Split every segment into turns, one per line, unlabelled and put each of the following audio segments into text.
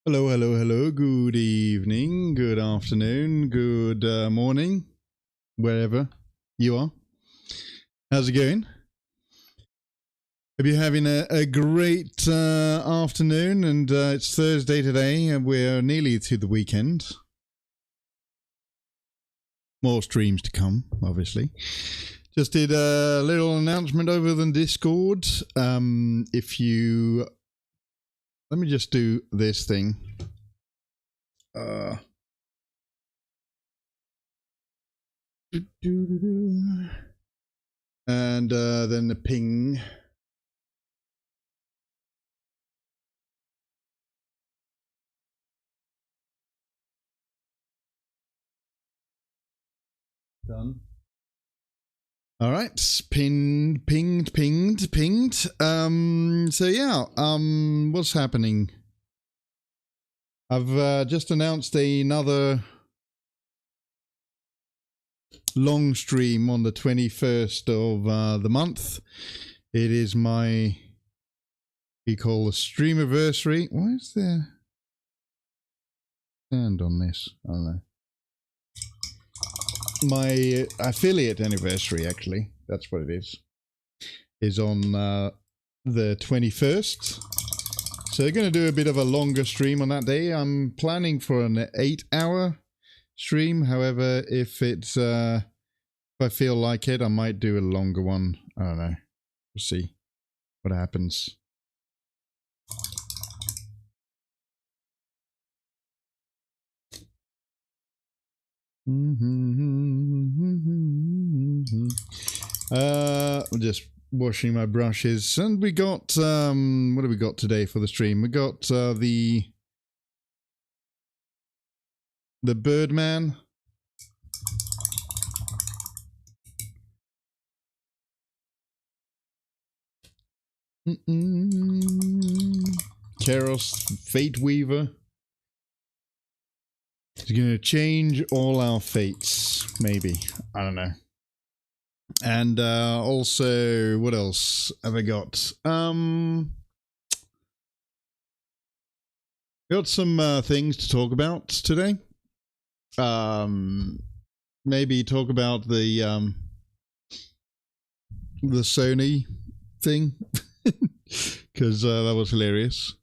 Hello, hello, hello. Good evening, good afternoon, good morning, wherever you are. How's it going? Hope you're having a great afternoon, and it's Thursday today, and we're nearly to the weekend. More streams to come, obviously. Just did a little announcement over the Discord. If you... Let me just do this thing. And then the ping. Done. All right, pinged. So yeah, what's happening? I've just announced another long stream on the 21st of the month. It is my, we call a stream anniversary. Why is there stand on this? I don't know. My affiliate anniversary, actually, that's what it is on the 21st. So they're going to do a bit of a longer stream on that day. I'm planning for an 8-hour stream. However, if it's if I feel like it, I might do a longer one. I don't know. We'll see what happens. Just washing my brushes, and we got what have we got today for the stream? We got the Birdman. Kairos Fateweaver. It's going to change all our fates, maybe. I don't know. And also, what else have I got? Got some things to talk about today. Maybe talk about the Sony thing, because that was hilarious.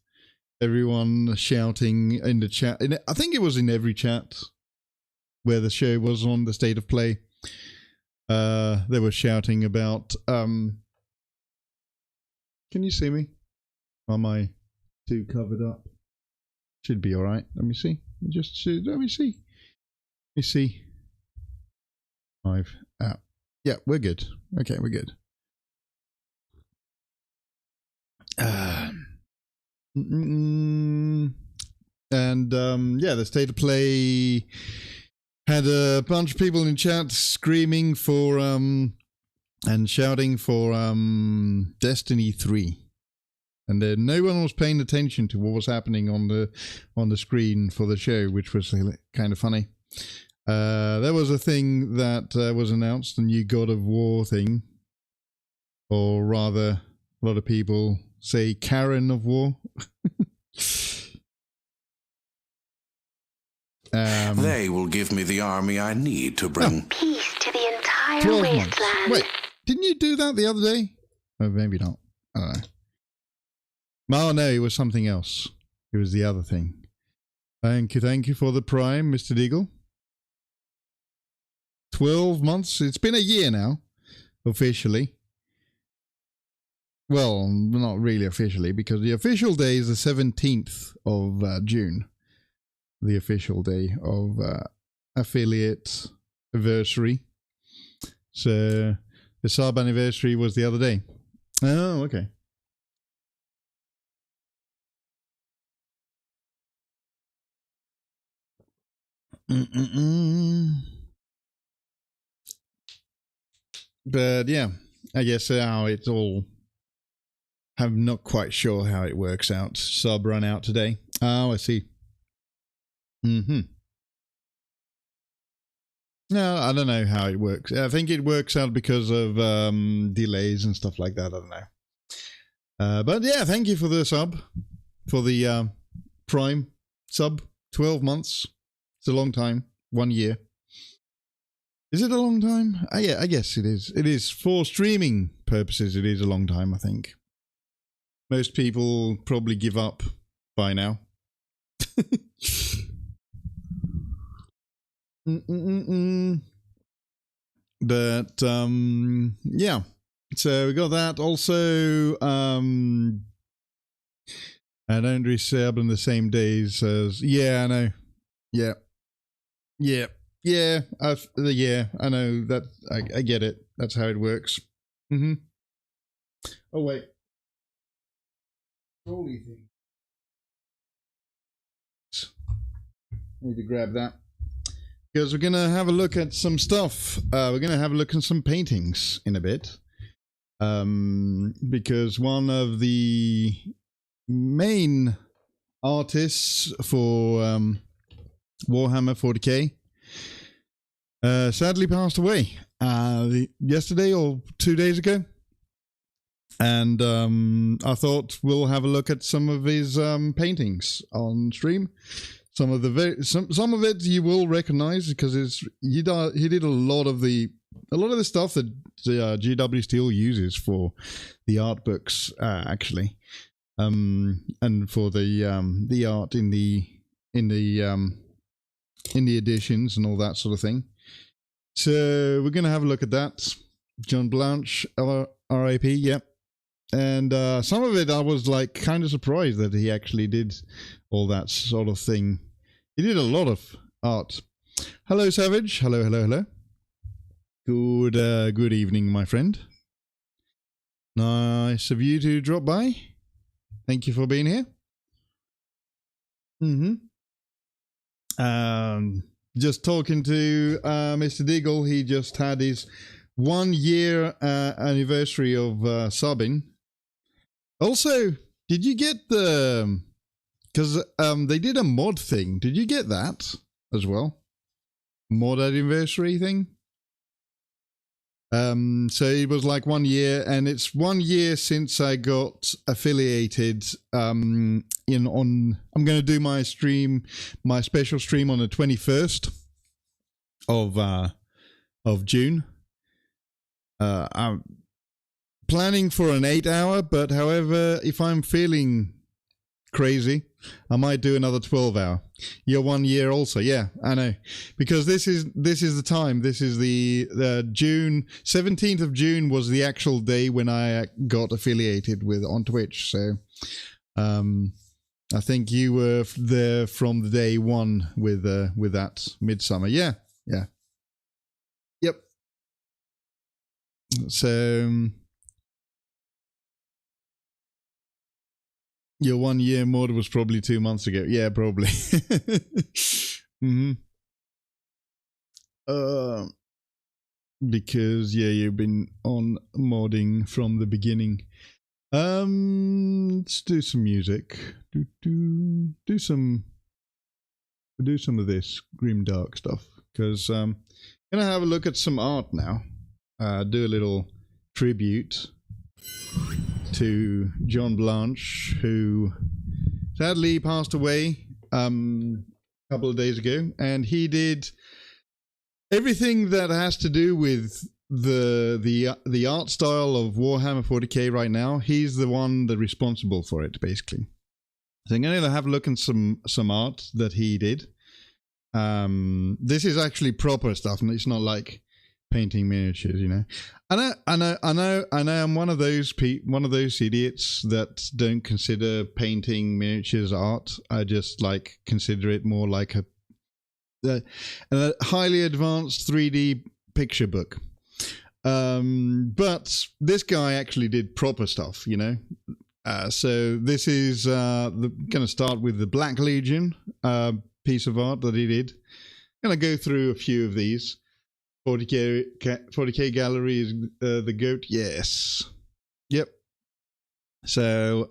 Everyone shouting in the chat. I think it was in every chat where the show was on the state of play. They were shouting about. Can you see me? Am I too covered up? Should be all right. Let me see. Let me see. Let me see. 5. Yeah, we're good. Okay, we're good. And yeah, the state of play had a bunch of people in chat screaming for and shouting for Destiny 3, and no one was paying attention to what was happening on the screen for the show, which was kind of funny. There was a thing that was announced, the new God of War thing, or rather, a lot of people say Karen of War.
They will give me the army I need to bring
peace to the entire wasteland.
Wait, didn't you do that the other day? Oh, maybe not. I don't know. Oh, no, it was something else. It was the other thing. Thank you for the Prime, Mr. Deagle. 12 months. It's been a year now, officially. Well, not really officially, because the official day is the 17th of June. The official day of affiliate anniversary. So the sub anniversary was the other day. Oh, okay. But yeah, I guess how it's all... I'm not quite sure how it works out. Sub run out today. Oh, I see. No, I don't know how it works. I think it works out because of delays and stuff like that. I don't know. But yeah, thank you for the sub, for the Prime, sub 12 months. It's a long time. 1 year. Is it a long time? Yeah, I guess it is. It is. For streaming purposes, it is a long time, I think. Most people probably give up by now. But, yeah. So we got that. Also, I don't resub on the same days as... Yeah, I know. Yeah. Yeah. Yeah, yeah, I know that. I get it. That's how it works. Oh wait, holy thing. Need to grab that because we're gonna have a look at some stuff. We're gonna have a look at some paintings in a bit. Because one of the main artists for Warhammer 40k. Sadly passed away yesterday or 2 days ago, and I thought we'll have a look at some of his paintings on stream. Some of it you will recognize because he did a lot of the stuff that GW still uses for the art books actually, and for the art in the editions and all that sort of thing. So we're going to have a look at that. John Blanche, R.I.P. Yep. And some of it I was like kind of surprised that he actually did all that sort of thing. He did a lot of art. Hello, Savage. Hello, hello, hello. Good evening, my friend. Nice of you to drop by. Thank you for being here. Just talking to Mr. Diggle, he just had his 1 year anniversary of subbing. Also, did you get the... Because they did a mod thing. Did you get that as well? Mod anniversary thing? So it was like 1 year, and it's 1 year since I got affiliated. I'm going to do my special stream on the 21st of June. I'm planning for an 8-hour, but however, if I'm feeling crazy, I might do another 12-hour. You're 1 year also. Yeah, I know, because this is the time. This is the June 17th of June was the actual day when I got affiliated on Twitch. So I think you were there from the day one with that Midsummer. Yeah. Yep. So your 1 year mod was probably 2 months ago. Yeah, probably. Because yeah, you've been on modding from the beginning. Let's do some music. Do some of this grim dark stuff, because I'm gonna have a look at some art now. Do a little tribute to John Blanche, who sadly passed away a couple of days ago, and he did everything that has to do with the art style of Warhammer 40k right now. He's the one that's responsible for it, basically. So I'm going to have a look at some art that he did. This is actually proper stuff, and it's not like painting miniatures, you know. I know. I'm one of those idiots that don't consider painting miniatures art. I just like consider it more like a highly advanced 3D picture book. But this guy actually did proper stuff, you know. So this is going to start with the Black Legion piece of art that he did. I'm going to go through a few of these. 40k gallery is the goat. Yes. Yep. So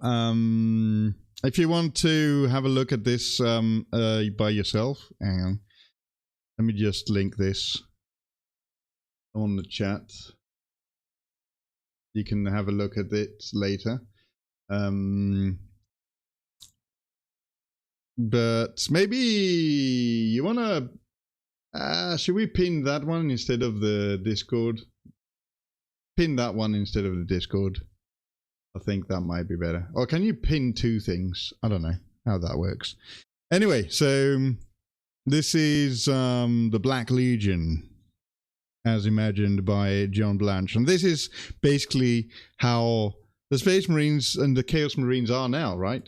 if you want to have a look at this by yourself, hang on. Let me just link this on the chat. You can have a look at it later. But maybe you wanna. Should we pin that one instead of the Discord? Pin that one instead of the Discord. I think that might be better. Or can you pin two things? I don't know how that works. Anyway, so this is the Black Legion, as imagined by John Blanche. And this is basically how the Space Marines and the Chaos Marines are now, right?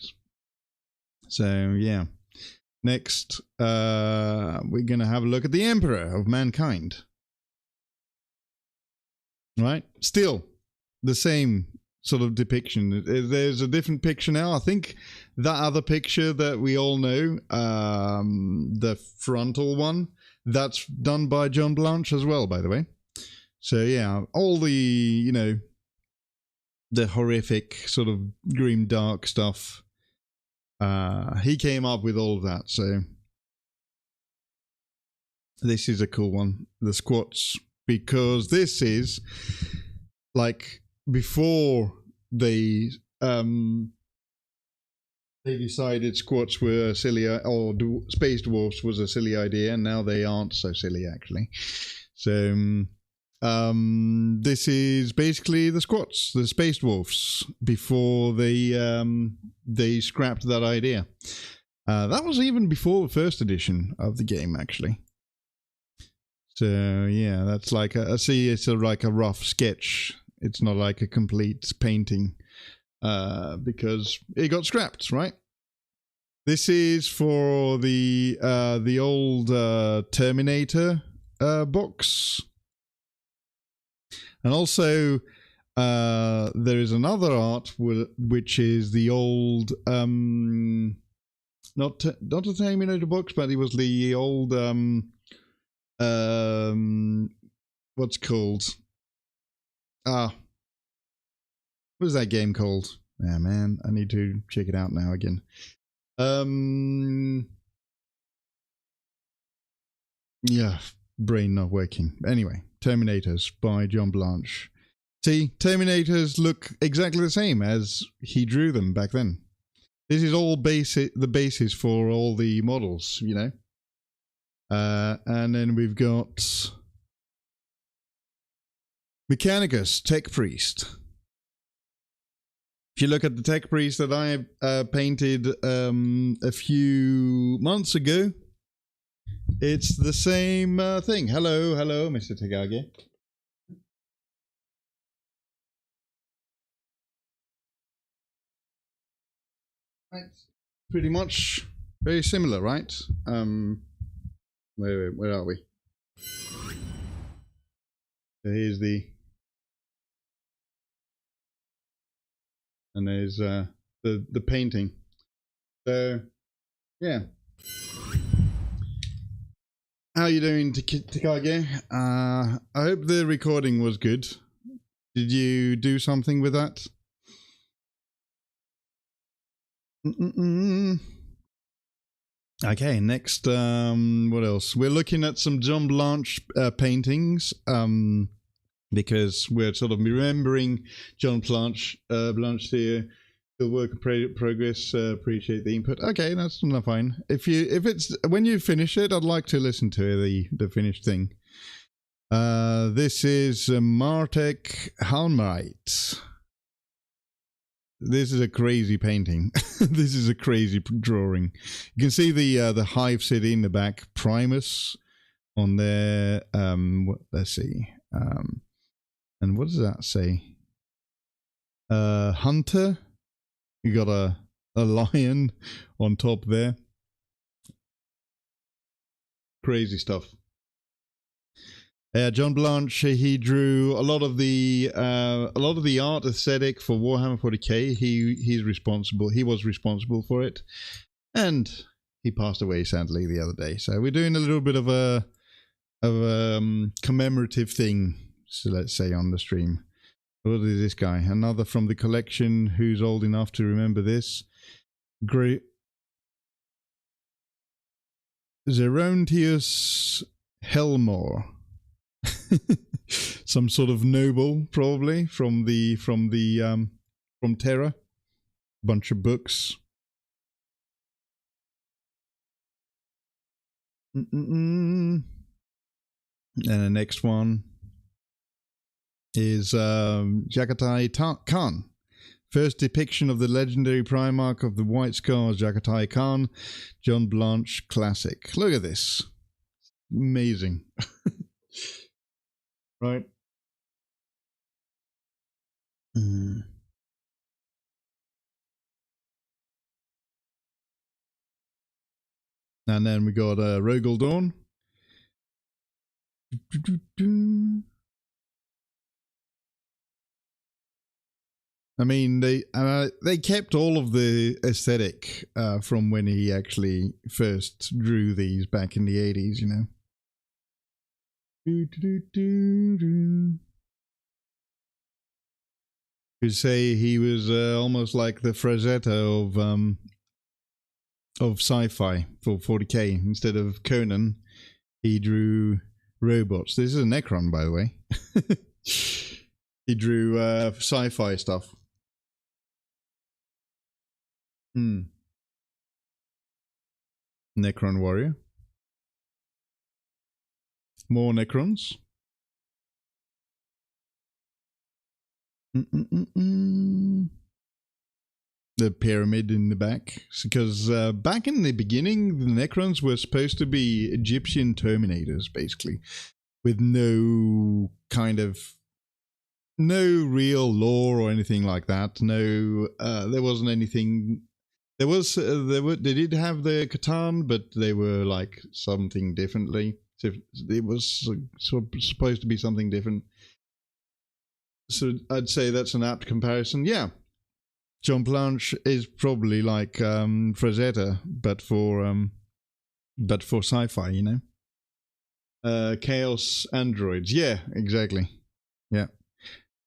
So, yeah. Next, we're going to have a look at the Emperor of Mankind. Right? Still, the same sort of depiction. There's a different picture now. I think that other picture that we all know, the frontal one, that's done by John Blanche as well, by the way. So, yeah, all the, you know, the horrific sort of grim dark stuff. He came up with all of that, so this is a cool one, the squats, because this is like before they decided squats were silly, or space dwarfs was a silly idea, and now they aren't so silly actually. So this is basically the squats, the space dwarfs, before they scrapped that idea. That was even before the first edition of the game, actually. So yeah, that's like it's like a rough sketch. It's not like a complete painting, because it got scrapped, right? This is for the old Terminator box. And also, there is another art which is the old, not a Terminator box, but it was the old, what's called? What is that game called? Yeah, man, I need to check it out now again. Yeah, brain not working. Anyway. Terminators by John Blanche. See, Terminators look exactly the same as he drew them back then. This is all the basis for all the models, you know. And then we've got Mechanicus, Tech Priest. If you look at the Tech Priest that I painted a few months ago, it's the same thing. Hello, Mr. Tagage. Right. Pretty much very similar, right? Where are we? So here's the... And there's the painting. So, yeah. How are you doing, Takage? I hope the recording was good. Did you do something with that? Okay, next, what else? We're looking at some John Blanche paintings, because we're sort of remembering John Blanche here. The work in progress. Appreciate the input. Okay, that's not fine. If it's when you finish it, I'd like to listen to the finished thing. This is Martek Halmite. This is a crazy painting. This is a crazy drawing. You can see the hive city in the back. Primus on there. Let's see. And what does that say? Hunter. You got a lion on top there. Crazy stuff. John Blanche, he drew a lot of the art aesthetic for Warhammer 40k. He was responsible for it, and he passed away sadly the other day. So we're doing a little bit of a commemorative thing, so let's say, on the stream. What is this guy? Another from the collection who's old enough to remember this. Great. Zerontius Helmore. Some sort of noble, probably, from Terra. Bunch of books. And the next one is Jagatai Khan. First depiction of the legendary Primarch of the White Scars, Jagatai Khan, John Blanche classic. Look at this. Amazing. Right. And then we got Rogel Dawn. I mean, they kept all of the aesthetic from when he actually first drew these back in the 80s, you know. Could say he was almost like the Frazetta of sci-fi for 40k. Instead of Conan, he drew robots. This is a Necron, by the way. He drew sci-fi stuff. Necron warrior. More Necrons. The pyramid in the back. Because back in the beginning, the Necrons were supposed to be Egyptian Terminators, basically. With no kind of... no real lore or anything like that. No, there wasn't anything... They did have the Catan, but they were like something differently. So it was supposed to be something different. So I'd say that's an apt comparison. Yeah, John Blanche is probably like Frazetta, but for sci-fi, you know. Chaos androids. Yeah, exactly. Yeah.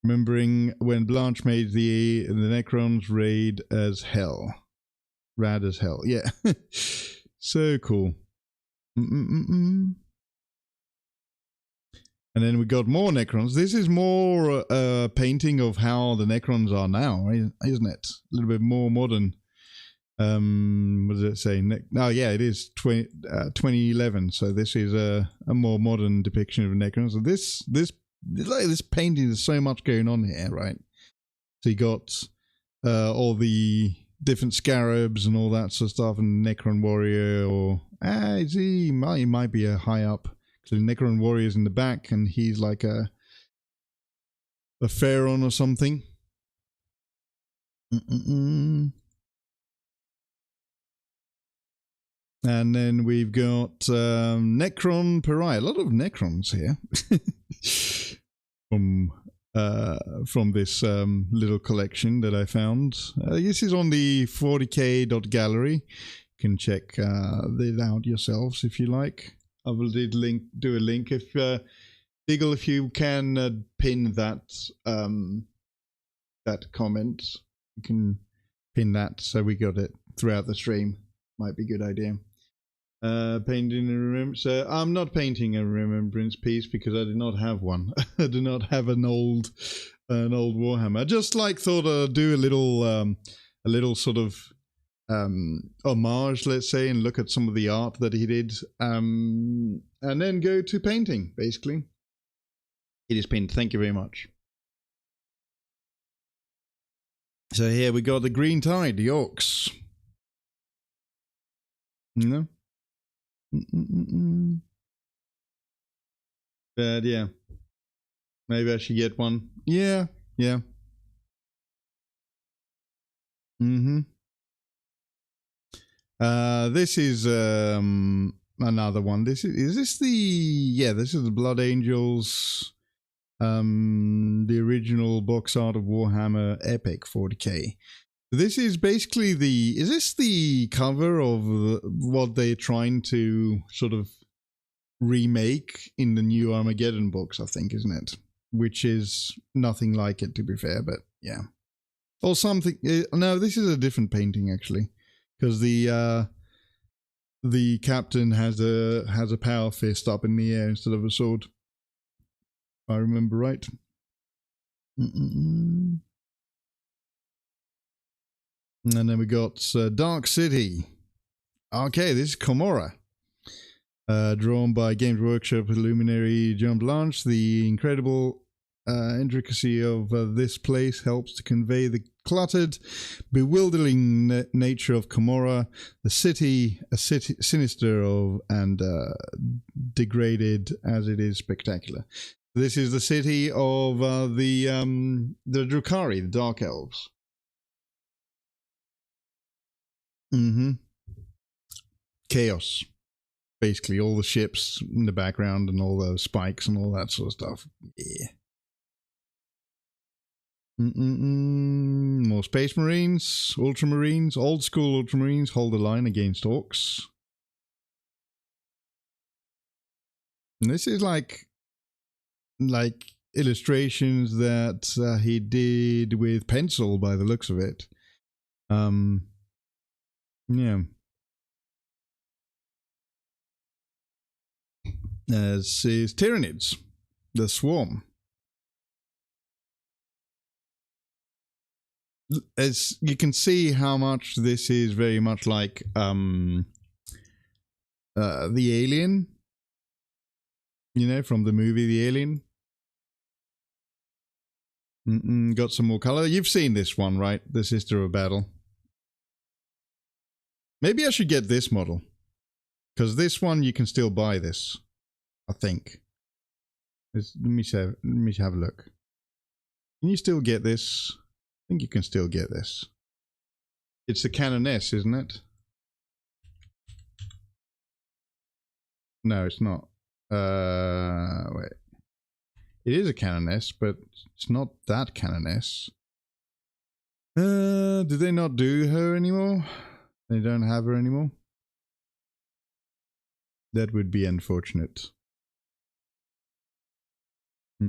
Remembering when Blanche made the Necrons raid as hell. Rad as hell. Yeah. So cool. And then we got more Necrons. This is more painting of how the Necrons are now, isn't it? A little bit more modern. What does it say? Oh, yeah, it is 2011. So this is a more modern depiction of Necrons. So this painting, there's so much going on here, right? So you got all the different scarabs and all that sort of stuff, and Necron warrior, or he might be a high up. So Necron warrior's in the back, and he's like a pharaoh or something. And then we've got Necron Pariah. A lot of Necrons here. From this little collection that I found. This is on the 40k.gallery. You can check it out yourselves if you like. I will do a link if Diggle, if you can pin that that comment, you can pin that so we got it throughout the stream. Might be a good idea. Painting a remembrance. I'm not painting a remembrance piece because I did not have one. I do not have an old Warhammer. I just thought I'd do a little sort of homage, let's say, and look at some of the art that he did, and then go to painting. Basically, it is pinned. Thank you very much. So here we got the Green Tide, the Orcs. You know. But yeah, maybe I should get one. Yeah. This is another one. This is the Blood Angels, the original box art of Warhammer Epic 40k. This is basically is this the cover of what they're trying to sort of remake in the new Armageddon books, I think, isn't it? Which is nothing like it, to be fair, but yeah. Or something. No, this is a different painting, actually, because the captain has a power fist up in the air instead of a sword. If I remember right. And then we got Dark City. Okay, this is Komora. Drawn by Games Workshop Luminary John Blanche. The incredible intricacy of this place helps to convey the cluttered, bewildering nature of Camorra, the city, a city sinister of and degraded as it is spectacular. This is the city of the Drukhari, the Dark Elves. Chaos. Basically, all the ships in the background and all those spikes and all that sort of stuff. Yeah. More Space Marines, Ultramarines, old school Ultramarines hold the line against Orcs. And this is like illustrations that he did with pencil by the looks of it. Yeah. This is Tyranids, the Swarm. As you can see how much this is very much like the Alien, you know, from the movie The Alien. Got some more color. You've seen this one, right? The Sister of Battle. Maybe I should get this model, because this one you can still buy this, I think. Let me have a look. Can you still get this? I think you can still get this. It's the Canoness, isn't it? No, it's not. Wait. It is a Canoness, but it's not that Canoness. Do they not do her anymore? They don't have her anymore? That would be unfortunate. No,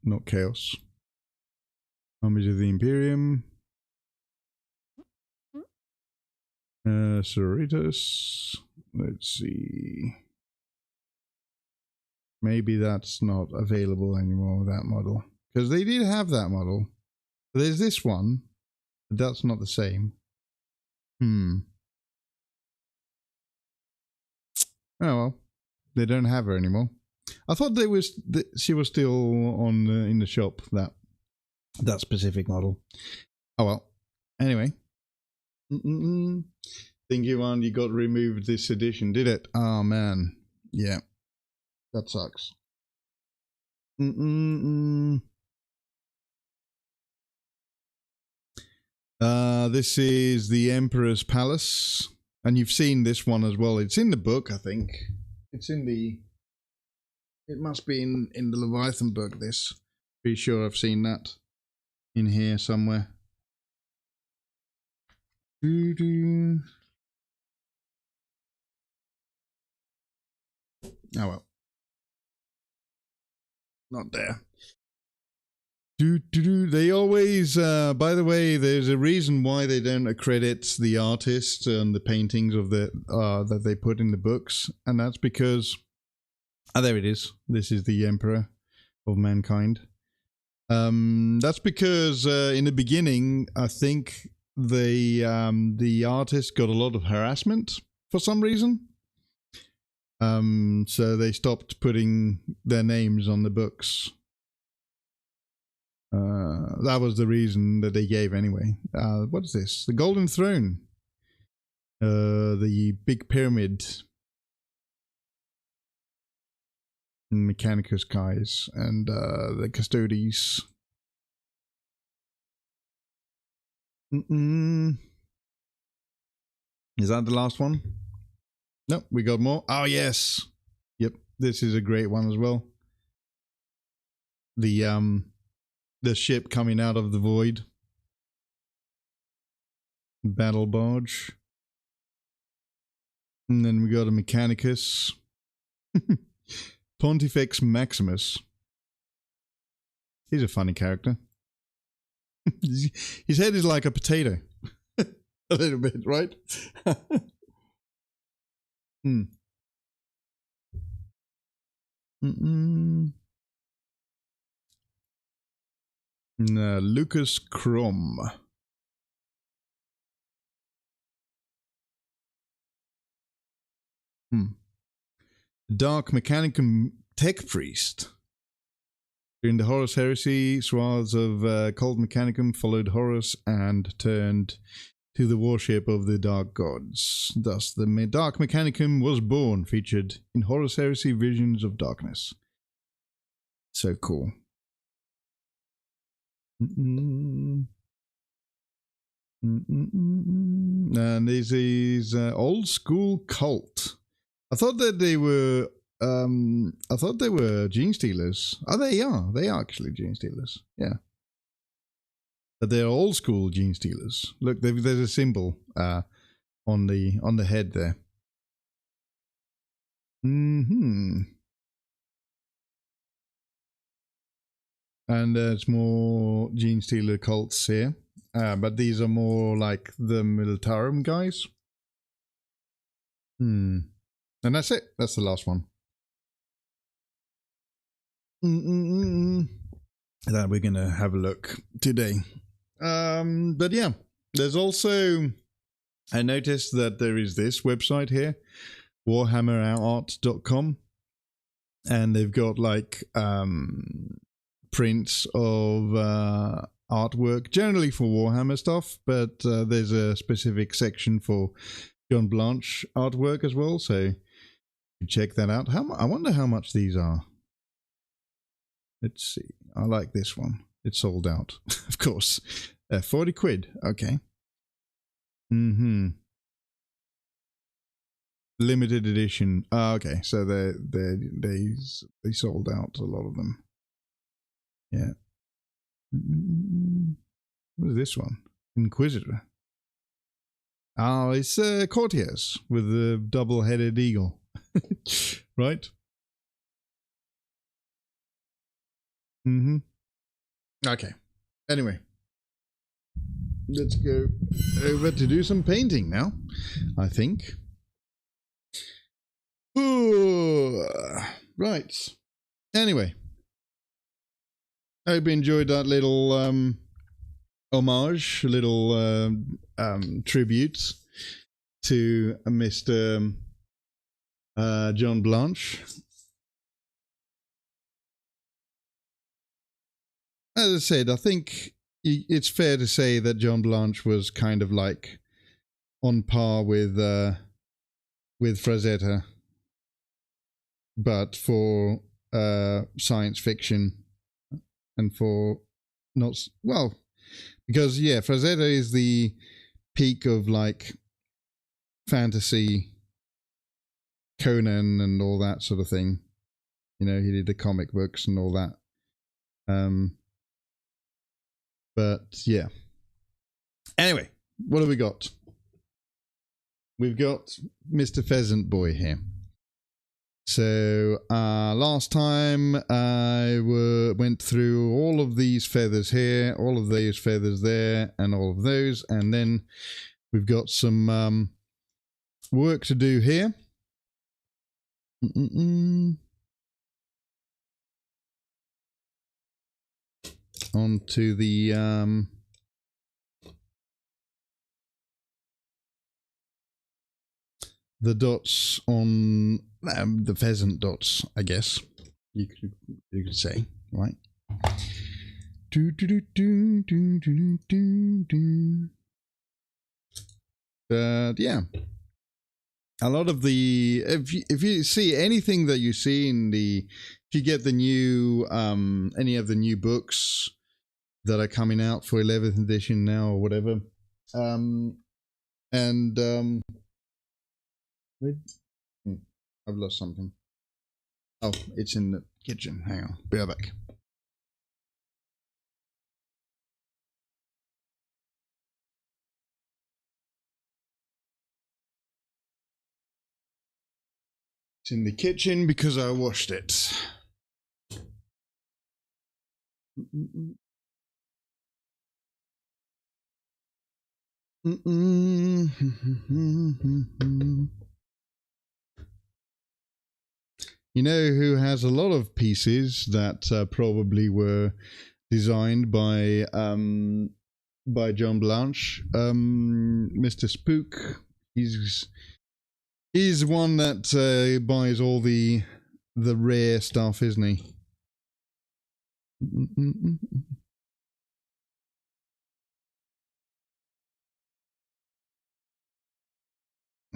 not Chaos. Homage of the Imperium. Sororitas. Let's see. Maybe that's not available anymore, that model. Because they did have that model. There's this one, but that's not the same. Oh well, they don't have her anymore. I thought she was still on in the shop, that specific model. Oh well. Anyway. Think you got removed this edition, did it? Oh man. Yeah. That sucks. This is the Emperor's Palace, and you've seen this one as well. It's in the book, I think. It's in the. It must be in the Leviathan book. This, pretty sure I've seen that in here somewhere. Oh well, not there. They always, by the way, there's a reason why they don't accredit the artists and the paintings of the that they put in the books, and that's because, there it is. This is the Emperor of Mankind. That's because in the beginning, I think the artist got a lot of harassment for some reason. So they stopped putting their names on the books. That was the reason that they gave anyway. What is this? The Golden Throne. The Big Pyramid. Mechanicus guys and the Custodes. Is that the last one? Nope, we got more. Oh yes. Yep, this is a great one as well. The ship coming out of the void. Battle barge. And then we got a Mechanicus. Pontifex Maximus. He's a funny character. His head is like a potato. A little bit, right? Lucas Crom. Dark Mechanicum Tech Priest. During the Horus Heresy, swaths of Cold Mechanicum followed Horus and turned to the worship of the Dark Gods. Thus, the Dark Mechanicum was born, featured in Horus Heresy Visions of Darkness. So cool. And this is Old School Cult. I thought that they were Gene Stealers. Oh, they are. They are actually Gene Stealers. Yeah. But they're old school Gene Stealers. Look, there's a symbol on the head there. And there's more Gene Stealer cults here. But these are more like the Militarum guys. And that's it. That's the last one. That we're going to have a look today. But yeah, there's also, I noticed that there is this website here, warhammerart.com, and they've got like prints of artwork, generally for Warhammer stuff, but there's a specific section for John Blanche artwork as well, so you can check that out. I wonder how much these are. Let's see. I like this one. It's sold out, of course. 40 quid. Okay. Limited edition. Okay, so they sold out a lot of them. Yeah. What is this one? Inquisitor. Oh, it's courtiers with the double-headed eagle. Right? Okay. Anyway. Let's go over to do some painting now, I think. Ooh, right. Anyway. I hope you enjoyed that little homage, a little tribute to Mr. John Blanche. As I said, I think it's fair to say that John Blanche was kind of like on par with Frazetta, but for science fiction. And for not, well, because yeah, Frazetta is the peak of like fantasy, Conan and all that sort of thing. You know, he did the comic books and all that. But yeah. Anyway, what have we got? We've got Mr. Pheasant Boy here. So last time I went through all of these feathers here, all of those feathers there, and all of those, and then we've got some work to do here. Onto the dots on the pheasant dots, I guess you could say, right? But yeah, a lot of the if you see anything that you see in the, if you get the new any of the new books that are coming out for 11th edition now or whatever, I've lost something. Oh, it's in the kitchen. Hang on. Be right back. It's in the kitchen because I washed it. You know who has a lot of pieces that probably were designed by John Blanche? Mr. Spook. He's He's one that buys all the rare stuff, isn't he?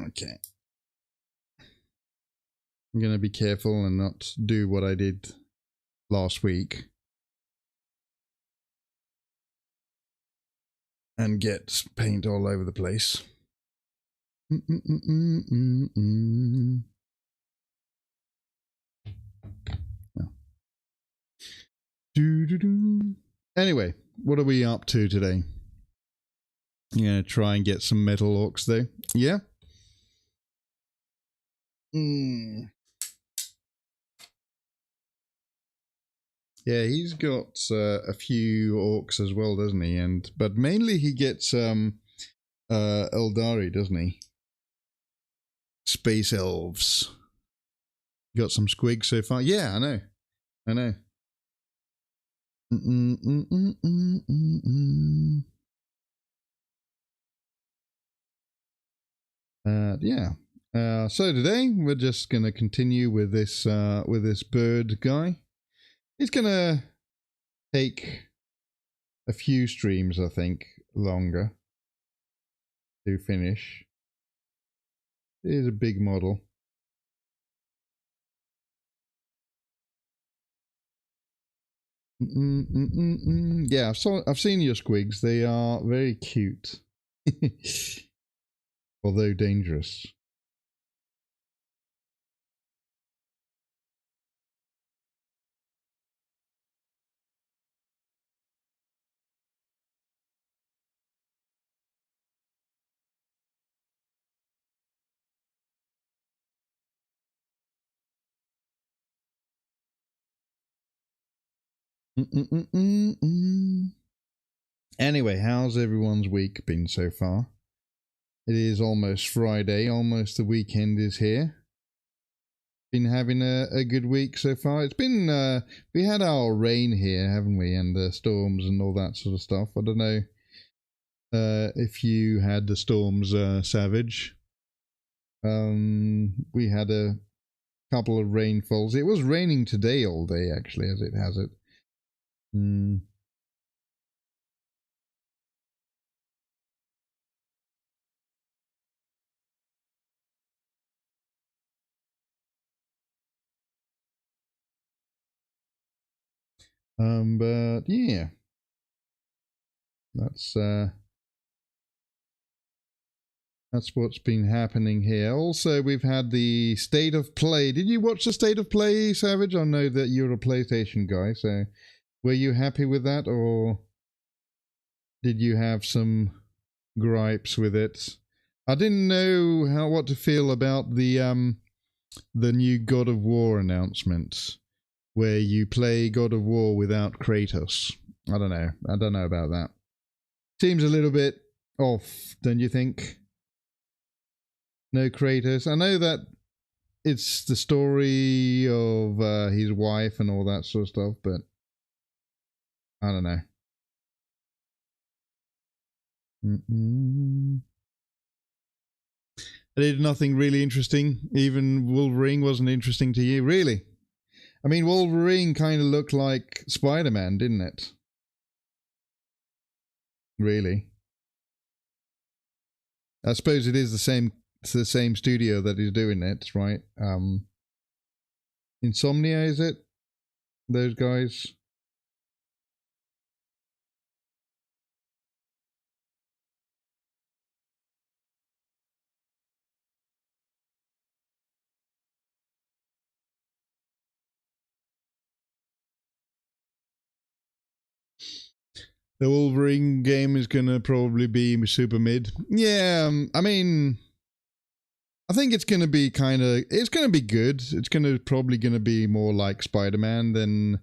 Okay. I'm going to be careful and not do what I did last week. And get paint all over the place. Anyway, what are we up to today? I'm going to try and get some metal orcs though. Yeah? Yeah, he's got a few orcs as well, doesn't he? But mainly he gets Eldari, doesn't he? Space elves. Got some squigs so far. Yeah, I know. I know. Yeah. So today we're just gonna continue with this bird guy. It's gonna take a few streams, I think, longer to finish. It is a big model. Yeah, I've seen your squigs. They are very cute, although dangerous. Anyway, how's everyone's week been so far? It is almost Friday, almost the weekend is here. Been having a good week so far. It's been, we had our rain here, haven't we? And the storms and all that sort of stuff. I don't know if you had the storms, Savage. We had a couple of rainfalls. It was raining today all day, actually, as it has it. But yeah, that's what's been happening here. Also, we've had the State of Play. Did you watch the State of Play, Savage? I know that you're a PlayStation guy, so were you happy with that, or did you have some gripes with it? I didn't know what to feel about the new God of War announcement, where you play God of War without Kratos. I don't know. I don't know about that. Seems a little bit off, don't you think? No Kratos. I know that it's the story of his wife and all that sort of stuff, but I don't know. I did nothing really interesting. Even Wolverine wasn't interesting to you, really. I mean, Wolverine kind of looked like Spider-Man, didn't it? Really. I suppose it is the same studio that is doing it, right? Insomnia, is it? Those guys? The Wolverine game is gonna probably be super mid. Yeah, I mean, I think it's gonna be it's gonna be good. It's probably gonna be more like Spider-Man than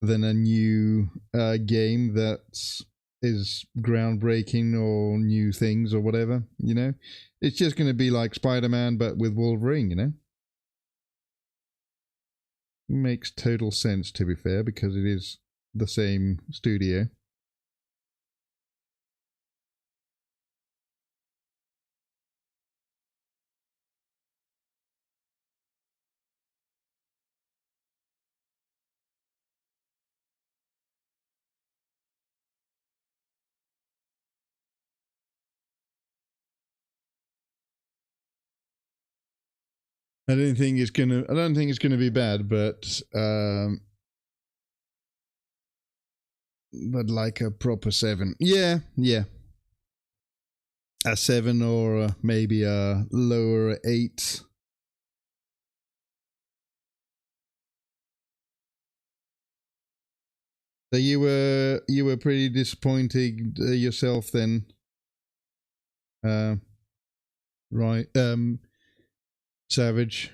a new game that is groundbreaking or new things or whatever. You know, it's just gonna be like Spider-Man but with Wolverine. You know, it makes total sense, to be fair, because it is the same studio. I don't think it's gonna be bad, but like a proper 7. Yeah. A 7 or maybe a lower 8. So you were pretty disappointed yourself then, right? Savage.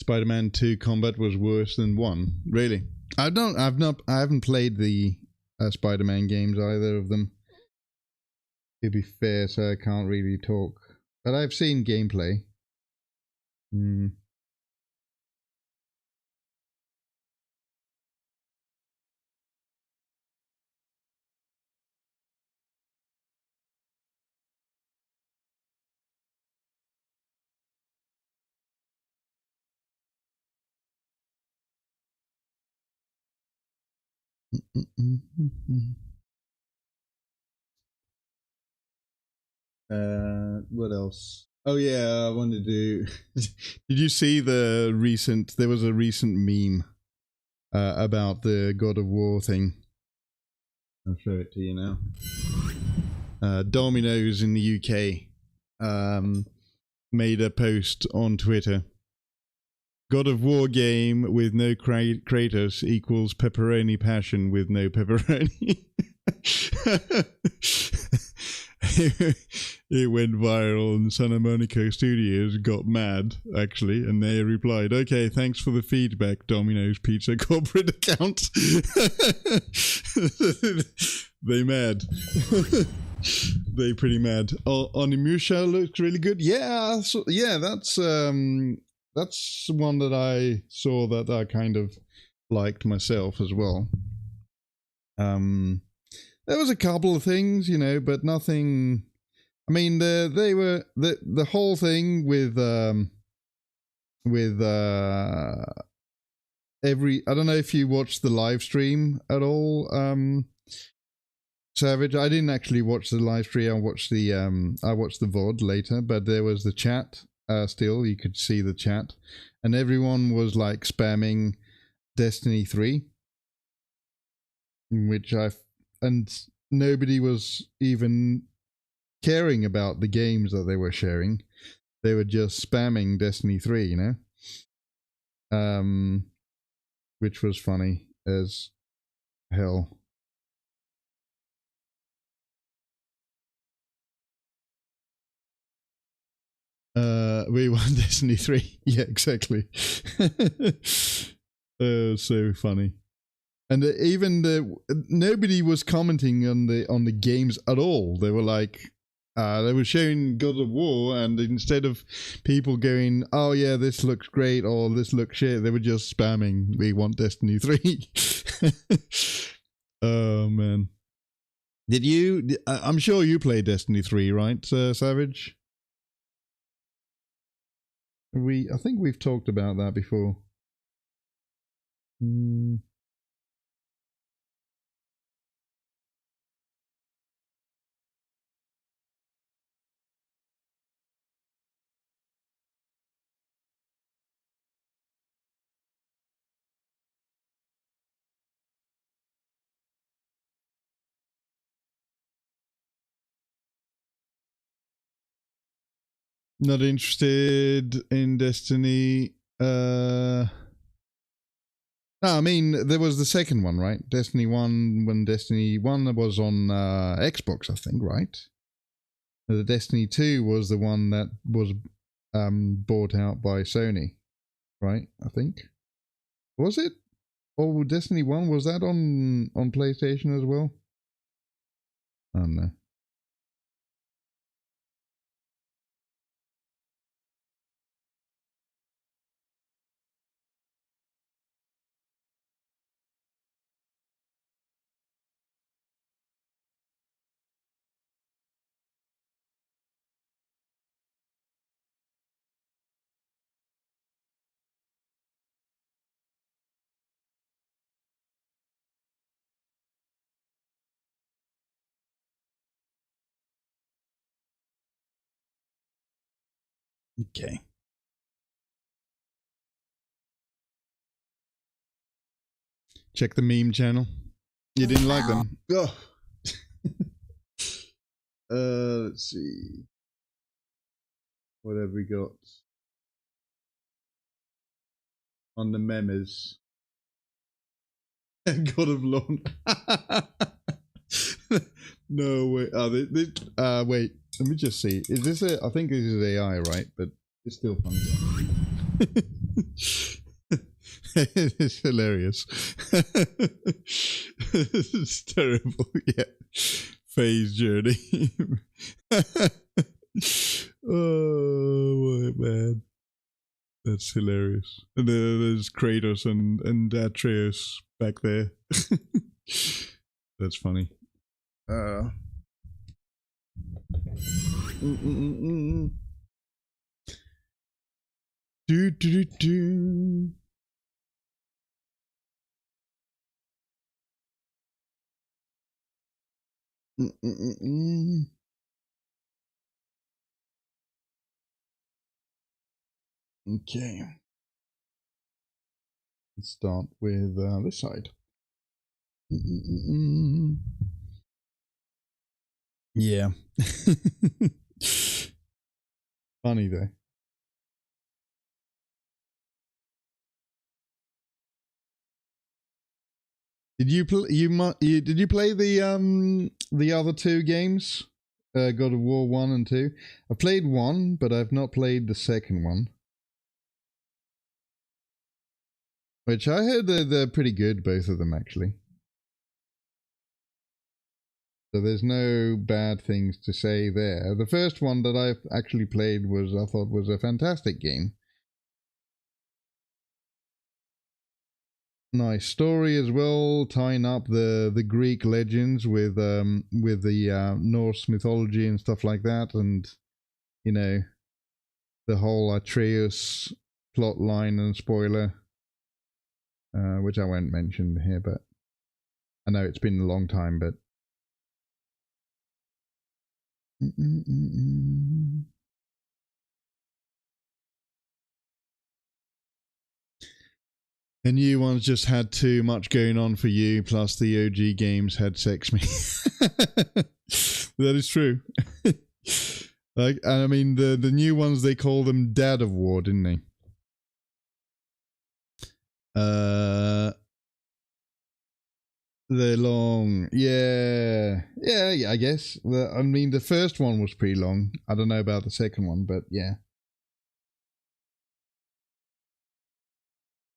Spider-Man 2 combat was worse than 1. Really? I haven't played the Spider-Man games, either of them, to be fair, so I can't really talk. But I've seen gameplay. What else? Oh yeah, I wanted to. Did you see the recent? There was a recent meme about the God of War thing. I'll show it to you now. Domino's in the UK made a post on Twitter. God of War game with no Kratos equals pepperoni passion with no pepperoni. It went viral, and Santa Monica Studios got mad, actually, and they replied, "Okay, thanks for the feedback, Domino's Pizza corporate account." They mad. They pretty mad. Onimusha looks really good. Yeah, that's one that I saw that I kind of liked myself as well. There was a couple of things, but nothing. I mean, the whole thing with every. I don't know if you watched the live stream at all, Savage. I didn't actually watch the live stream. I watched the VOD later, but there was the chat. Still, you could see the chat, and everyone was like spamming Destiny 3, and nobody was even caring about the games that they were sharing. They were just spamming Destiny 3, which was funny as hell. We won Destiny 3. Yeah, exactly. So funny. And even nobody was commenting on the games at all. They were like, they were showing God of War, and instead of people going, "Oh yeah, this looks great," or "This looks shit," they were just spamming, "We want Destiny 3." Oh man. Did you? I'm sure you played Destiny 3, right, Savage? I think we've talked about that before. Not interested in Destiny. No, I mean, there was the second one, right? Destiny 1, when Destiny 1 was on Xbox, I think, right? The Destiny 2 was the one that was bought out by Sony, right? I think. Was it? Or Destiny 1, was that on PlayStation as well? I don't know. Okay. Check the meme channel. You didn't like them. Oh. Let's see. What have we got? On the memes. God of Lawn. No way. Oh, wait. Let me just see. Is this I think this is AI, right? But it's still funny. It's hilarious. It's terrible. Yeah. Phase journey. Oh, man. That's hilarious. And there's Kratos and Atreus back there. That's funny. Do. Okay. Let's start with this side. Yeah. Funny though. Did you play? Did you play the other two games? God of War 1 and 2. I played one, but I've not played the second one. Which I heard they're pretty good, both of them actually. So there's no bad things to say there. The first one that I actually played I thought was a fantastic game. Nice story as well, tying up the Greek legends with the Norse mythology and stuff like that, and you know, the whole Atreus plot line and spoiler, which I won't mention here, but I know it's been a long time, but the new ones just had too much going on for you, plus the OG games had sex me. That is true. Like, I mean, the new ones, they call them Dad of War, didn't they? They're long. Yeah, I guess. I mean, the first one was pretty long. I don't know about the second one, but yeah.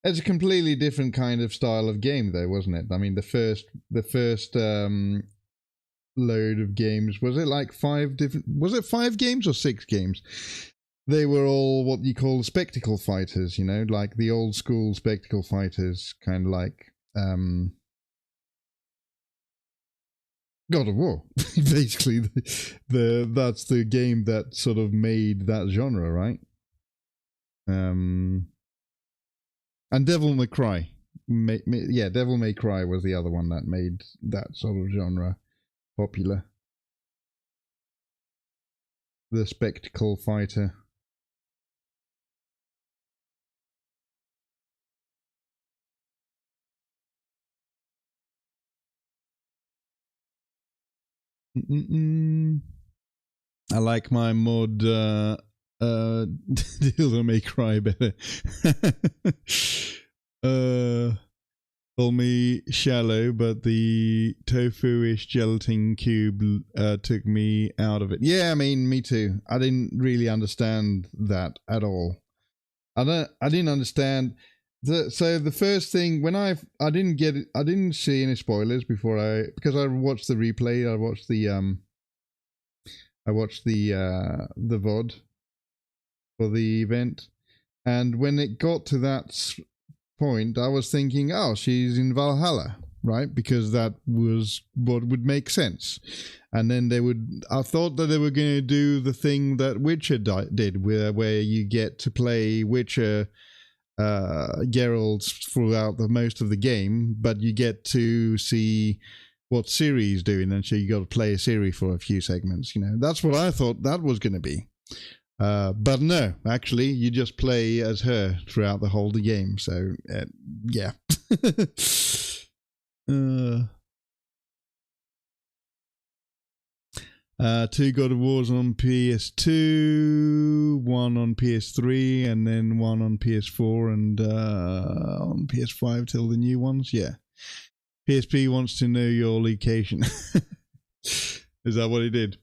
It's a completely different kind of style of game, though, wasn't it? I mean, the first load of games, was it like 5 different? Was it 5 games or 6 games? They were all what you call spectacle fighters, you know, like the old school spectacle fighters, kind of like God of War. Basically, that's the game that sort of made that genre, right? And Devil May Cry. Yeah, Devil May Cry was the other one that made that sort of genre popular. The spectacle fighter. I like my mod Devil May Cry better. Call me shallow, but the tofu-ish gelatin cube took me out of it. Yeah, I mean, me too. I didn't really understand that at all. I didn't understand. So the first thing, when I didn't get it, I didn't see any spoilers because I watched the replay. I watched the VOD for the event, and when it got to that point, I was thinking, oh, she's in Valhalla, right? Because that was what would make sense. And then I thought that they were going to do the thing that Witcher did, where you get to play Witcher Geralt throughout most of the game, but you get to see what Ciri's doing, and so you got to play Ciri for a few segments. You know, that's what I thought that was going to be. But no, actually, you just play as her throughout the whole game. So, yeah. 2 God of Wars on PS2, 1 on PS3, and then 1 on PS4 and on PS5 till the new ones. Yeah. PSP wants to know your location. Is that what he did?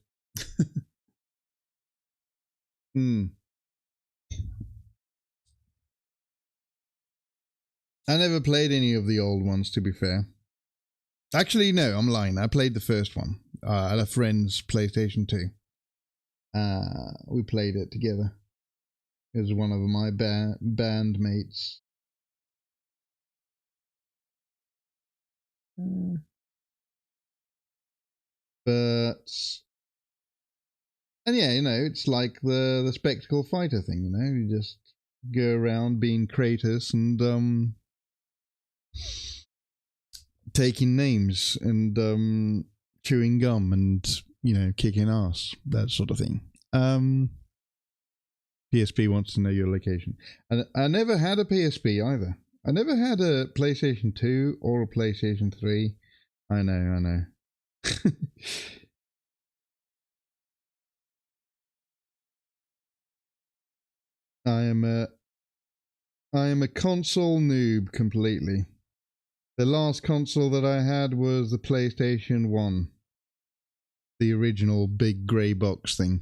I never played any of the old ones, to be fair. Actually, no, I'm lying. I played the first one at a friend's PlayStation 2. We played it together. It was one of my bandmates. And yeah, you know, it's like the spectacle fighter thing, you know, you just go around being Kratos and taking names and chewing gum and, you know, kicking ass, that sort of thing. PSP wants to know your location. And I never had a PSP either. I never had a PlayStation 2 or a PlayStation 3. I know. I am a console noob completely. The last console that I had was the PlayStation 1. The original big grey box thing.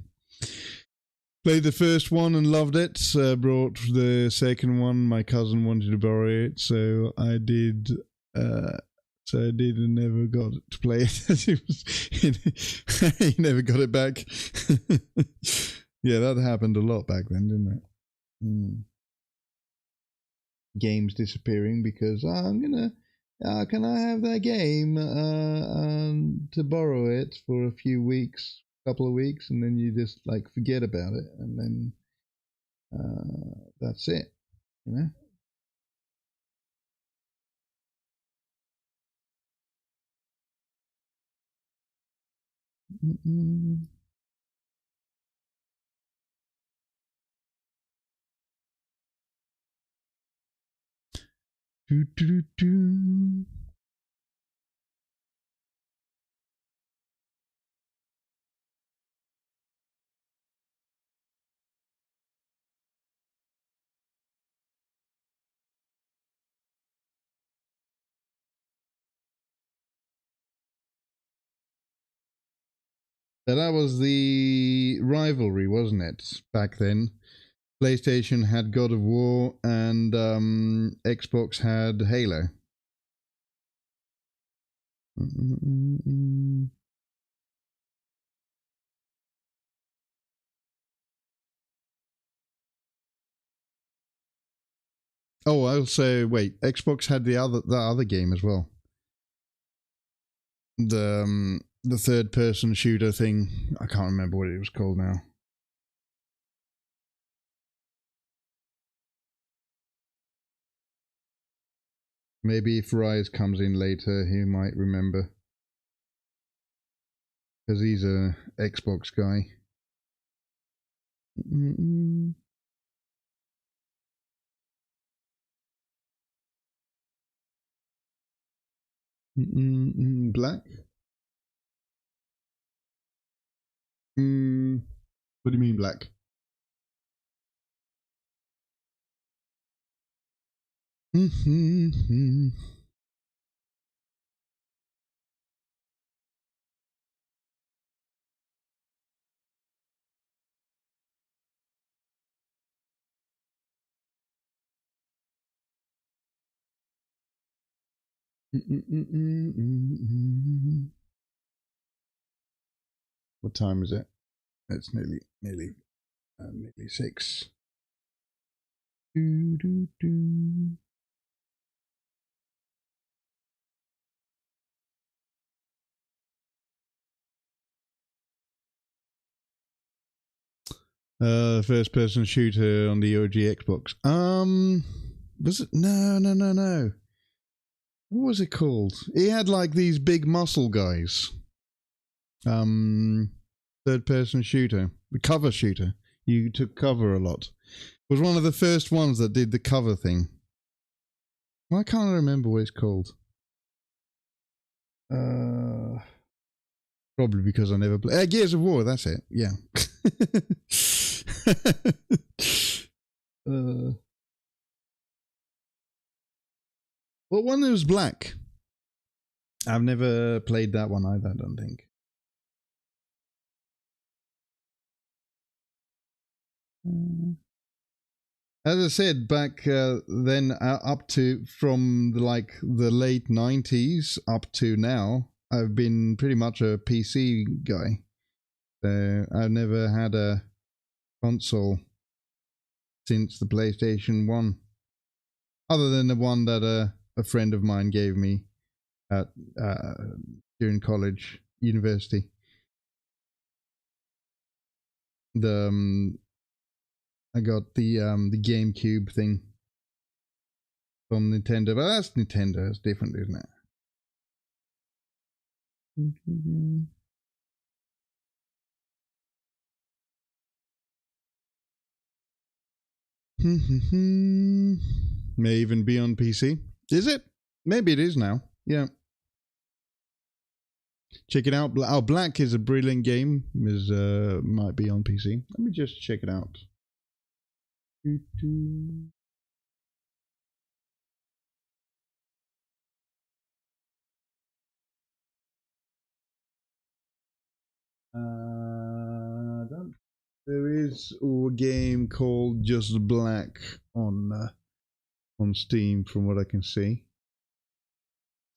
Played the first one and loved it. Brought the second one. My cousin wanted to borrow it, so I did. And never got to play it. He never got it back. Yeah, that happened a lot back then, didn't it? Games disappearing because I'm gonna. Can I have that game to borrow it for a few weeks, couple of weeks, and then you just like forget about it, and then that's it, you know. So that was the rivalry, wasn't it, back then? PlayStation had God of War and Xbox had Halo. Oh, also, wait, Xbox had the other game as well. The third-person shooter thing. I can't remember what it was called now. Maybe if Rise comes in later, he might remember. Because he's a Xbox guy. Black? What do you mean black? What time is it? It's nearly 6. First person shooter on the OG Xbox. Was it? No. What was it called? He had like these big muscle guys. Third person shooter. The cover shooter. you took cover a lot. It was one of the first ones that did the cover thing. Why can't I remember what it's called? Probably because I never played. Gears of War, that's it. Yeah. What one was black? I've never played that one either, I don't think. As I said, back then, up to from the late 90s up to now, I've been pretty much a PC guy. So I've never had a console since the PlayStation 1. Other than the one that a friend of mine gave me at during college, university. I got the GameCube thing from Nintendo, but that's Nintendo. It's different, isn't it? May even be on PC. Is it? Maybe it is now. Yeah. Check it out. Oh, Black is a brilliant game. Is might be on PC. Let me just check it out. There is a game called Just Black on Steam, from what I can see.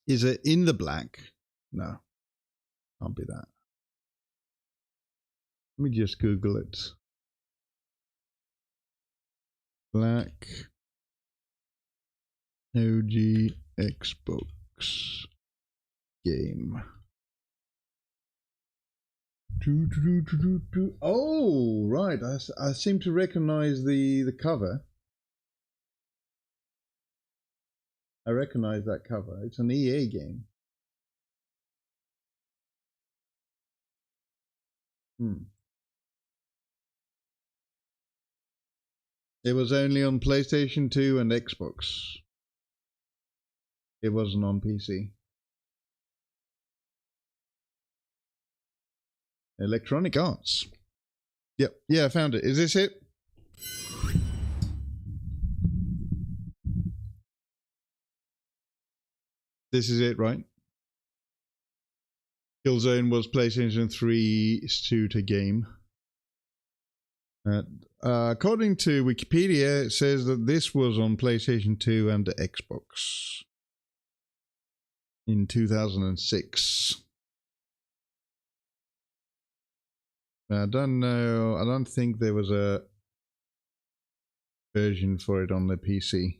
Is it In the Black? No, can't be that. Let me just Google it. Black OG Xbox game. Oh, right. I seem to recognize the cover. I recognize that cover. It's an EA game. It was only on PlayStation 2 and Xbox. It wasn't on PC. Electronic Arts. Yep. Yeah, I found it. Is this it? This is it, right? Killzone was PlayStation 3 shooter game. According to Wikipedia, it says that this was on PlayStation 2 and the Xbox in 2006. I don't know. I don't think there was a version for it on the PC.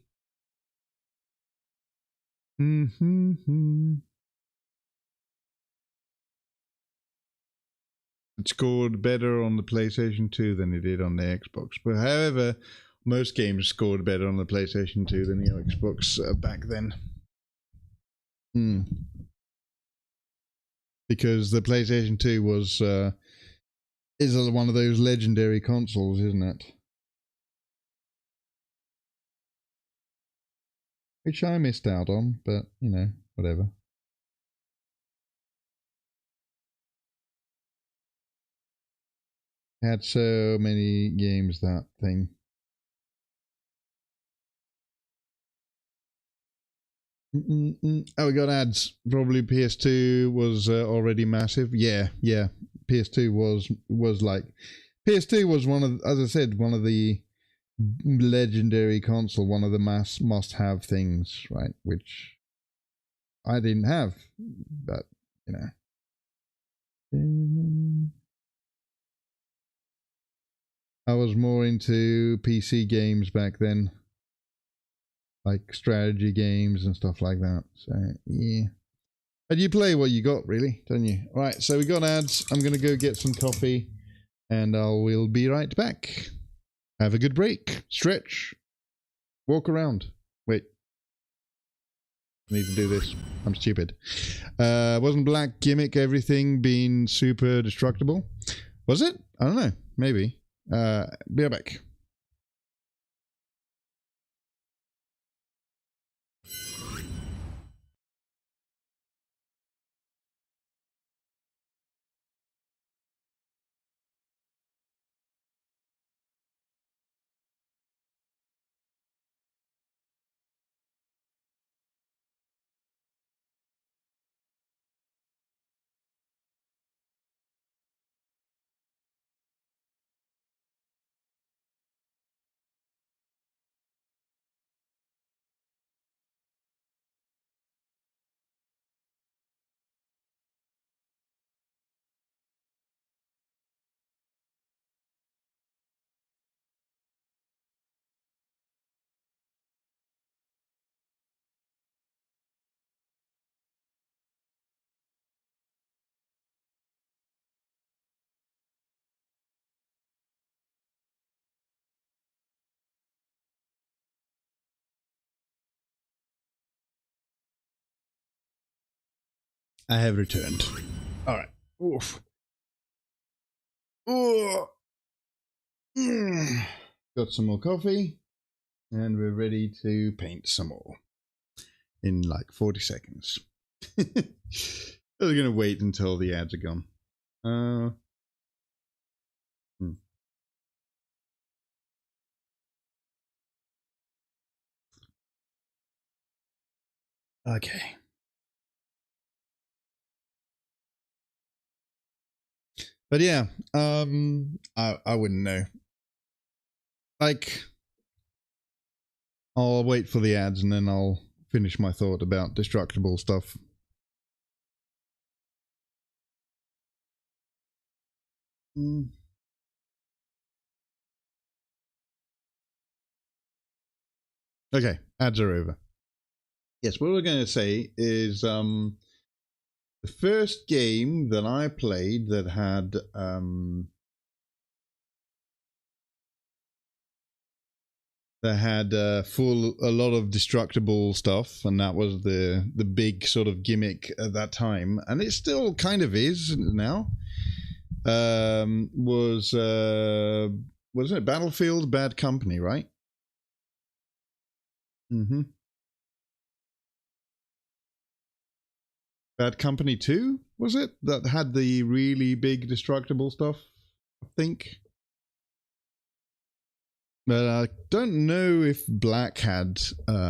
It scored better on the PlayStation 2 than it did on the Xbox. But however, most games scored better on the PlayStation 2 than the Xbox back then. Because the PlayStation 2 was is one of those legendary consoles, isn't it? Which I missed out on, but, you know, whatever. Had so many games, that thing. Oh, we got ads. Probably PS2 was already massive. Yeah. PS2 was like... PS2 was one of, as I said, one of the legendary console, one of the must-have things, right? Which I didn't have, but, you know. I was more into PC games back then, like strategy games and stuff like that. So yeah, and you play what you got, really, don't you? All right, so we got ads. I'm gonna go get some coffee, and we'll be right back. Have a good break. Stretch. Walk around. Wait. I need to do this. I'm stupid. Wasn't Black gimmick everything being super destructible? Was it? I don't know. Maybe. Be right back. I have returned. All right. Oof. Ooh. Got some more coffee, and we're ready to paint some more in like 40 seconds. I was gonna wait until the ads are gone. Okay. But yeah, I wouldn't know. Like, I'll wait for the ads and then I'll finish my thought about destructible stuff. Okay, ads are over. Yes, what we're going to say is the first game that I played that had a lot of destructible stuff, and that was the big sort of gimmick at that time, and it still kind of is now. Wasn't it Battlefield Bad Company, right? Mm-hmm. Bad Company 2, was it? That had the really big destructible stuff, I think. But I don't know if Black had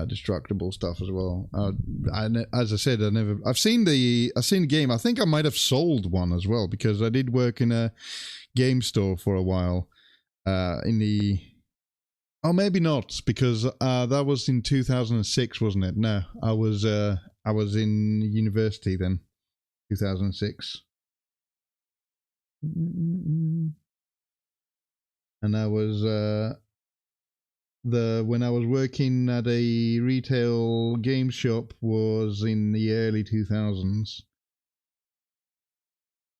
destructible stuff as well. As I said, I've seen the game. I think I might have sold one as well because I did work in a game store for a while. Oh, maybe not, because that was in 2006, wasn't it? No, I was in university then, 2006. And I was when I was working at a retail game shop was in the early 2000s,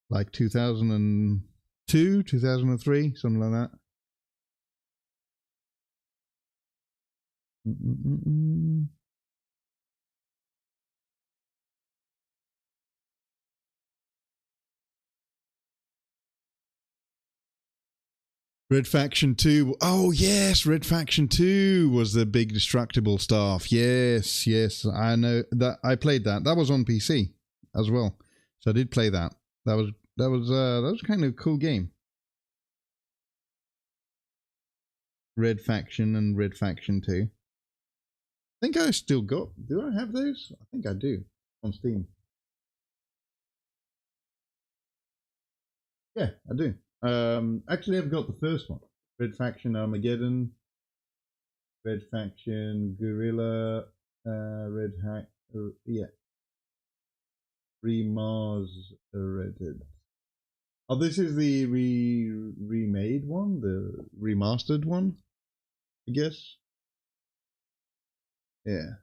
like 2002, 2003, something like that. Red Faction 2. Oh, yes. Red Faction 2 was the big destructible stuff. Yes, yes. I know that. I played that. That was on PC as well. So I did play that. That was kind of a cool game. Red Faction and Red Faction 2. I think I still got. Do I have those? I think I do on Steam. Yeah, I do. Actually, I've got the first one. Red Faction Armageddon, Red Faction Guerrilla, Red Hack, yeah, Remastered. Oh, this is the remade one, the remastered one, I guess. Yeah.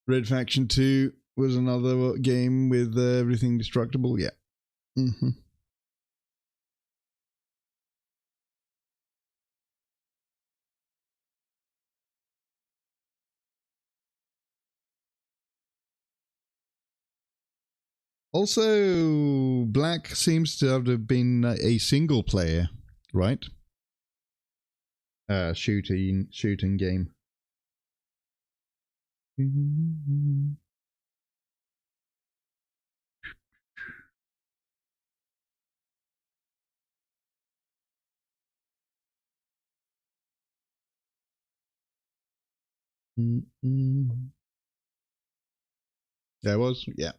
Red Faction 2 was another game with everything destructible. Yeah. Mm-hmm. Also, Black seems to have been a single player, right? Shooting game. There was, yeah.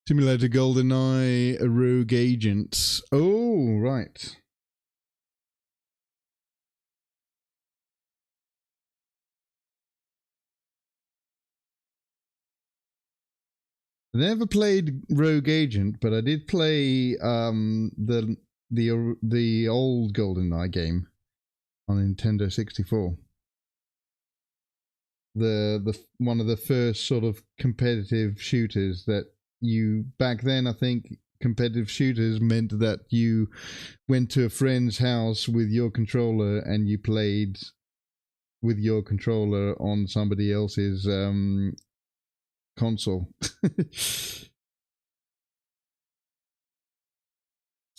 Simulator GoldenEye, a rogue agent. Oh, right. I never played Rogue Agent, but I did play the old GoldenEye game on Nintendo 64. The one of the first sort of competitive shooters that you back then. I think competitive shooters meant that you went to a friend's house with your controller and you played with your controller on somebody else's console.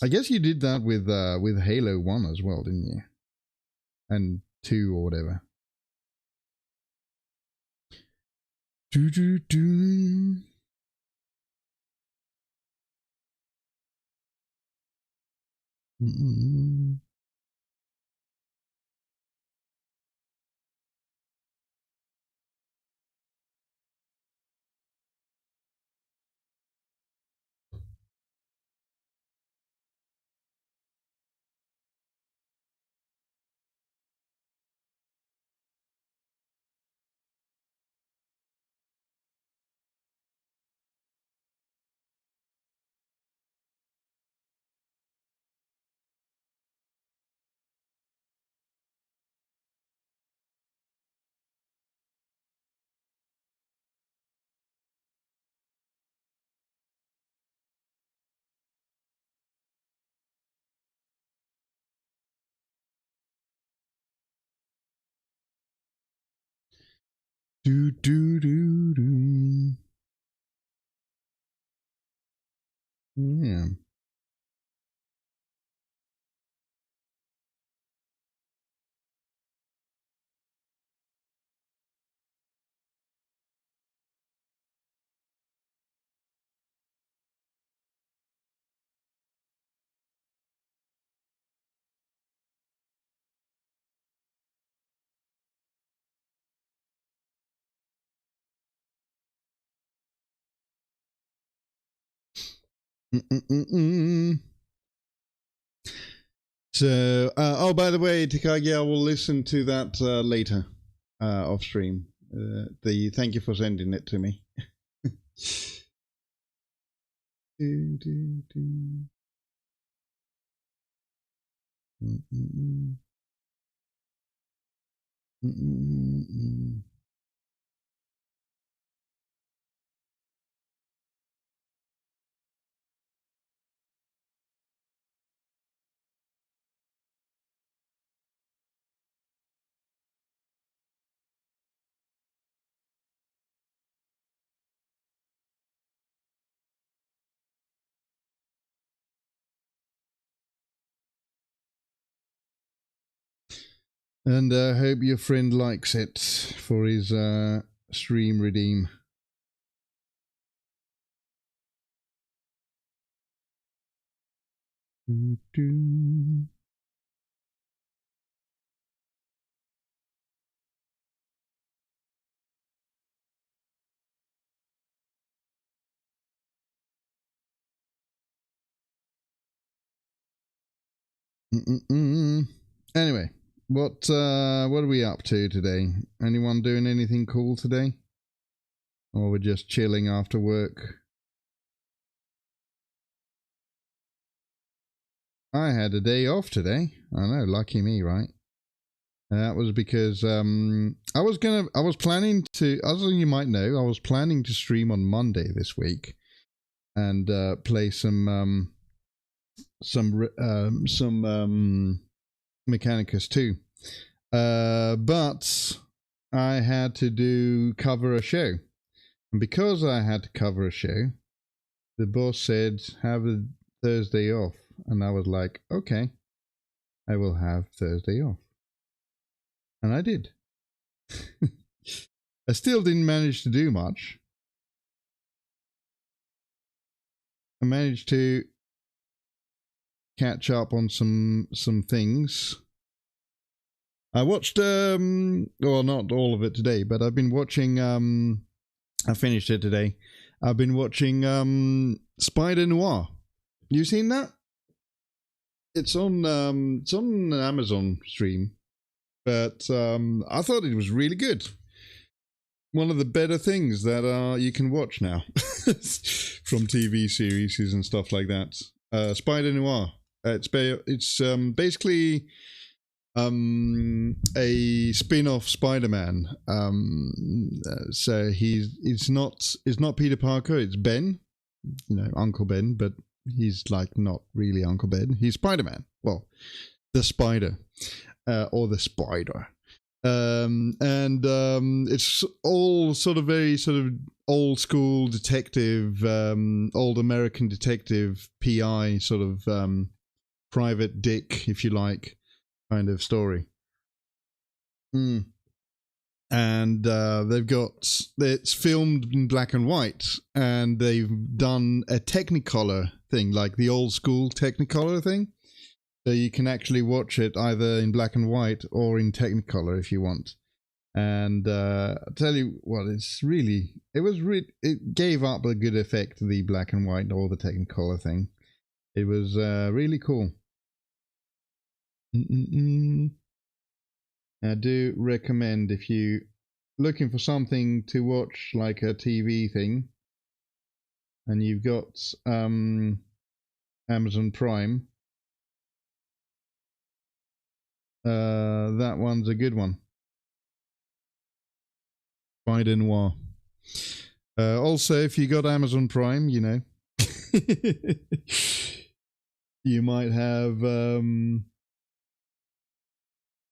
I guess you did that with Halo 1 as well, didn't you? And 2 or whatever. Do do do. Do do do do. Yeah. So, oh, by the way, Takagi, I will listen to that later off stream. Thank you for sending it to me. Do, do, do. And I hope your friend likes it for his stream redeem. Do, do. Anyway, what are we up to today? Anyone doing anything cool today? Or we're just chilling after work? I had a day off today. I know, lucky me, right? That was because I was planning to, as you might know, I was planning to stream on Monday this week and play some Mechanicus too. But I had to cover a show. And because I had to cover a show, the boss said, have a Thursday off. And I was like, okay, I will have Thursday off. And I did. I still didn't manage to do much. I managed to catch up on some things. I watched well, not all of it today, but I've been watching I finished it today. I've been watching Spider Noir. You seen that? It's on an Amazon stream. But I thought it was really good. One of the better things that you can watch now from TV series and stuff like that. Spider Noir. It's basically a spin-off Spider-Man. So it's not Peter Parker. It's Ben, Uncle Ben, but he's like not really Uncle Ben. He's Spider-Man. Well, the Spider. Or the Spider. It's all sort of very sort of old school detective, old American detective, PI sort of private dick, if you like, kind of story. And it's filmed in black and white, and they've done a Technicolor thing, like the old school Technicolor thing. So you can actually watch it either in black and white or in Technicolor if you want. And I tell you what, it gave up a good effect to the black and white or the Technicolor thing. It was really cool. I do recommend, if you looking for something to watch like a TV thing, and you've got Amazon Prime. That one's a good one. Spider Noir. Also, if you got Amazon Prime, you might have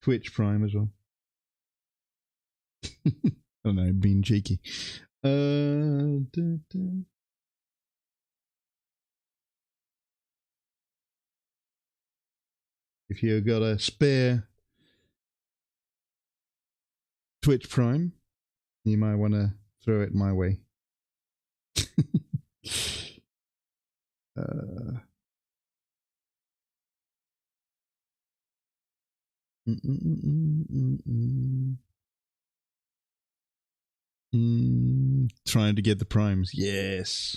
Twitch Prime as well. I don't know, being cheeky. If you've got a spare Twitch Prime, you might want to throw it my way. Trying to get the primes. Yes.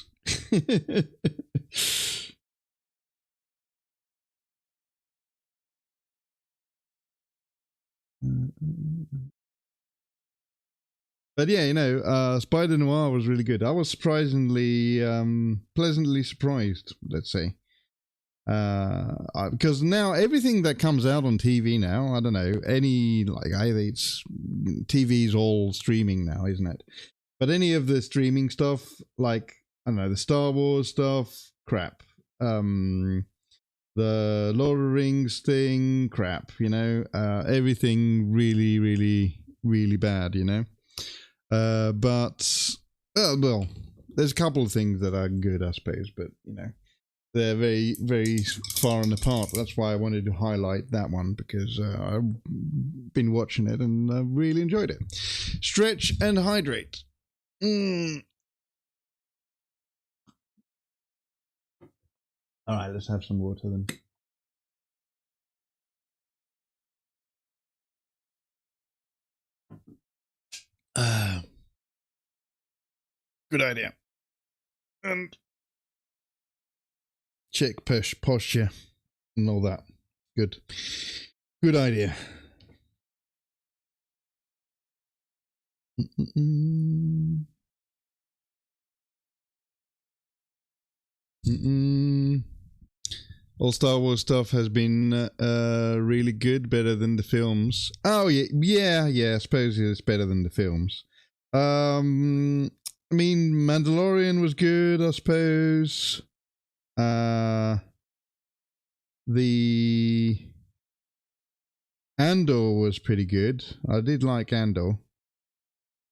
But yeah, Spider Noir was really good. I was surprisingly, pleasantly surprised, let's say. Because now everything that comes out on TV now, I don't know, either it's TV's all streaming now, isn't it? But any of the streaming stuff, like, I don't know, the Star Wars stuff, crap. The Lord of the Rings thing, crap, everything really, really, really bad, but well, there's a couple of things that are good, I suppose, but they're very, very far and apart. That's why I wanted to highlight that one, because I've been watching it and I really enjoyed it. Stretch and hydrate. All right, let's have some water then. Good idea. And check posture and all that. Good idea. all Star Wars stuff has been really good, better than the films. Oh yeah. I suppose it's better than the films. I mean, Mandalorian was good, I suppose. The Andor was pretty good. I did like Andor.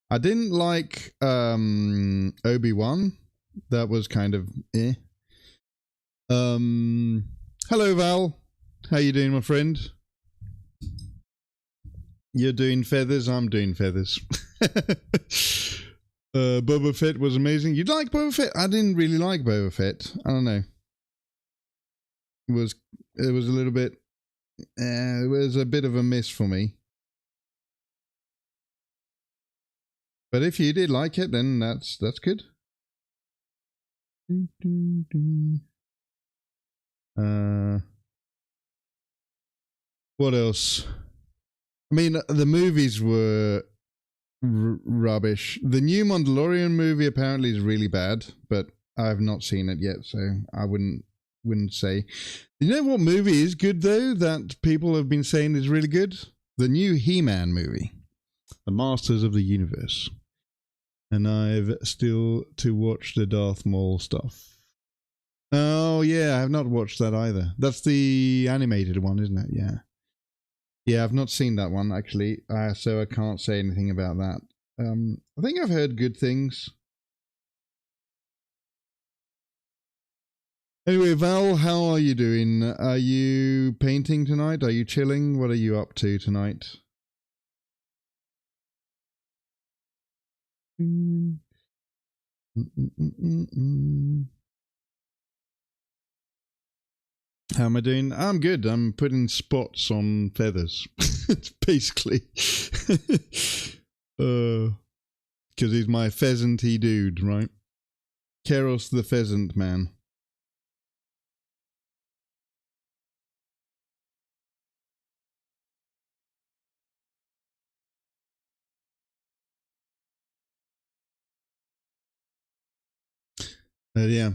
I didn't like Obi-Wan. That was kind of eh. Hello Val. How you doing, my friend? You're doing feathers, I'm doing feathers. Boba Fett was amazing. You'd like Boba Fett? I didn't really like Boba Fett. I don't know. It was a little bit it was a bit of a miss for me. But if you did like it, then that's good. What else? I mean, the movies were rubbish. The new Mandalorian movie apparently is really bad, but I've not seen it yet, so I wouldn't say. You know what movie is good though that people have been saying is really good? The new He-Man movie, The Masters of the Universe. And I've still to watch the Darth Maul stuff. Oh yeah, I have not watched that either. That's the animated one, isn't it? Yeah. Yeah, I've not seen that one actually, so I can't say anything about that. I think I've heard good things. Anyway, Val, how are you doing? Are you painting tonight? Are you chilling? What are you up to tonight? How am I doing? I'm good. I'm putting spots on feathers. Basically. Because he's my pheasanty dude, right? Kairos the pheasant man. Yeah.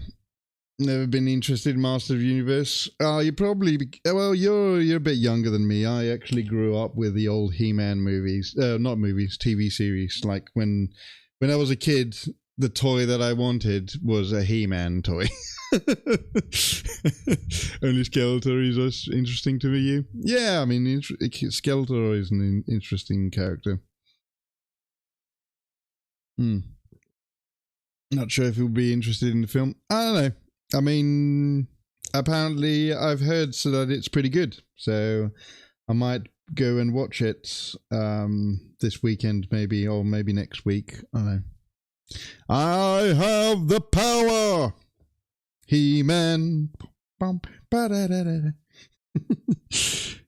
Never been interested in Master of the Universe. You probably well, you're a bit younger than me. I actually grew up with the old He-Man movies, not movies, TV series. Like when I was a kid, the toy that I wanted was a He-Man toy. Only Skeletor is interesting to you. Yeah, I mean, Skeletor is an interesting character. Not sure if he'll be interested in the film. I don't know. I mean, apparently I've heard so that it's pretty good. So I might go and watch it this weekend maybe, or maybe next week. I don't know. I have the power! He-Man.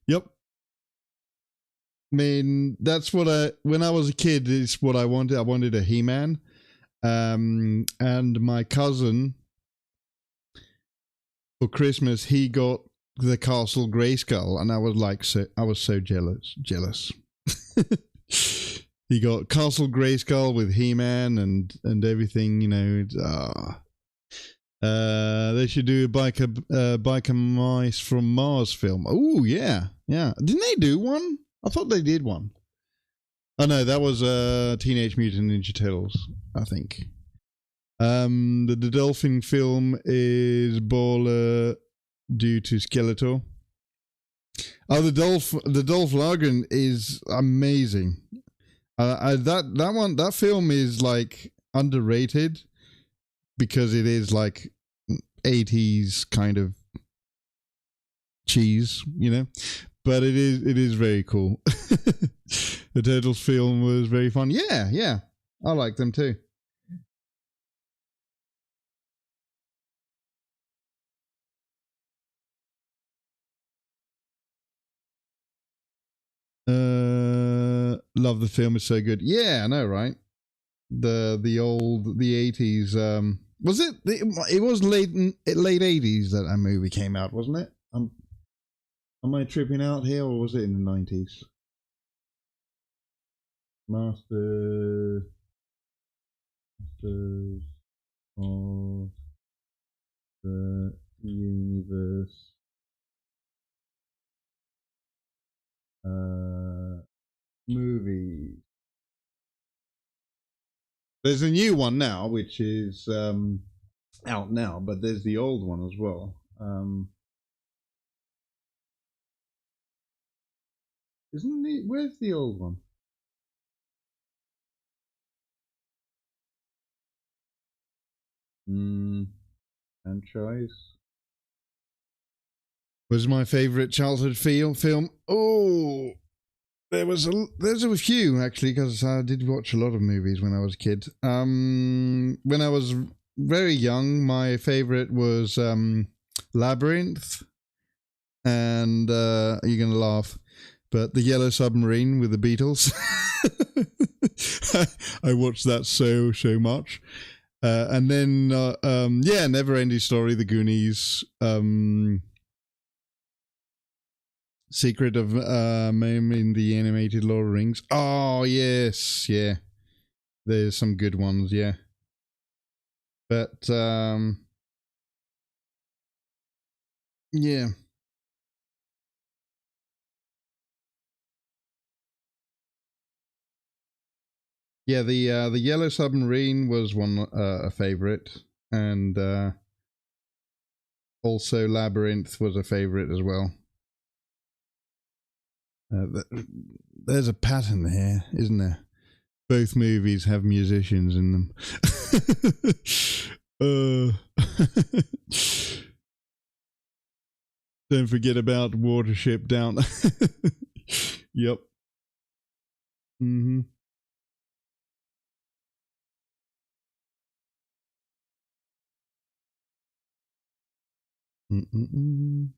Yep. I mean, that's what when I was a kid, it's what I wanted. I wanted a He-Man. And my cousin, for Christmas, he got the Castle Grayskull, and I was so jealous. He got Castle Grayskull with He-Man and everything, you know. They should do a Biker Mice from Mars film. Oh yeah. Didn't they do one? I thought they did one. Oh no, that was Teenage Mutant Ninja Turtles, I think. The Dolphin film is baller due to Skeletor. Oh, the Dolph Lundgren is amazing. That film is like underrated because it is like 80s kind of cheese, you know. But it is very cool. The Turtles film was very fun. Yeah. I like them too. Love the film, is so good. Yeah, I know, right? The 80s. Was it? It was late 80s that movie came out, wasn't it? Am I tripping out here, or was it in the 90s? Masters of the Universe Movie. There's a new one now, which is out now, but there's the old one as well. Isn't the where's the old one? Franchise was my favorite childhood film. Oh, there's a few actually, because I did watch a lot of movies when I was a kid. When I was very young, my favorite was Labyrinth, and you're gonna laugh, but The Yellow Submarine with the Beatles. I watched that so much. And then Never Ending Story, The Goonies, Secret of in the Animated Lord of the Rings. Oh yes, yeah. There's some good ones, yeah. But yeah. Yeah, the Yellow Submarine was one a favorite, and also Labyrinth was a favorite as well. There's a pattern here, isn't there? Both movies have musicians in them. Don't forget about Watership Down. Yep. Mm-hmm. Mm-mm-mm.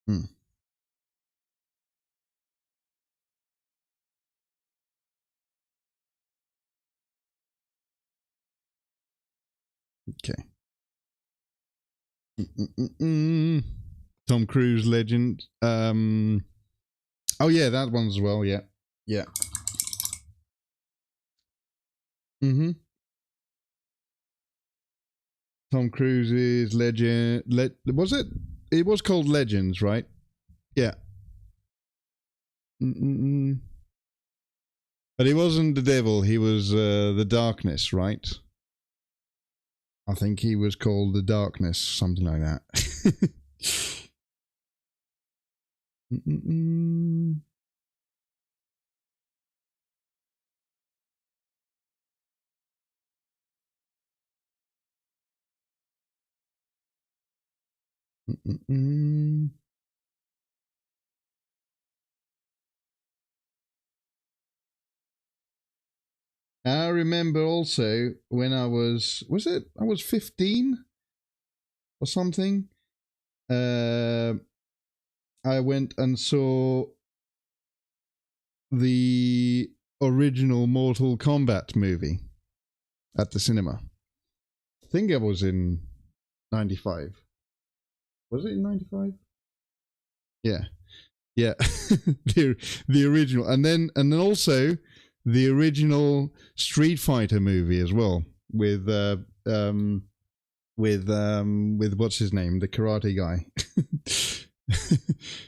Hmm. Okay. Mm-mm-mm. Tom Cruise legend. Oh yeah, that one as well. Yeah, yeah. Mm-hmm. Tom Cruise's legend. Was it? It was called Legends, right? Yeah. Mm-mm-mm. But he wasn't the devil. He was the darkness, right? I think he was called the darkness, something like that. Mm-mm-mm. Mm-mm-mm. I remember also when I was I was 15 or something. I went and saw the original Mortal Kombat movie at the cinema. I think it was in 95. Was it in 95? Yeah. Yeah. the original. And then also the original Street Fighter movie as well with what's his name, the karate guy.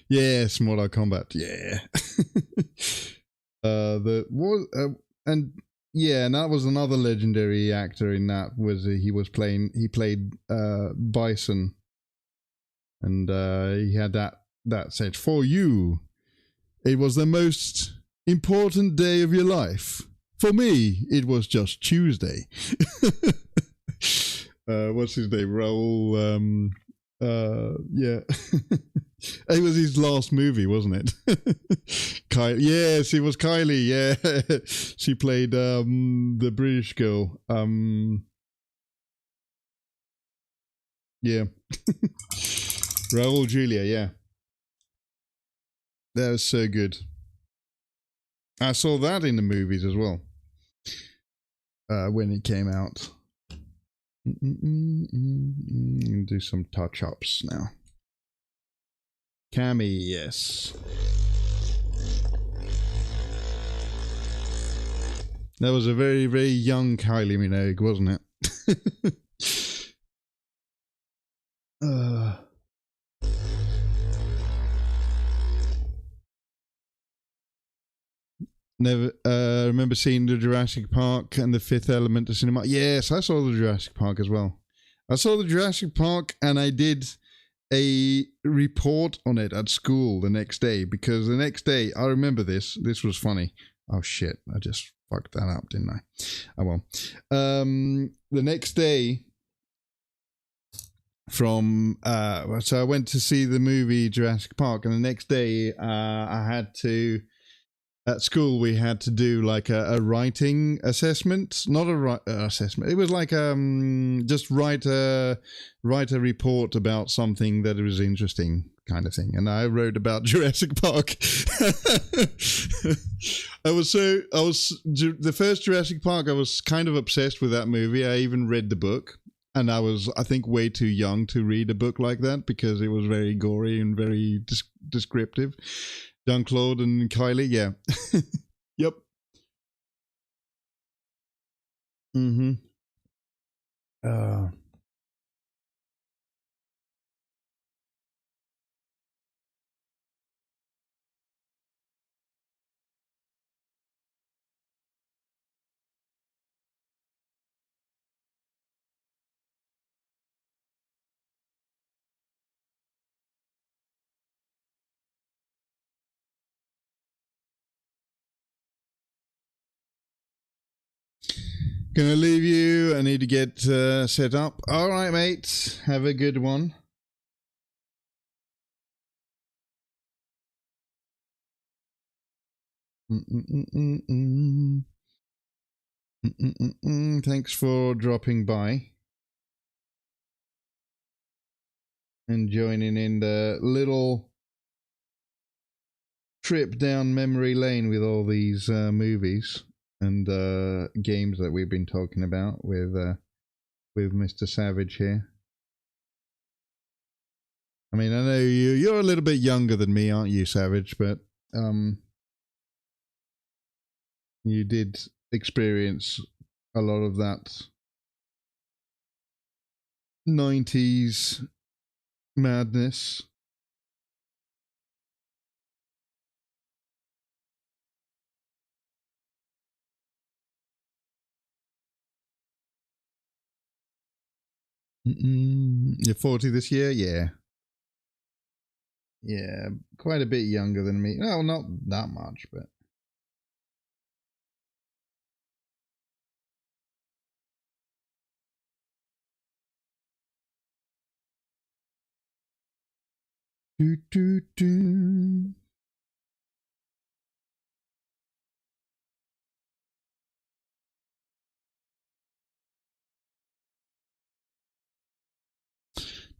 Yes, Mortal Kombat. Yeah. And yeah, and that was another legendary actor in that. He played Bison, and he had that said, "For you, it was the most important day of your life. For me, it was just Tuesday." What's his name? Raul. Yeah. It was his last movie, wasn't it? Yes, it was Kylie. Yeah, she played the British girl. Yeah, Raul Julia. Yeah, that was so good. I saw that in the movies as well when it came out. Do some touch ups now. Cammy, yes. That was a very, very young Kylie Minogue, wasn't it? Never remember seeing the Jurassic Park and the Fifth Element at cinema. Yes, I saw the Jurassic Park as well. I saw the Jurassic Park and I did a report on it at school the next day, because the next day, I remember this. This was funny. Oh shit, I just fucked that up, didn't I? Oh well. The next day, so I went to see the movie Jurassic Park, and the next day I had to, at school we had to do like a writing assessment. Not a assessment, it was like just write a report about something that was interesting, kind of thing. And I wrote about Jurassic Park. The first Jurassic Park, I was kind of obsessed with that movie. I even read the book. And I was, I think, way too young to read a book like that, because it was very gory and very descriptive. Jean-Claude and Kylie, yeah. Yep. Mm-hmm. Gonna leave you. I need to get set up. All right, mate. Have a good one. Thanks for dropping by and joining in the little trip down memory lane with all these movies and games that we've been talking about with Mr. Savage here. I mean, I know you're a little bit younger than me, aren't you, Savage? But you did experience a lot of that 90s madness. You're 40 this year? Yeah. Yeah, quite a bit younger than me. No, not that much, but... Do, do, do.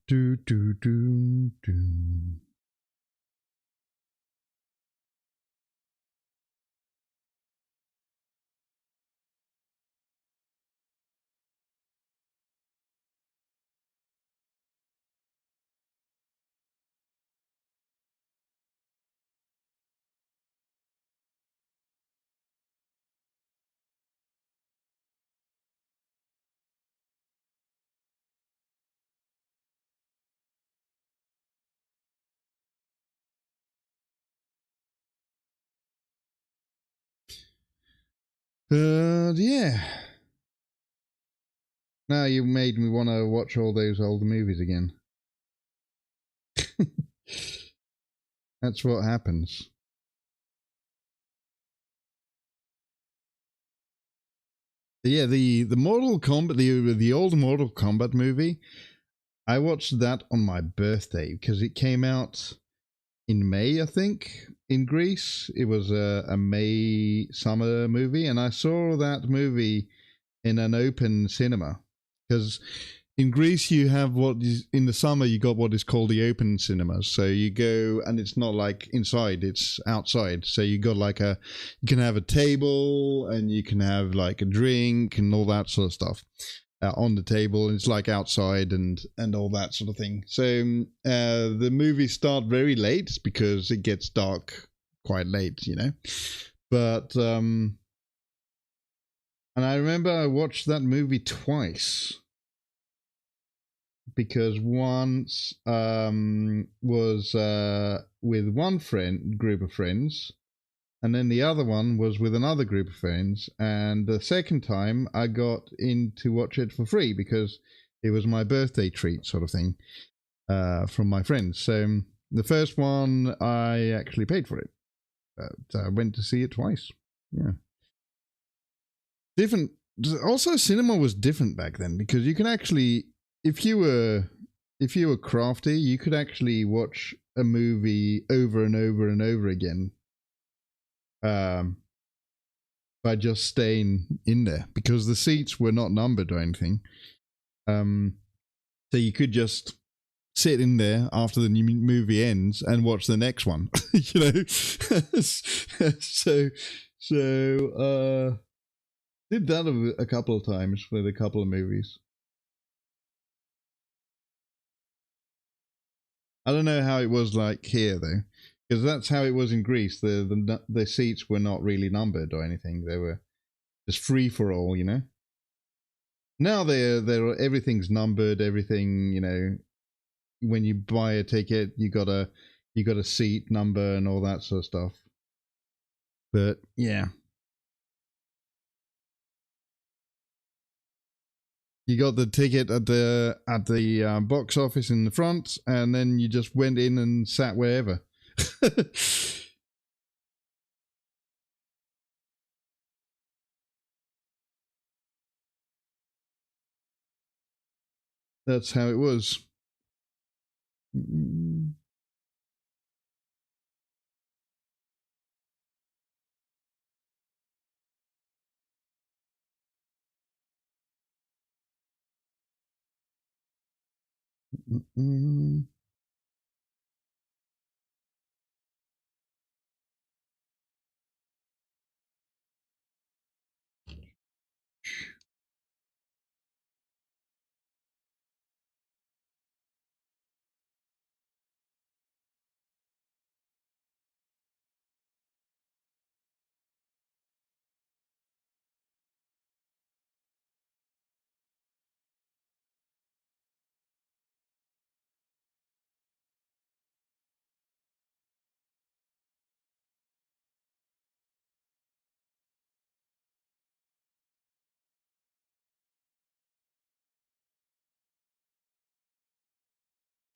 Do, do, do, do. Yeah. Now you made me want to watch all those old movies again. That's what happens. Yeah, the Mortal Kombat, the old Mortal Kombat movie, I watched that on my birthday because it came out in May, I think, in Greece. It was a May summer movie, and I saw that movie in an open cinema, because in Greece you have what is, in the summer you got what is called the open cinemas. So you go, and it's not like inside, it's outside. So you got like you can have a table and you can have like a drink and all that sort of stuff. on the table, and it's like outside and all that sort of thing. So the movies start very late because it gets dark quite late, you know. But and I remember I watched that movie twice, because once was with one group of friends, and then the other one was with another group of friends. And the second time I got in to watch it for free because it was my birthday treat sort of thing from my friends. So the first one I actually paid for it, but I went to see it twice. Yeah. Different. Also, cinema was different back then, because you can actually, if you were crafty, you could actually watch a movie over and over and over again. By just staying in there, because the seats were not numbered or anything. So you could just sit in there after the new movie ends and watch the next one. You know, so did that a couple of times with a couple of movies. I don't know how it was like here though, because that's how it was in Greece. The seats were not really numbered or anything. They were just free for all, you know. Now they're everything's numbered. Everything, you know. When you buy a ticket, you got a seat number and all that sort of stuff. But yeah, you got the ticket at the box office in the front, and then you just went in and sat wherever. That's how it was.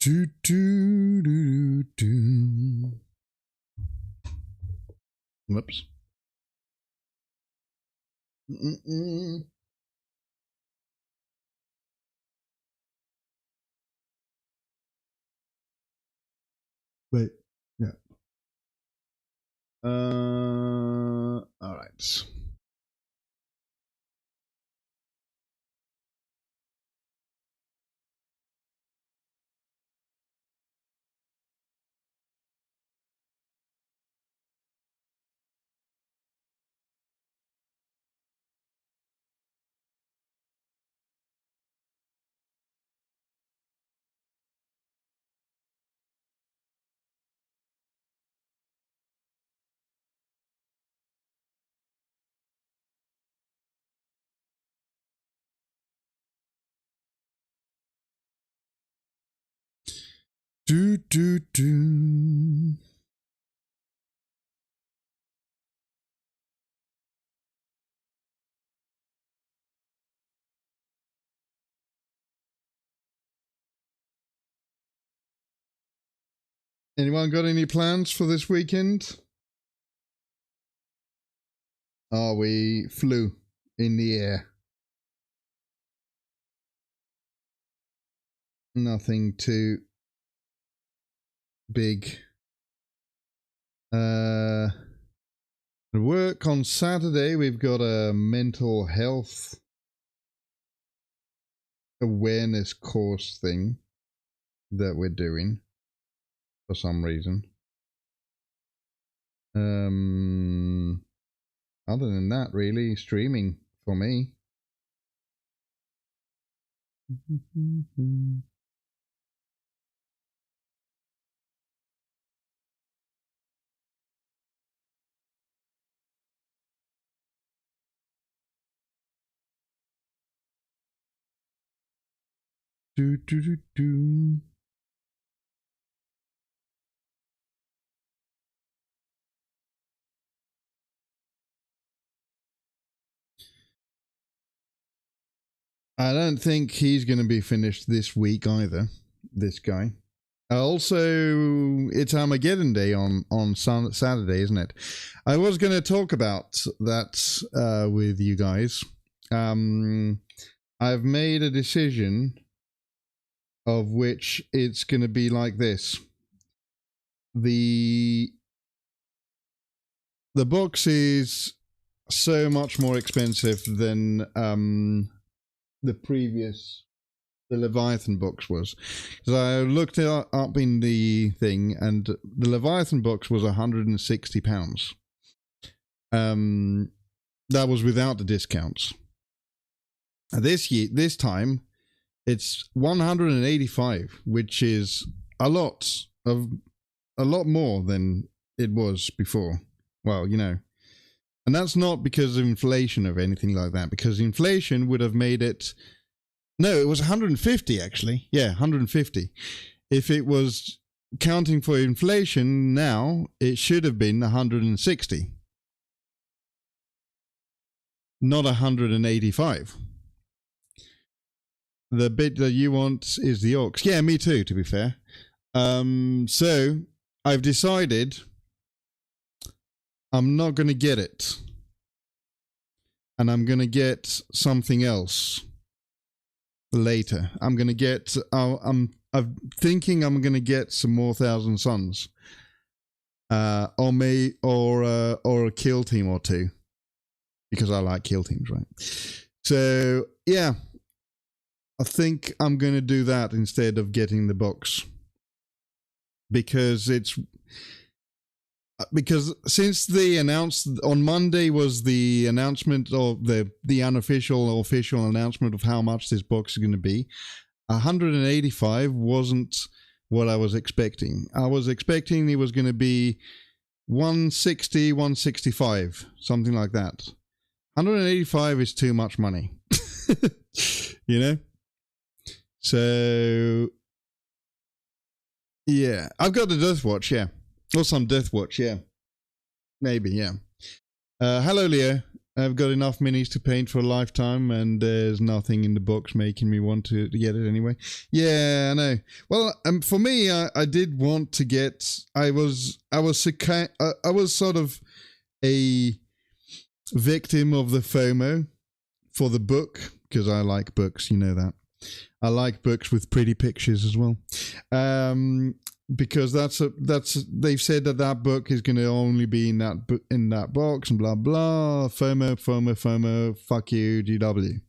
Do, do, do, do. Whoops. Wait. Yeah. All right. Do, do, do. Anyone got any plans for this weekend? We flew in the air. Nothing too big. Work on Saturday. We've got a mental health awareness course thing that we're doing for some reason. Other than that, really, streaming for me. Do, do, do, do. I don't think he's going to be finished this week either, this guy. Also, it's Armageddon Day on Saturday, isn't it? I was going to talk about that with you guys. I've made a decision of which it's going to be like this. The box is so much more expensive than the Leviathan box was. So I looked it up in the thing, and the Leviathan box was £160. That was without the discounts. This time, it's 185, which is a lot more than it was before. Well, you know. And that's not because of inflation or anything like that, because inflation would have made it... No, it was 150, actually. Yeah, 150. If it was counting for inflation now, it should have been 160. Not 185. The bit that you want is the orcs. Yeah, me too, to be fair. So, I've decided... I'm not going to get it. And I'm going to get something else later. I'm going to get... I'm thinking I'm going to get some more Thousand Suns. Or a kill team or two. Because I like kill teams, right? So, yeah. I think I'm going to do that instead of getting the box. Because since the on Monday was the announcement of the unofficial official announcement of how much this box is going to be, 185 wasn't what I was expecting. I was expecting it was going to be 160, 165, something like that. 185 is too much money. You know? So yeah, I've got the Death Watch, yeah. Or some Death Watch, yeah. Maybe, yeah. Hello, Leo. I've got enough minis to paint for a lifetime, and there's nothing in the box making me want to get it anyway. Yeah, I know. Well, for me, I did want to get... I was sort of a victim of the FOMO for the book, because I like books, you know that. I like books with pretty pictures as well. Because they've said that book is going to only be in that box and blah blah. FOMO, fuck you, GW.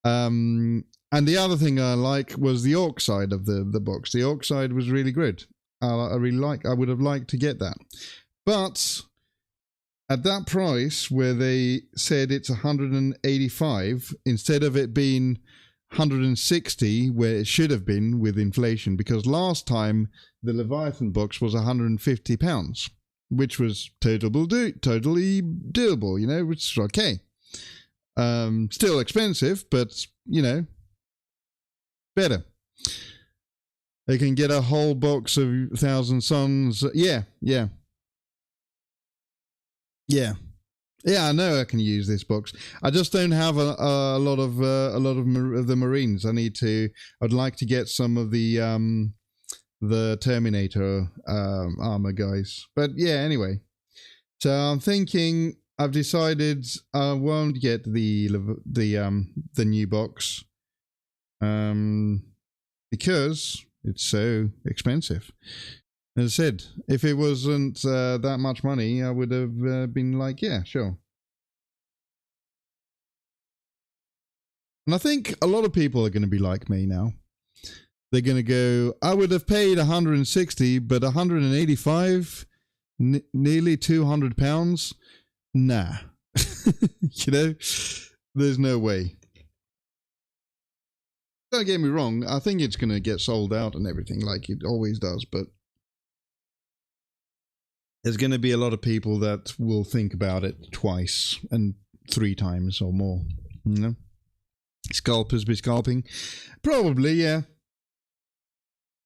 And the other thing I like was the orc side of the box. The orc side was really good. I would have liked to get that, but at that price where they said it's 185 instead of it being 160 where it should have been with inflation, because last time the Leviathan box was £150, which was totally doable, you know, which is okay. Still expensive, but, you know, better. They can get a whole box of Thousand Suns. Yeah. Yeah, I know I can use this box. I just don't have a lot of the Marines. I'd like to get some of the Terminator armor guys. But yeah, anyway. So I'm thinking I've decided I won't get the new box because it's so expensive. As I said, if it wasn't that much money, I would have been like, yeah, sure. And I think a lot of people are going to be like me now. They're going to go, I would have paid 160, but 185, nearly £200, nah. You know, there's no way. don't get me wrong, I think it's going to get sold out and everything like it always does, but there's going to be a lot of people that will think about it twice and 3 times or more, you know? Scalpers be scalping? Probably, yeah.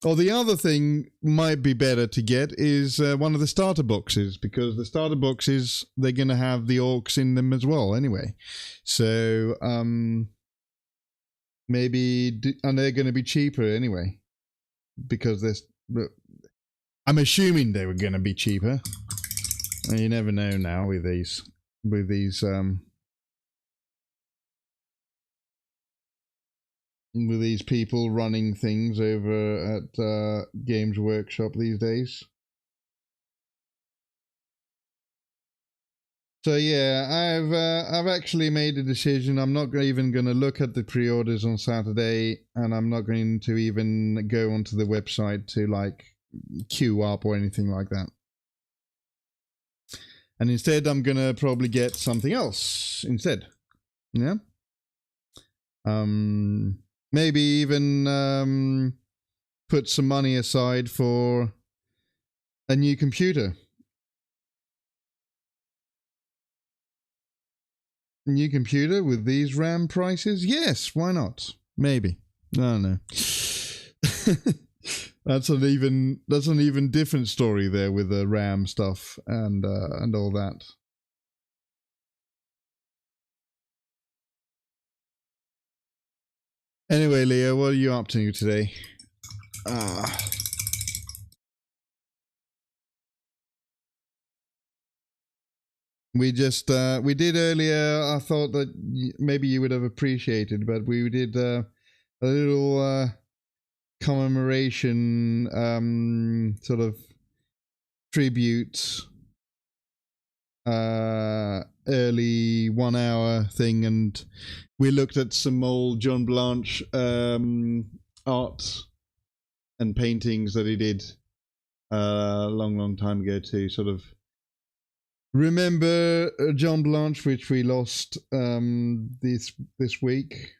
Or the other thing might be better to get is one of the starter boxes, because the starter boxes, they're going to have the orcs in them as well anyway. So, maybe, and they're going to be cheaper anyway, because there's, I'm assuming they were going to be cheaper. You never know now with these people running things over at Games Workshop these days. So yeah, I've actually made a decision. I'm not even going to look at the pre-orders on Saturday, and I'm not going to even go onto the website to like queue up or anything like that. And instead, I'm going to probably get something else instead. Yeah. Maybe even put some money aside for a new computer. A new computer with these RAM prices? Yes, why not? Maybe. I don't know. That's an even different story there with the RAM stuff and all that. Anyway, Leo, what are you up to today? We just we did earlier. I thought that maybe you would have appreciated, but we did a little commemoration sort of tribute early 1 hour thing, and we looked at some old John Blanche art and paintings that he did a long time ago to sort of remember John Blanche, which we lost this week.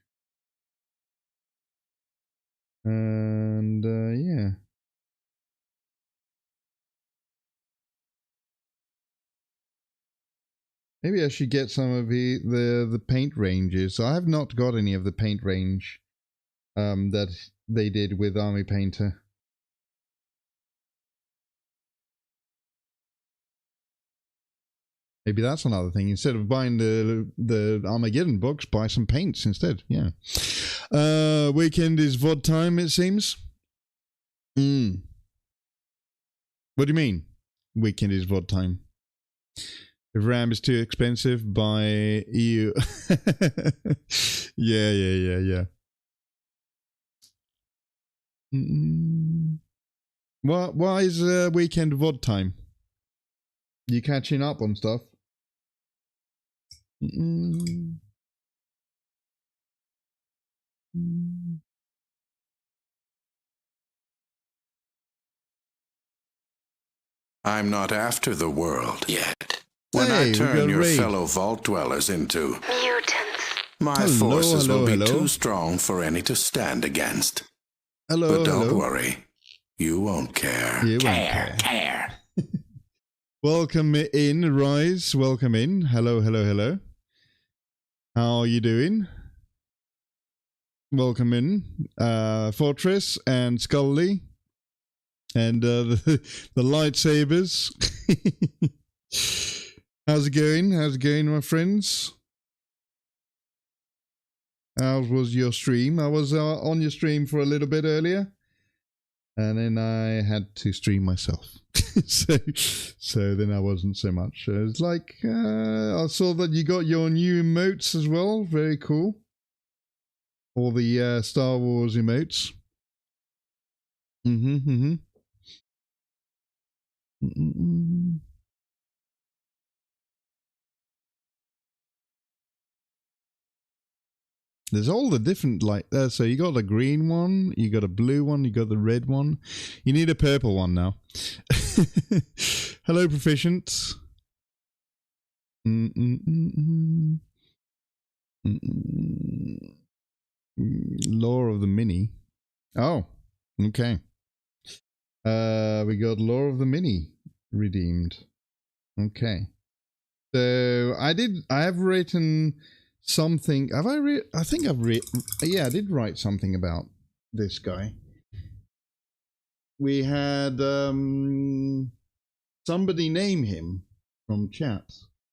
And yeah. Maybe I should get some of the paint ranges. I have not got any of the paint range that they did with Army Painter. Maybe that's another thing. Instead of buying the Armageddon books, buy some paints instead. Yeah. Weekend is VOD time, it seems. What do you mean? Weekend is VOD time. If RAM is too expensive, buy EU. Yeah. Why is weekend VOD time? You catching up on stuff?
I'm not after the world yet. When
Hey,
I turn your
raid.
fellow vault dwellers into
Mutants.
my forces will be too strong for any to stand against. But don't worry, you won't care.
You won't care. Welcome in, Rise. Welcome in. Hello. How are you doing? Welcome in, Fortress and Scully, and the lightsabers. How's it going? My friends? How was your stream? I was on your stream for a little bit earlier, and then I had to stream myself. so then I wasn't so much. It's like I saw that you got your new emotes as well. Very cool. All the Star Wars emotes. There's all the different, like, so you got the green one, you got a blue one, you got the red one. You need a purple one now. Hello, Proficient. Lore of the Mini. Oh, okay. We got Lore of the Mini redeemed. Okay. So I have written something. Have I I think I've yeah, I did write something about this guy. We had somebody name him from chat.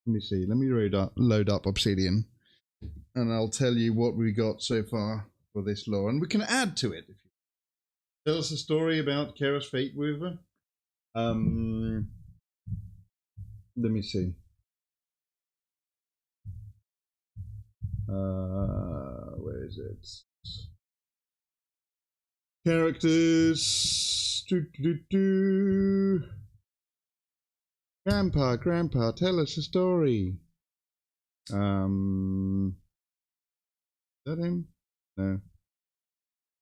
Let me see. Let me load up Obsidian, and I'll tell you what we got so far for this lore, and we can add to it. If you tell us a story about Kairos Fateweaver. Let me see. Where is it? Characters. Grandpa, tell us a story. Is that him? No.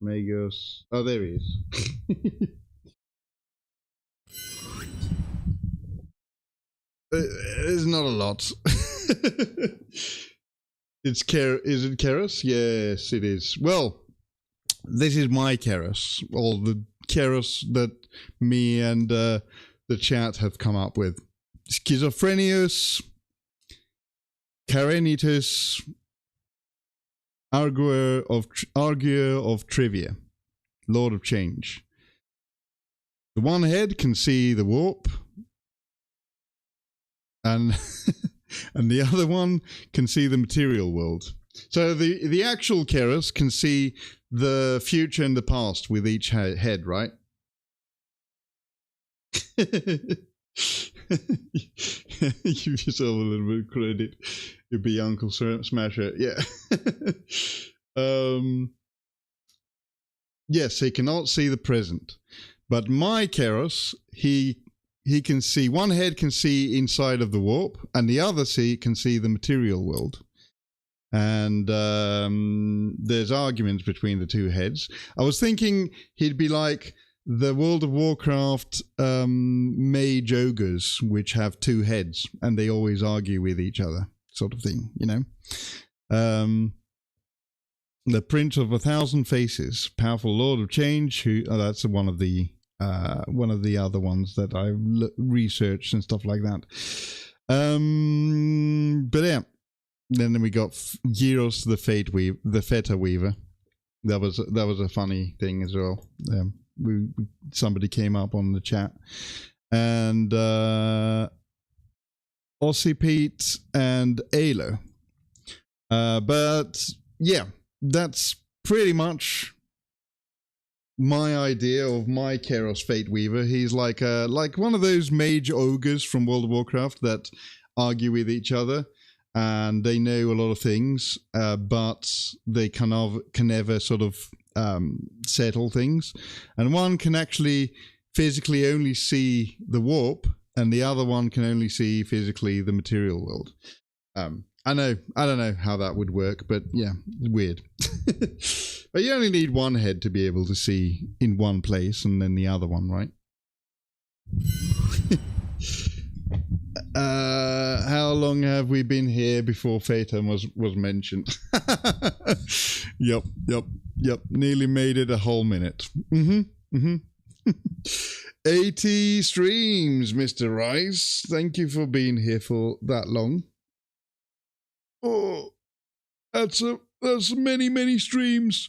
Magos. Oh, there he is. There's not a lot. Is it Kairos? Yes, it is. Well, this is my Kairos, all the Kairos that me and the chat have come up with. Schizophrenius, Carenitus, Arguer of Trivia, Lord of Change. The one head can see the warp, and and the other one can see the material world. So the actual Kairos can see the future and the past with each head, right? Give yourself a little bit of credit. You'd be Uncle Smasher. Yeah. Yes, he cannot see the present. But my Kairos, he can see, one head can see inside of the warp, and the other can see the material world. And there's arguments between the two heads. I was thinking he'd be like the World of Warcraft mage ogres, which have two heads, and they always argue with each other, sort of thing, you know. The Prince of 1,000 Faces, powerful Lord of Change. That's one of the other ones that I researched and stuff like that. But yeah, then we got Kairos the Fateweaver. That was a funny thing as well. Somebody came up on the chat, and Aussie Pete and Alo. But yeah, that's pretty much my idea of my Kairos Fateweaver. He's like one of those mage ogres from World of Warcraft that argue with each other, and they know a lot of things, but they can never sort of settle things. And one can actually physically only see the warp, and the other one can only see physically the material world. I don't know how that would work, but yeah, it's weird. But you only need one head to be able to see in one place, and then the other one, right? How long have we been here before Phaeton was mentioned? Yep. Nearly made it a whole minute. 80 streams, Mr. Rice. Thank you for being here for that long. Oh, that's many streams.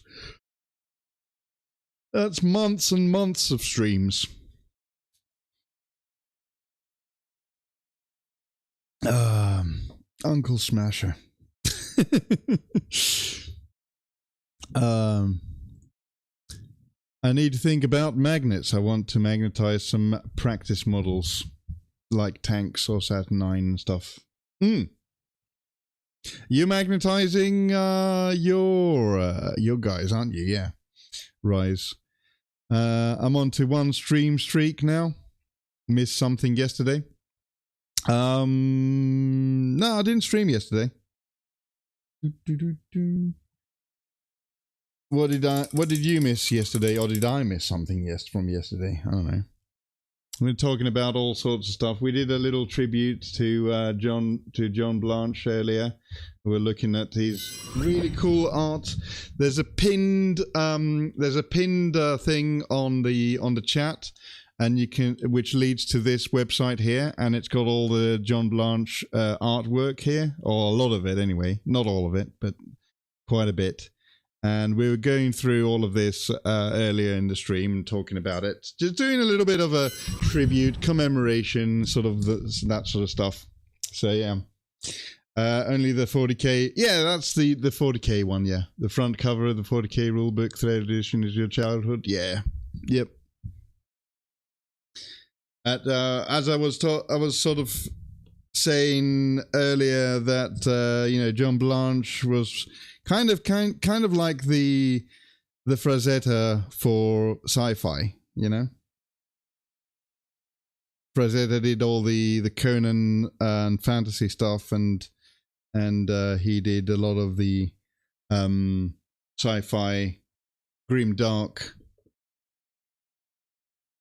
That's months and months of streams. Uncle Smasher. I need to think about magnets. I want to magnetize some practice models like tanks or Saturn 9 and stuff. You're magnetizing your guys, aren't you? Yeah. Rise. I'm on to one stream streak now. Missed something yesterday. No, I didn't stream yesterday. What did you miss yesterday, or did I miss something from yesterday? I don't know. We're talking about all sorts of stuff. We did a little tribute to John Blanche earlier. We're looking at his really cool art. There's a pinned thing on the chat, and you can, which leads to this website here, and it's got all the John Blanche artwork here, or a lot of it anyway. Not all of it, but quite a bit. And we were going through all of this earlier in the stream and talking about it. Just doing a little bit of a tribute, commemoration, sort of that sort of stuff. So, yeah. Only the 40k. Yeah, that's the 40k one, yeah. The front cover of the 40k rulebook, third edition is your childhood. Yeah. Yep. As I was sort of saying earlier that, John Blanche was... Kind of like the Frazetta for sci-fi, you know. Frazetta did all the Conan and fantasy stuff, and he did a lot of the sci-fi grim dark.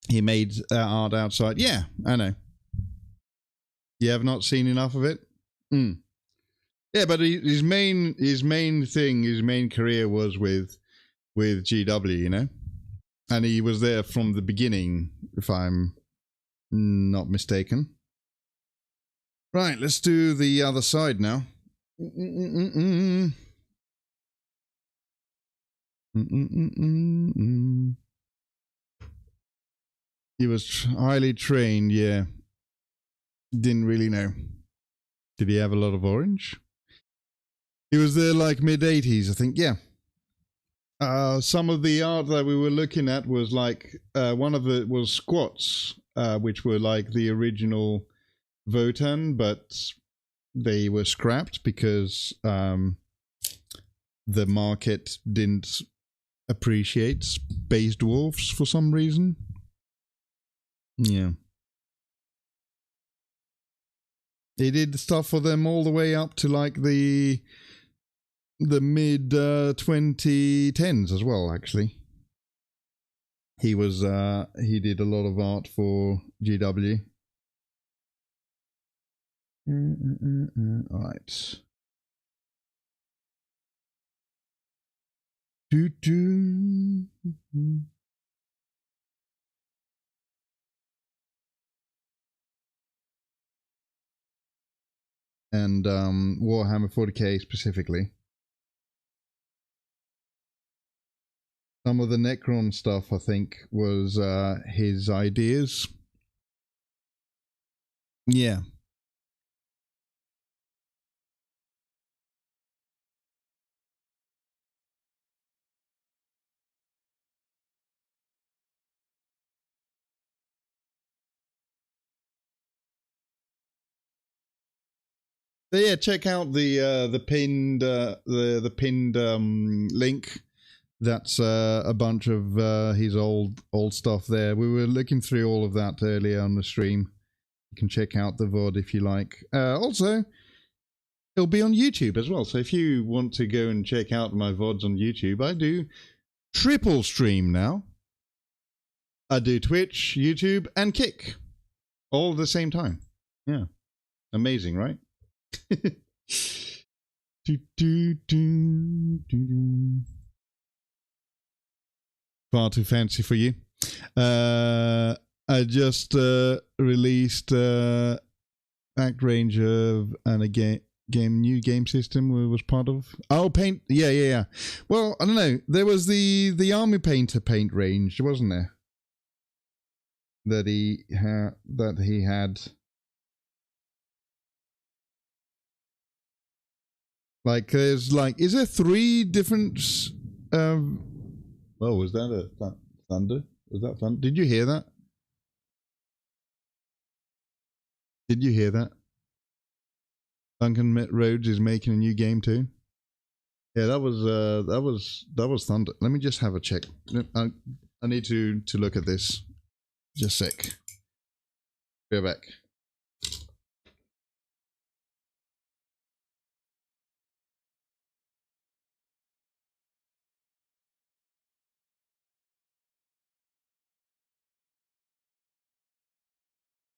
He made art outside. Yeah, I know. You have not seen enough of it. Yeah, but his main career was with GW, you know, and he was there from the beginning, if I'm not mistaken. Right, let's do the other side now. He was highly trained, yeah. Didn't really know. Did he have a lot of orange? He was there like mid-80s, I think, yeah. Some of the art that we were looking at was like, one of it was squats, which were like the original Votan, but they were scrapped because the market didn't appreciate space dwarfs for some reason. Yeah. He did stuff for them all the way up to like the mid 2010s as well, actually. He did a lot of art for GW. All right. And Warhammer 40k specifically. Some of the Necron stuff, I think, was his ideas. Yeah. So yeah, check out the pinned link. That's a bunch of his old stuff there. We were looking through all of that earlier on the stream. You can check out the VOD if you like. Also, it'll be on YouTube as well. So if you want to go and check out my VODs on YouTube, I do triple stream now. I do Twitch, YouTube, and Kick all at the same time. Yeah, amazing, right? Far too fancy for you. I just released Act Range of a new game system we was part of. Oh, paint. Yeah. Well, I don't know. There was the Army Painter paint range, wasn't there? That he had. Like, there's like, is there 3 different? Oh, was that thunder? Was that thunder? Did you hear that? Did you hear that? Duncan Rhodes is making a new game too. Yeah, that was thunder. Let me just have a check. I need to look at this. Just a sec. Go back.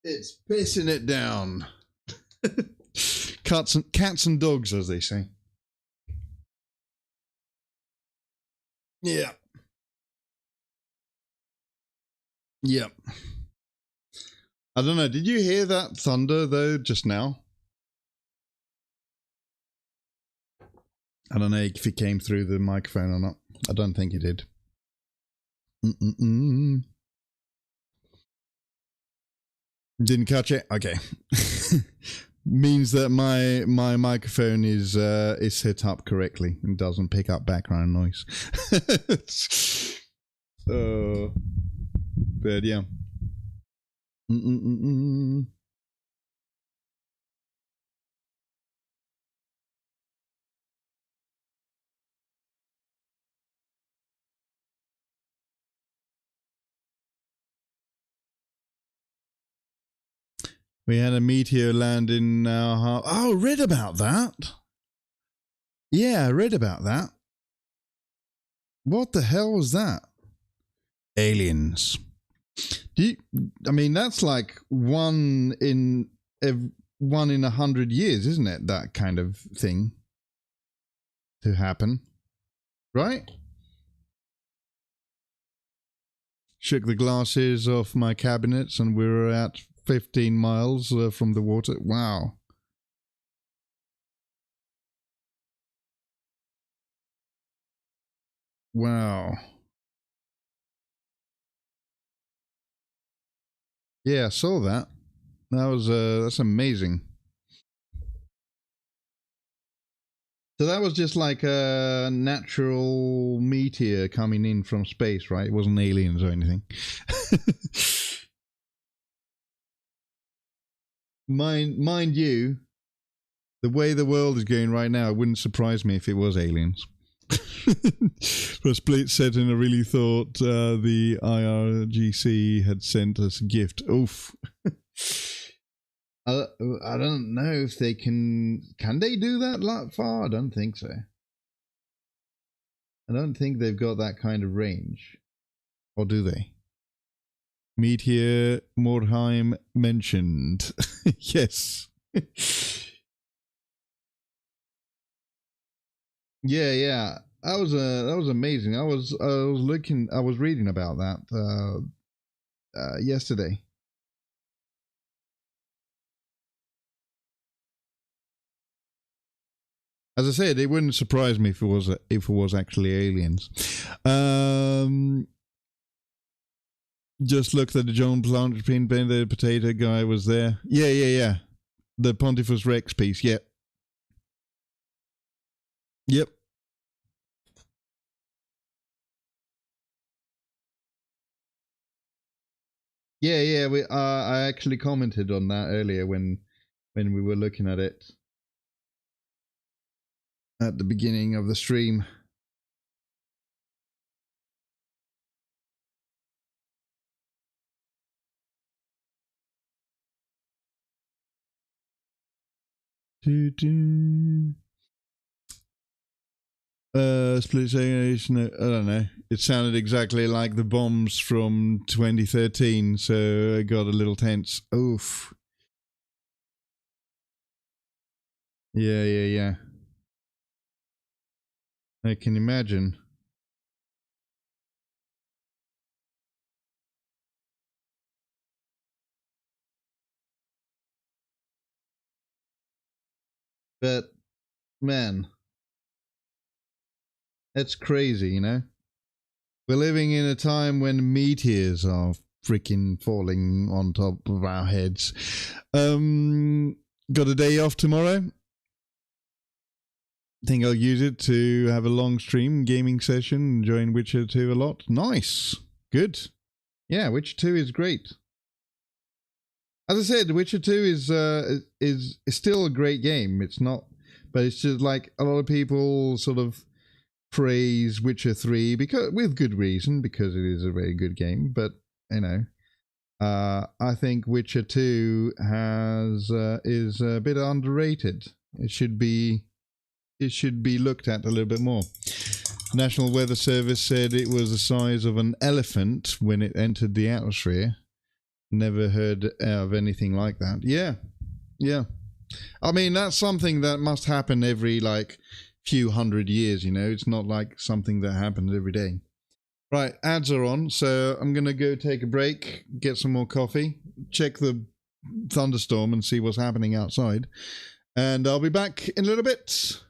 It's pissing it down. Cats and dogs, as they say. Yeah. Yep. I don't know. Did you hear that thunder though just now? I don't know if it came through the microphone or not. I don't think it did. Didn't catch it? Okay. Means that my microphone is set up correctly and doesn't pick up background noise. But yeah. We had a meteor land in our... Oh, read about that. Yeah, I read about that. What the hell was that? Aliens. I mean, that's like one in 100 years, isn't it? That kind of thing to happen, right? Shook the glasses off my cabinets, and we were at 15 miles from the water. Wow. Wow. Yeah, I saw that. That was that's amazing. So that was just like a natural meteor coming in from space, right? It wasn't aliens or anything. Mind you, the way the world is going right now, it wouldn't surprise me if it was aliens. For a split second, I really thought the IRGC had sent us a gift. Oof. I don't know if they can they do that far? I don't think so. I don't think they've got that kind of range. Or do they? Meteor Mordheim mentioned. Yes. Yeah. That was amazing. I was reading about that yesterday. As I said, it wouldn't surprise me if it was actually aliens. Just looked at the John Plantin, the potato guy was there. Yeah. The Pontifex Rex piece. Yep. Yeah. I actually commented on that earlier when we were looking at it at the beginning of the stream. Split segregation, I don't know. It sounded exactly like the bombs from 2013, so I got a little tense. Oof. Yeah. I can imagine. But, man, that's crazy, you know? We're living in a time when meteors are freaking falling on top of our heads. Got a day off tomorrow. Think I'll use it to have a long stream, gaming session, enjoying Witcher 2 a lot. Nice. Good. Yeah, Witcher 2 is great. As I said, Witcher 2 is still a great game. It's not, but it's just like a lot of people sort of praise Witcher 3 because with good reason, because it is a very good game. But you know, I think Witcher 2 is a bit underrated. It should be looked at a little bit more. National Weather Service said it was the size of an elephant when it entered the atmosphere. Never heard of anything like that. Yeah. I mean, that's something that must happen every like few hundred years, you know. It's not like something that happens every day. Right, ads are on, so I'm gonna go take a break, get some more coffee, check the thunderstorm and see what's happening outside, and I'll be back in a little bit.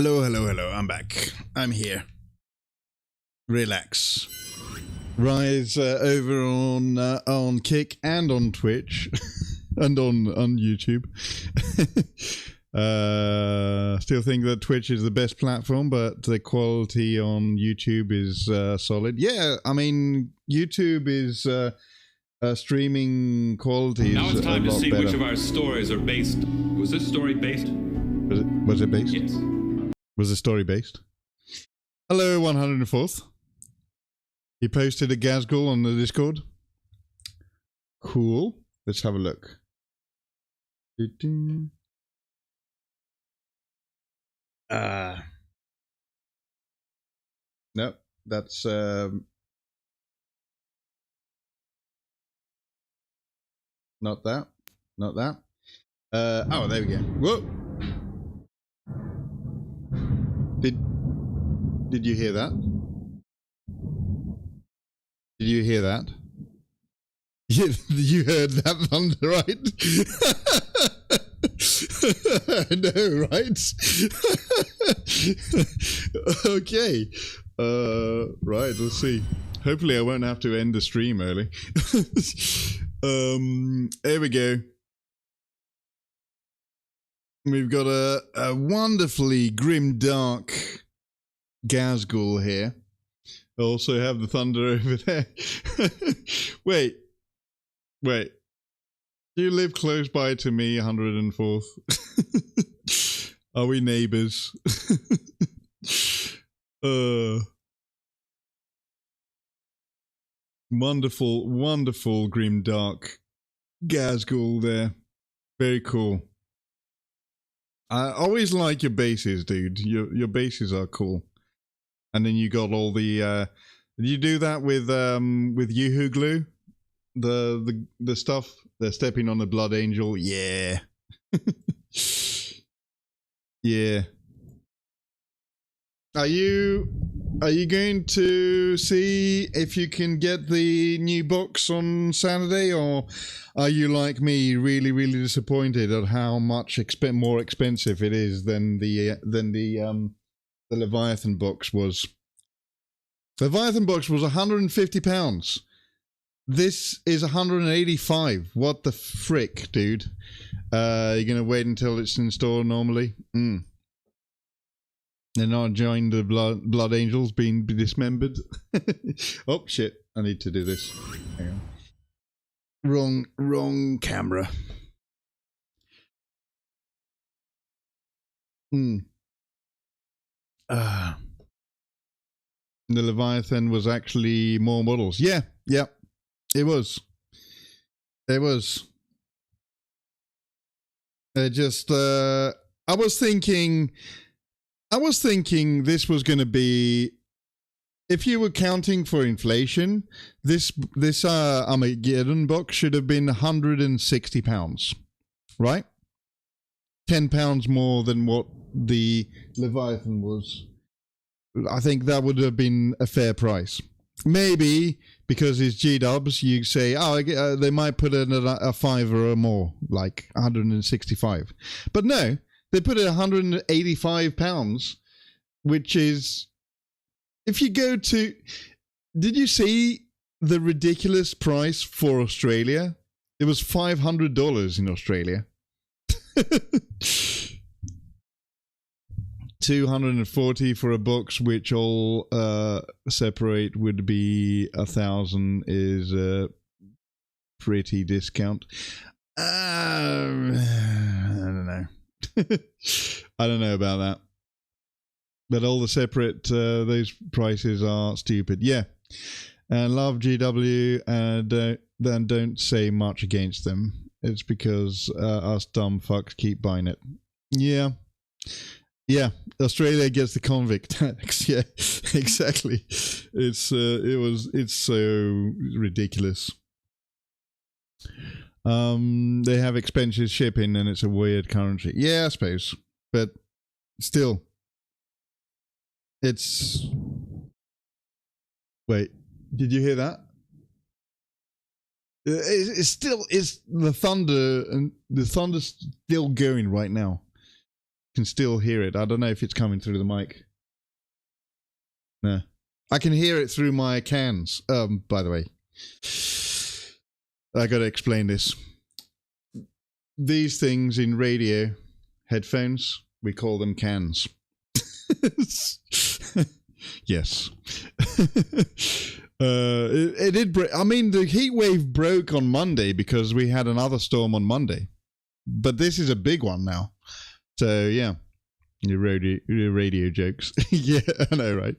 Hello, I'm back. I'm here. Relax. Rise over on Kick and on Twitch and on YouTube. Still think that Twitch is the best platform, but the quality on YouTube is solid. Yeah, I mean, YouTube is streaming quality.
Now
is
it's time
a
to
lot
see
better.
which of our stories are based. Was this story based?
Was it based?
Yes.
Was the story based? Hello, 104th. He posted a Gazgul on the Discord. Cool. Let's have a look. No, that's not that. Not that. Oh, there we go. Whoa. Did you hear that? Did you hear that? You heard that thunder, right? I know, right? Okay. Right, let's see. Hopefully I won't have to end the stream early. Here we go. We've got a wonderfully grim dark Gazgul here. I also have the thunder over there. Wait. Do you live close by to me, 104th? Are we neighbors? Wonderful grim dark Gazgul there. Very cool. I always like your bases, dude. Your bases are cool. And then you got all the Did you do that with Yoo-hoo glue? The stuff they're stepping on the blood angel. Yeah. Yeah. Are you going to see if you can get the new box on Saturday, or are you like me, really, really disappointed at how much more expensive it is than the Leviathan box was? The Leviathan box was £150. This is 185. What the frick, dude? You're gonna wait until it's in store normally? They're not joined the blood angels being dismembered. Oh shit! I need to do this. Hang on. Wrong camera. The Leviathan was actually more models. Yeah. It was. I was thinking this was going to be, if you were counting for inflation, this Armageddon box should have been £160, right? £10 more than what the Leviathan was. I think that would have been a fair price. Maybe because it's G-dubs, you say, they might put in a fiver or more, like 165. But no, they put it £185, which is, if you go to, did you see the ridiculous price for Australia? It was $500 in Australia. 240 for a box, which all separate would be 1,000, is a pretty discount. I don't know. I don't know about that. But all the separate, those prices are stupid. Yeah. And love GW, and don't say much against them. It's because us dumb fucks keep buying it. Yeah. Yeah, Australia gets the convict tax. Yeah, exactly. It's so ridiculous. They have expensive shipping, and it's a weird currency. Yeah, I suppose, but still, it's. Wait, did you hear that? It's still the thunder, and the thunder's still going right now. Can still hear it. I don't know if it's coming through the mic. No. I can hear it through my cans. By the way, I gotta explain this. These things in radio headphones, we call them cans. Yes. It did break. I mean, the heat wave broke on Monday because we had another storm on Monday. But this is a big one now. So, yeah, your radio jokes. Yeah, I know, right?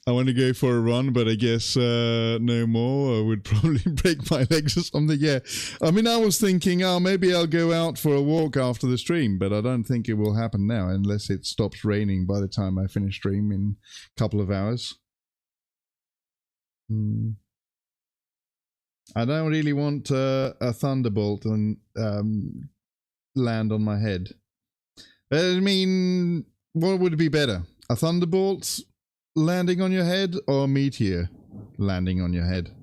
I want to go for a run, but I guess no more. I would probably break my legs or something. Yeah, I mean, I was thinking, maybe I'll go out for a walk after the stream, but I don't think it will happen now unless it stops raining by the time I finish stream in a couple of hours. I don't really want a thunderbolt and land on my head. I mean, what would be better? A thunderbolt landing on your head, or a meteor landing on your head?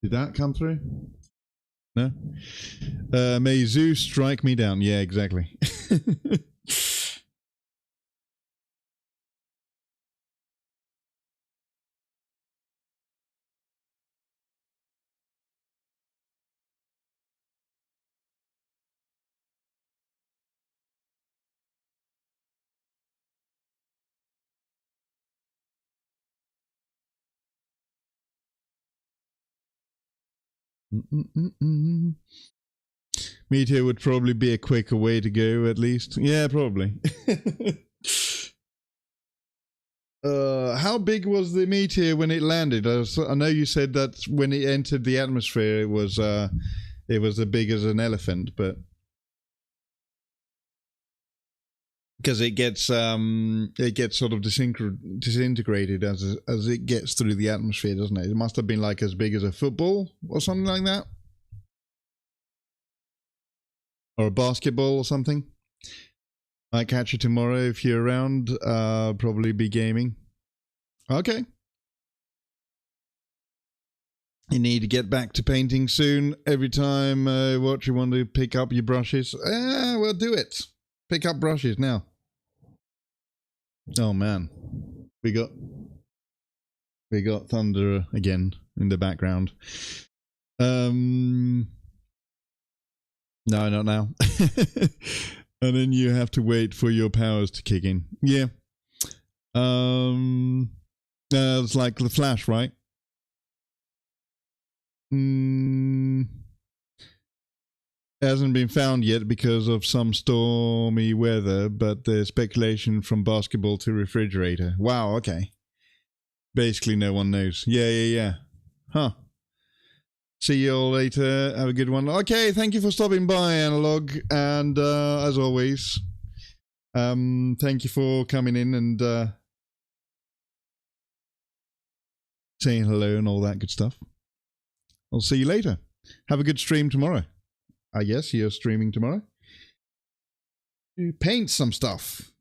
Did that come through? No? May Zeus strike me down. Yeah, exactly. Meteor would probably be a quicker way to go, at least. Yeah, probably. How big was the meteor when it landed? I know you said that when it entered the atmosphere, it was as big as an elephant, but because it gets sort of disintegrated as it gets through the atmosphere, doesn't it? It must have been like as big as a football or something like that, or a basketball or something. Might catch you tomorrow if you're around. Probably be gaming. Okay. You need to get back to painting soon. Every time you want to pick up your brushes, well, do it. Pick up brushes now. Oh man, we got thunder again in the background. No, not now. And then you have to wait for your powers to kick in. Yeah. It's like the Flash, right? Hasn't been found yet because of some stormy weather, but there's speculation from basketball to refrigerator. Wow, okay. Basically no one knows. Yeah. Huh. See you all later. Have a good one. Okay, thank you for stopping by, Analog. And as always, thank you for coming in and saying hello and all that good stuff. I'll see you later. Have a good stream tomorrow. I guess you're streaming tomorrow. You paint some stuff.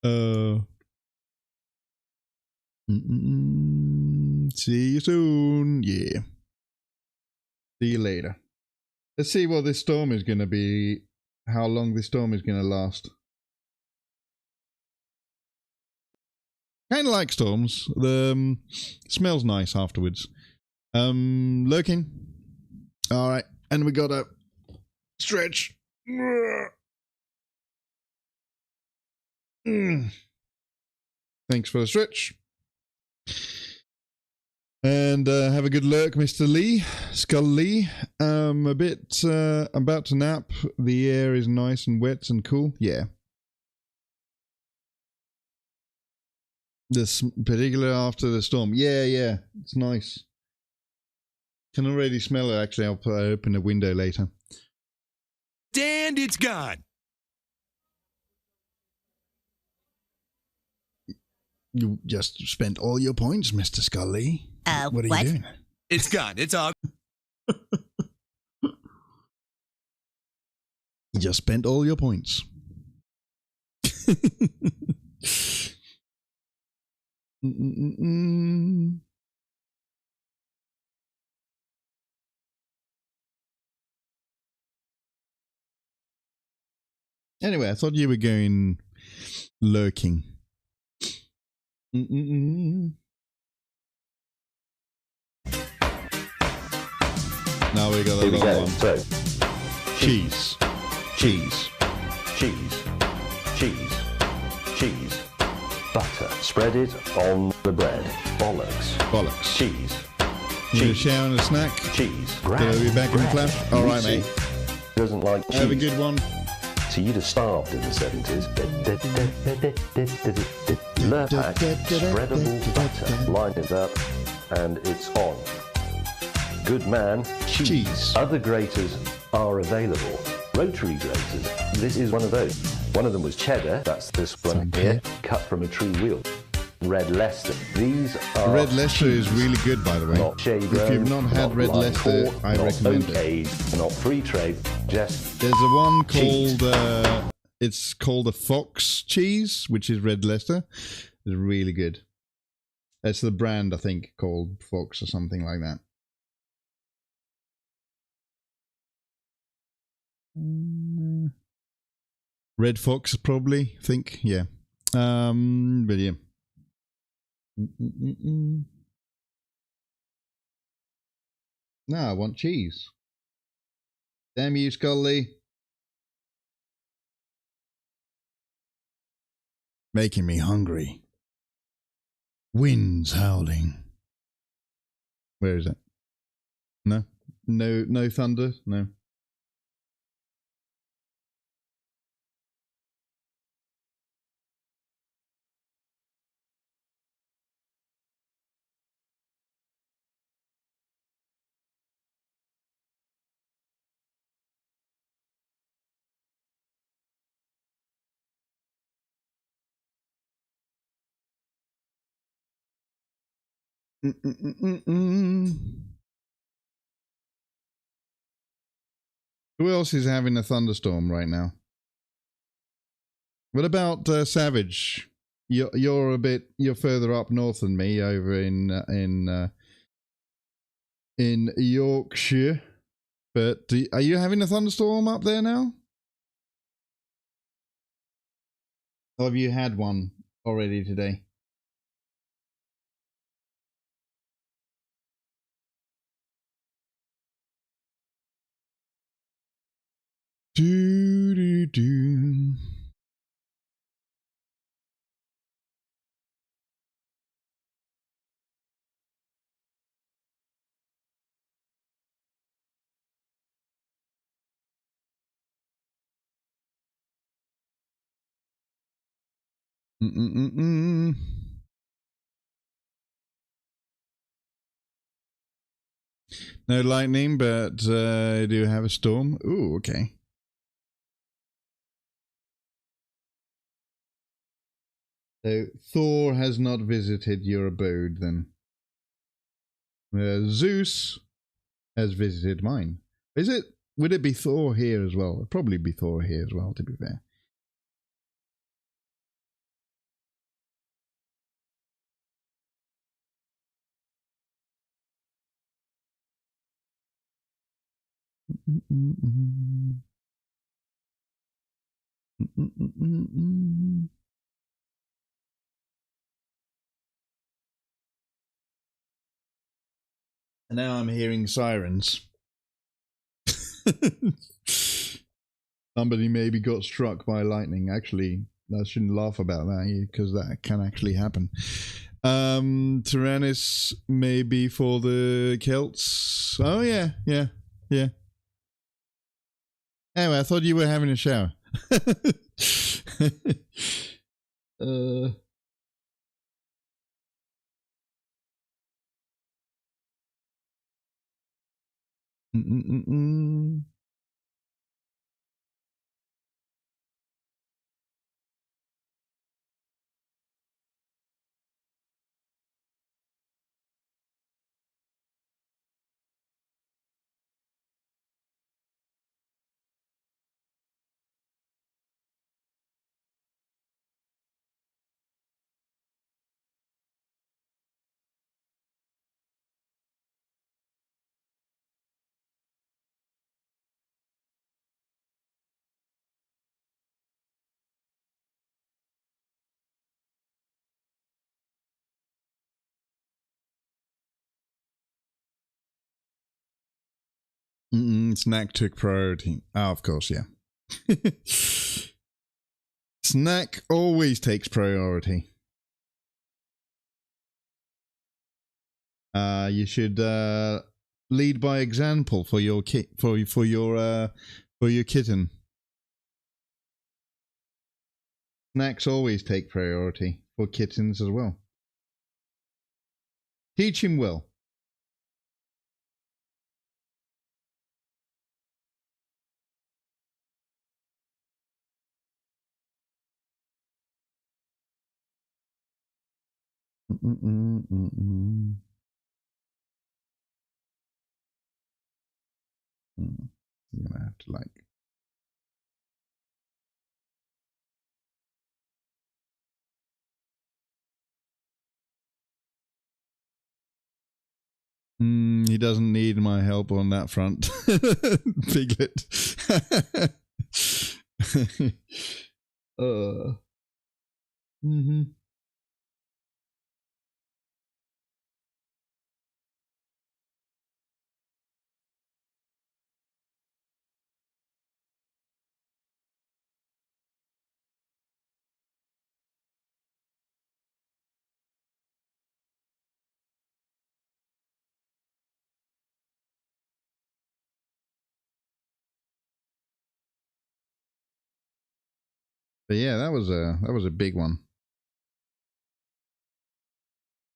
See you soon. Yeah. See you later. Let's see what this storm is going to be. How long this storm is going to last. Kind of like storms. The smells nice afterwards. Lurking. All right, and we got a stretch. Thanks for the stretch. And have a good lurk, Mr. Lee, Skull Lee. A bit about to nap. The air is nice and wet and cool. Yeah. This particular after the storm. Yeah. It's nice. Can already smell it. Actually, I'll open the window later.
And it's gone.
You just spent all your points, Mr. Scully. What are you doing?
It's gone. It's all.
You just spent all your points. Anyway, I thought you were going lurking. Now we got a long one.
So,
cheese.
Butter. Spread it on the bread. Bollocks. Cheese.
Need a shower and a snack?
Cheese.
Gonna be back in the flash? Alright, mate.
Doesn't like cheese.
Have a good one.
So you'd have starved in the 70s. Lurpak, spreadable butter. Line it up, and it's on. Good man, cheese. Other graters are available. Rotary graters. This is one of those. One of them was cheddar. That's this one here, cut from a true wheel. Red Leicester. These are
Red Leicester is really good, by the way.
Not shade
if you've not had Red Leicester, I recommend it.
Not free trade. Just
there's a one called it's called a Fox cheese, which is Red Leicester. It's really good. That's the brand, I think, called Fox or something like that. Red Fox, probably. I think, yeah. But yeah. No, I want cheese. Damn you, Scully. Making me hungry. Winds howling. Where is it? No? No thunder? No. Who else is having a thunderstorm right now? What about Savage? You're further up north than me, over in Yorkshire. But are you having a thunderstorm up there now? Or have you had one already today? Do do do. Mm-mm-mm-mm. No lightning, but I do have a storm. Ooh, okay. So Thor has not visited your abode then. Zeus has visited mine. Is it? Would it be Thor here as well? It'd probably be Thor here as well, to be fair. And now I'm hearing sirens. Somebody maybe got struck by lightning. Actually, I shouldn't laugh about that because that can actually happen. Tyrannus maybe for the Celts. Oh yeah. Anyway, I thought you were having a shower. Snack took priority. Oh, of course, yeah. Snack always takes priority. You should lead by example for your for your kitten. Snacks always take priority for kittens as well. Teach him well. You're gonna have to like. He doesn't need my help on that front, Piglet. But yeah, that was a big one.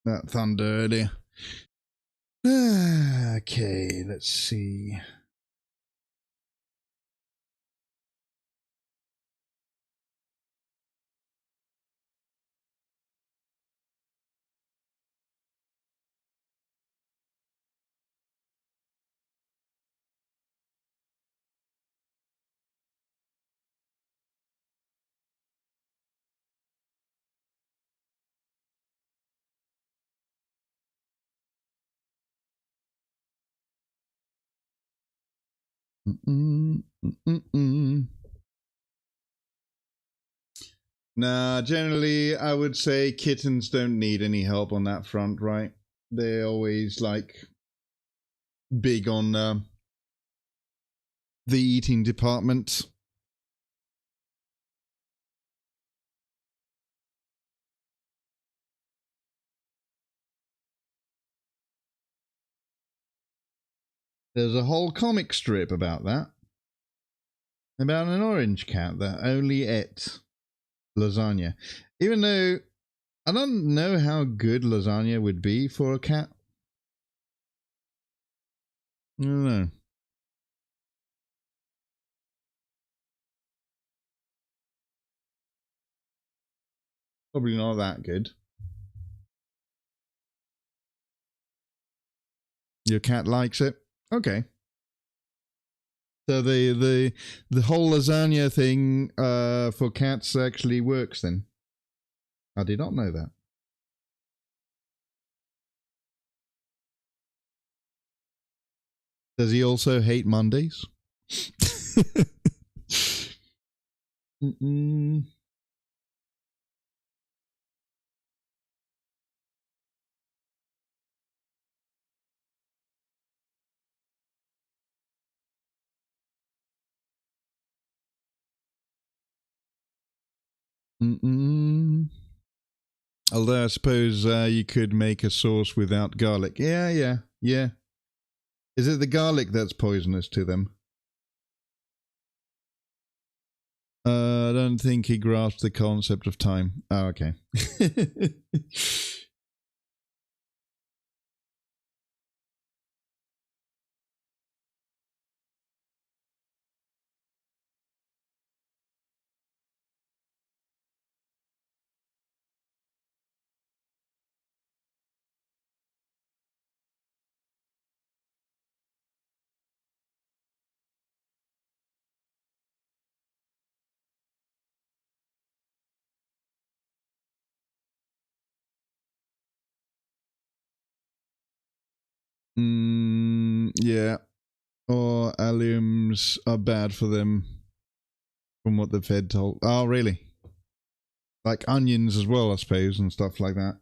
That thunder earlier. Okay, let's see. Nah, generally, I would say kittens don't need any help on that front, right? They're always, like, big on the eating department. There's a whole comic strip about that. About an orange cat that only ate lasagna. Even though I don't know how good lasagna would be for a cat. I don't know. Probably not that good. Your cat likes it? Okay. So the whole lasagna thing for cats actually works then. I did not know that. Does he also hate Mondays? Although I suppose you could make a sauce without garlic. Yeah. Is it the garlic that's poisonous to them? I don't think he grasped the concept of time. Oh, okay. Yeah. Or alliums are bad for them, from what the Fed told. Oh, really? Like onions as well, I suppose, and stuff like that.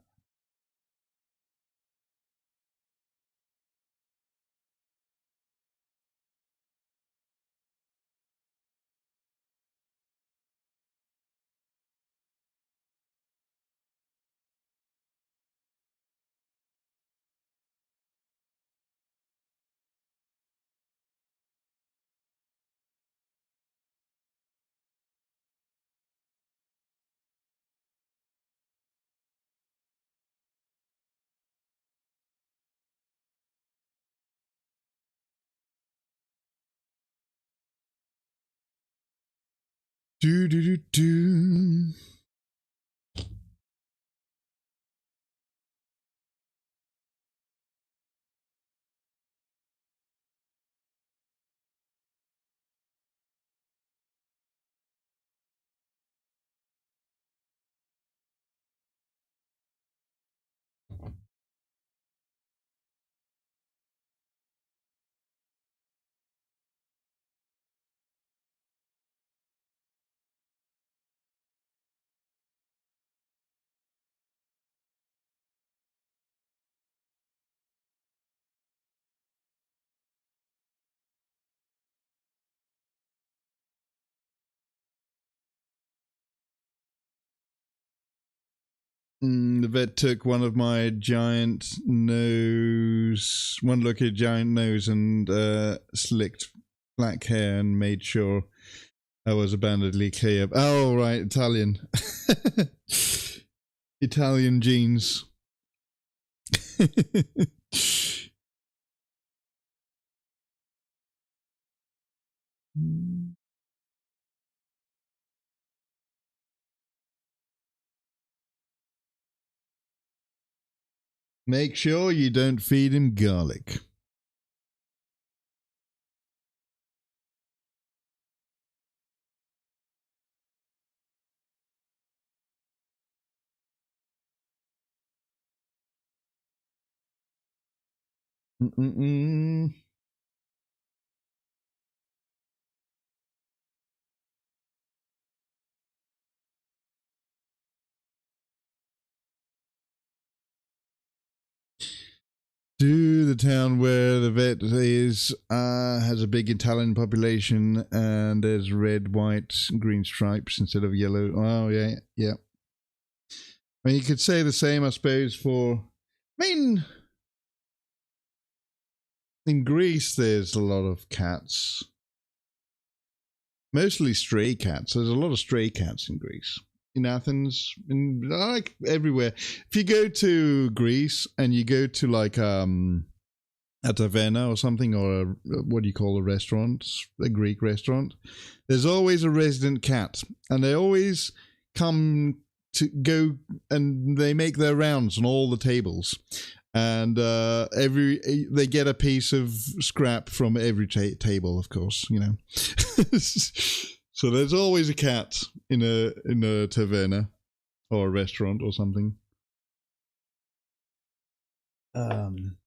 Do. The vet took one look at giant nose and slicked black hair and made sure I was abundantly clear. Oh, right, Italian. Italian genes. Make sure you don't feed him garlic. to the town where the vet is, has a big Italian population, and there's red, white, green stripes instead of yellow. Oh, yeah, yeah. I mean, you could say the same, I suppose, for... I mean, in Greece, there's a lot of cats. Mostly stray cats. There's a lot of stray cats in Greece. In Athens, like everywhere. If you go to Greece and you go to like a taverna or something, or what do you call a restaurant, a Greek restaurant, there's always a resident cat, and they always come to go and they make their rounds on all the tables, and they get a piece of scrap from every table, of course, you know. So there's always a cat in a taverna or a restaurant or something,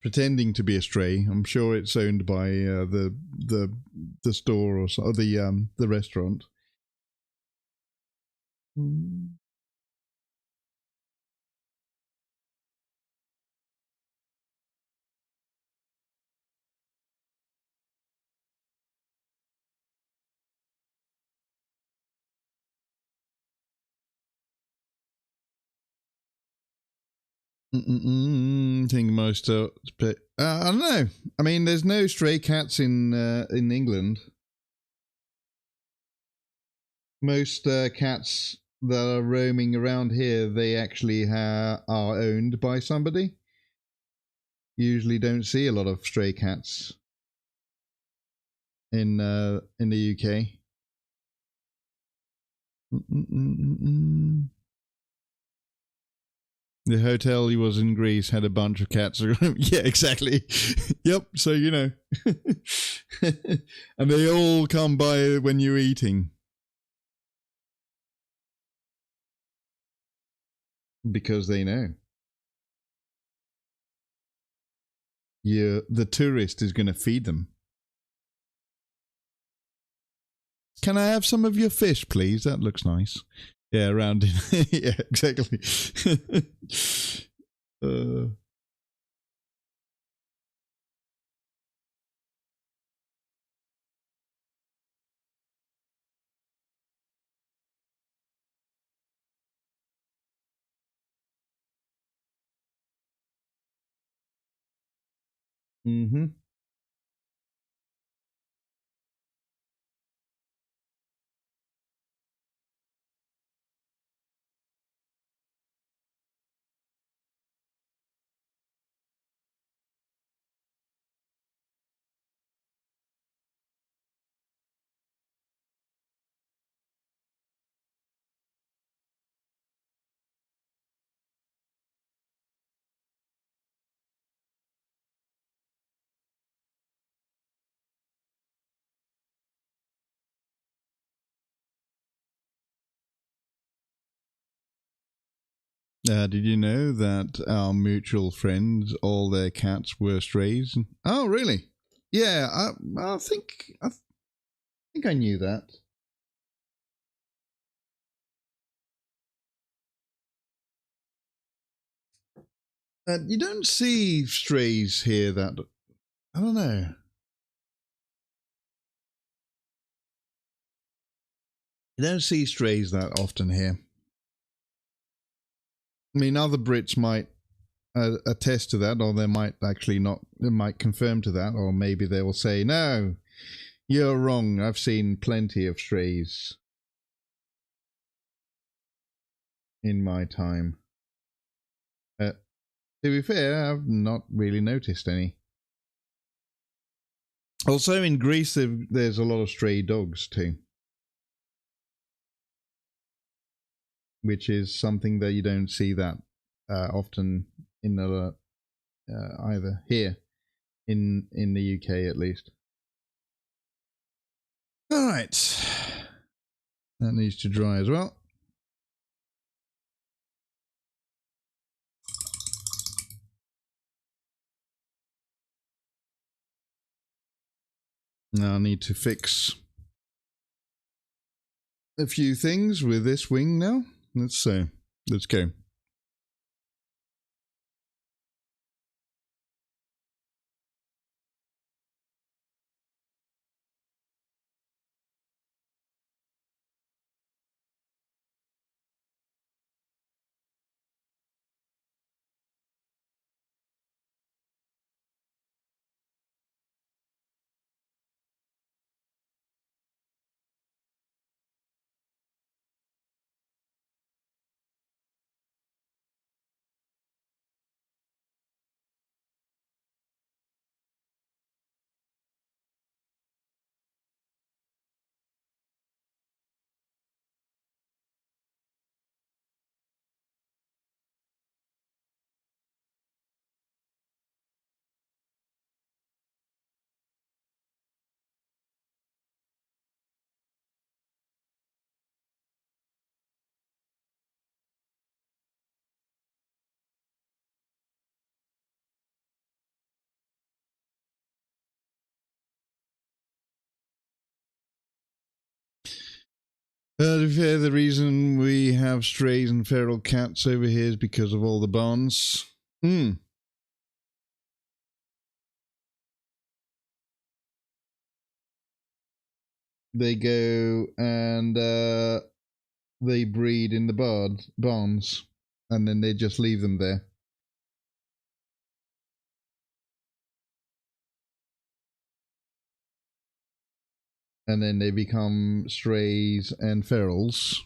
pretending to be a stray. I'm sure it's owned by the store or the restaurant. Think most I don't know. I mean, there's no stray cats in England. Most cats that are roaming around here, they actually are owned by somebody. Usually, don't see a lot of stray cats in the UK. The hotel he was in Greece had a bunch of cats. Yeah, exactly. Yep, so you know. And they all come by when you're eating. Because they know. The tourist is going to feed them. Can I have some of your fish, please? That looks nice. Yeah, around it. Yeah, exactly. Mm-hmm. Did you know that our mutual friends, all their cats were strays? Oh, really? Yeah, I think I knew that. You don't see strays here that... I don't know. You don't see strays that often here. I mean, other Brits might attest to that, or they might actually not. They might confirm to that, or maybe they will say, "No, you're wrong. I've seen plenty of strays in my time." To be fair, I've not really noticed any. Also, in Greece, there's a lot of stray dogs too, which is something that you don't see that often in either here in the UK, at least. All right, that needs to dry as well. Now I need to fix a few things with this wing now. Let's go. To be fair, the reason we have strays and feral cats over here is because of all the barns. They go and they breed in the barns, and then they just leave them there. And then they become strays and ferals.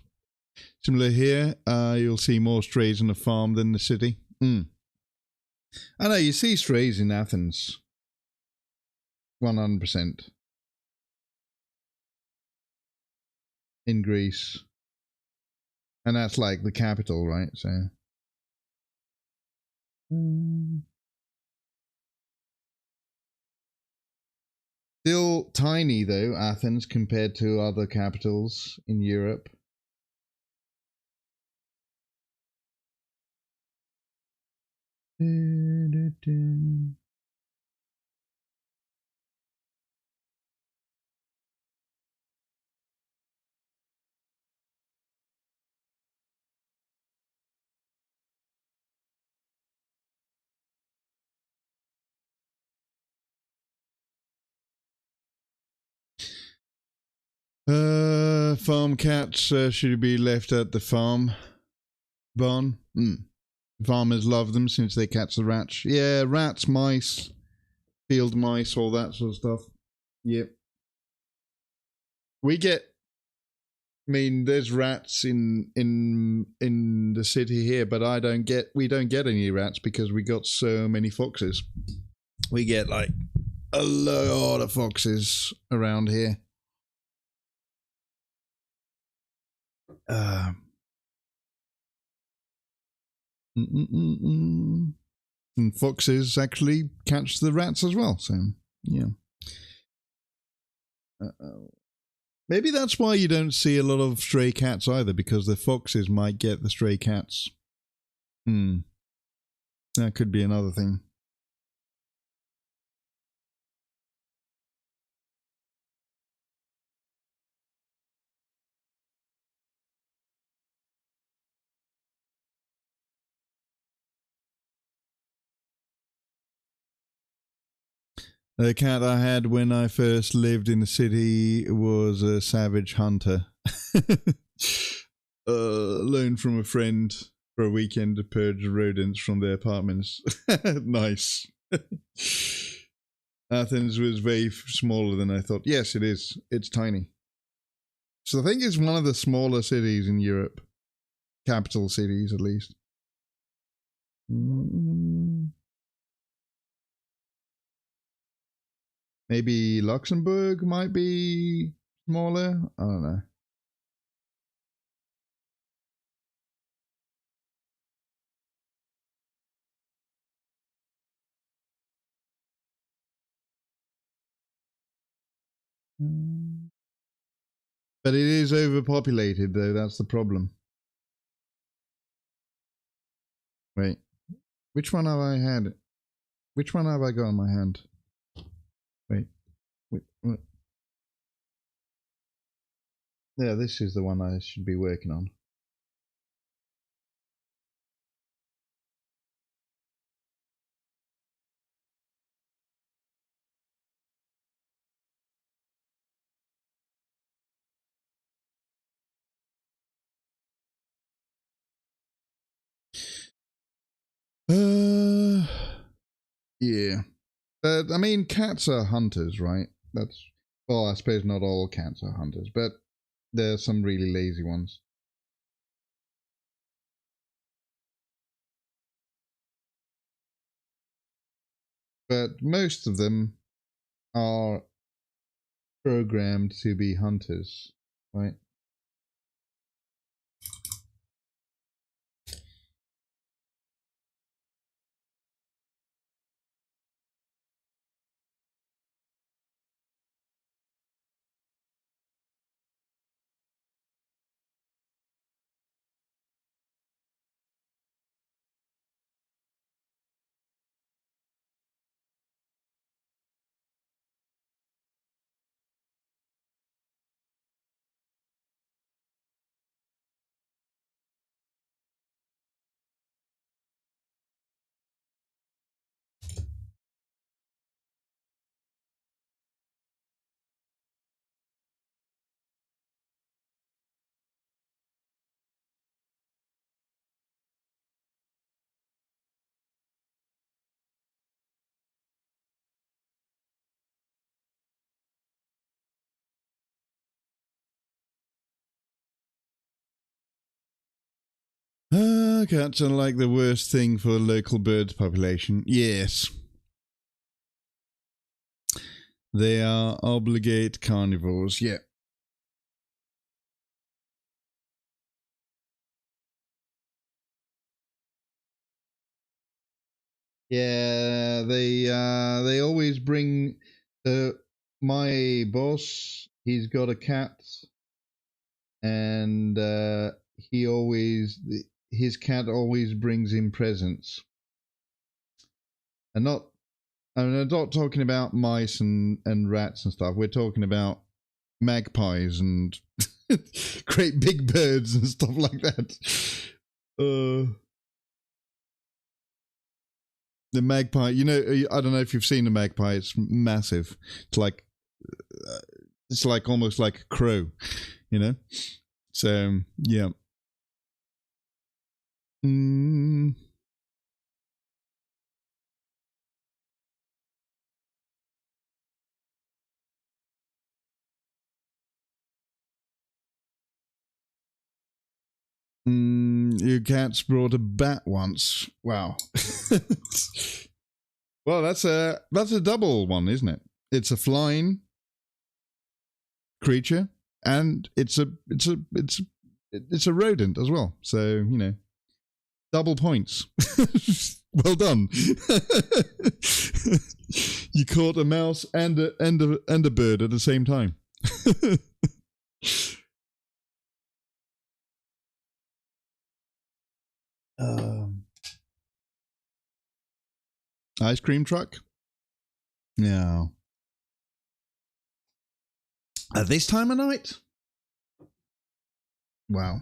Similar here, you'll see more strays in the farm than the city. I know, you see strays in Athens. 100%. In Greece. And that's like the capital, right? So. Still tiny, though, Athens, compared to other capitals in Europe. Farm cats should be left at the farm barn. Farmers love them since they catch the rats. Yeah, rats, mice, field mice, all that sort of stuff. Yep. We get. I mean, there's rats in the city here, but we don't get any rats because we got so many foxes. We get like a lot of foxes around here. And foxes actually catch the rats as well, so yeah. Maybe that's why you don't see a lot of stray cats either, because the foxes might get the stray cats. That could be another thing. The cat I had when I first lived in the city was a savage hunter. Loaned from a friend for a weekend to purge rodents from their apartments. Nice. Athens was way smaller than I thought. Yes, it is. It's tiny. So I think it's one of the smaller cities in Europe. Capital cities, at least. Maybe Luxembourg might be smaller. I don't know. But it is overpopulated, though. That's the problem. Wait. Which one have I had? Which one have I got in my hand? Wait. What? Yeah, this is the one I should be working on. Yeah. I mean, cats are hunters, right? Well, I suppose not all cats are hunters, but there are some really lazy ones. But most of them are programmed to be hunters, right? Cats are like the worst thing for the local bird population. Yes. They are obligate carnivores, yeah. Yeah, they always bring my boss, he's got a cat, and his cat always brings him presents. And I'm not talking about mice and rats and stuff. We're talking about magpies and great big birds and stuff like that. The magpie, you know, I don't know if you've seen a magpie. It's massive. It's like almost like a crow, you know. So yeah. Your cat's brought a bat once. Wow. Well, that's a double one, isn't it? It's a flying creature, and it's a rodent as well. So, you know, double points. Well done. You caught a mouse and a bird at the same time. Ice cream truck? Yeah. At this time of night? Wow.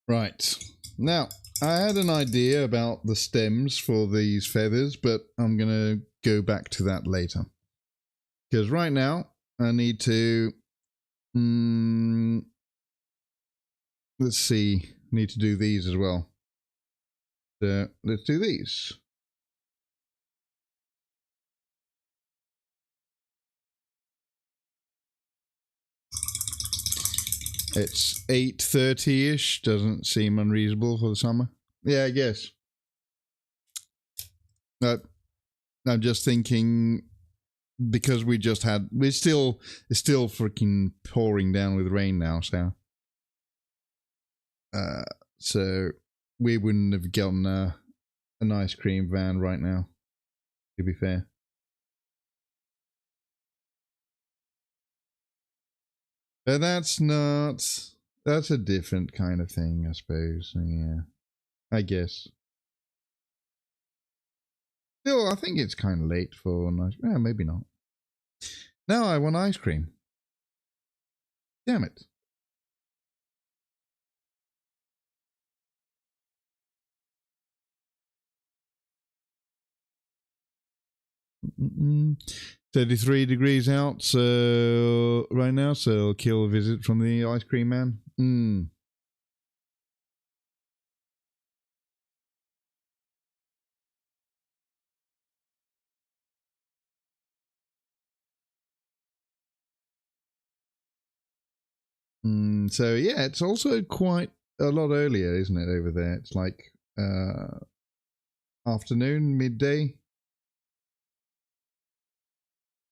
Right. Now, I had an idea about the stems for these feathers, but I'm going to go back to that later. Because right now, I need to... let's see. Need to do these as well. So, let's do these. It's 8:30-ish. Doesn't seem unreasonable for the summer. Yeah, I guess. I'm just thinking, because it's still freaking pouring down with rain now, so we wouldn't have gotten an ice cream van right now, to be fair. But that's a different kind of thing, I suppose. Yeah, I guess. Still, I think it's kind of late for an ice. Yeah, maybe not. Now I want ice cream. Damn it. Mm-mm. 33 degrees out, so right now, so I'll kill a visit from the ice cream man. So yeah, it's also quite a lot earlier, isn't it, over there? It's like afternoon, midday.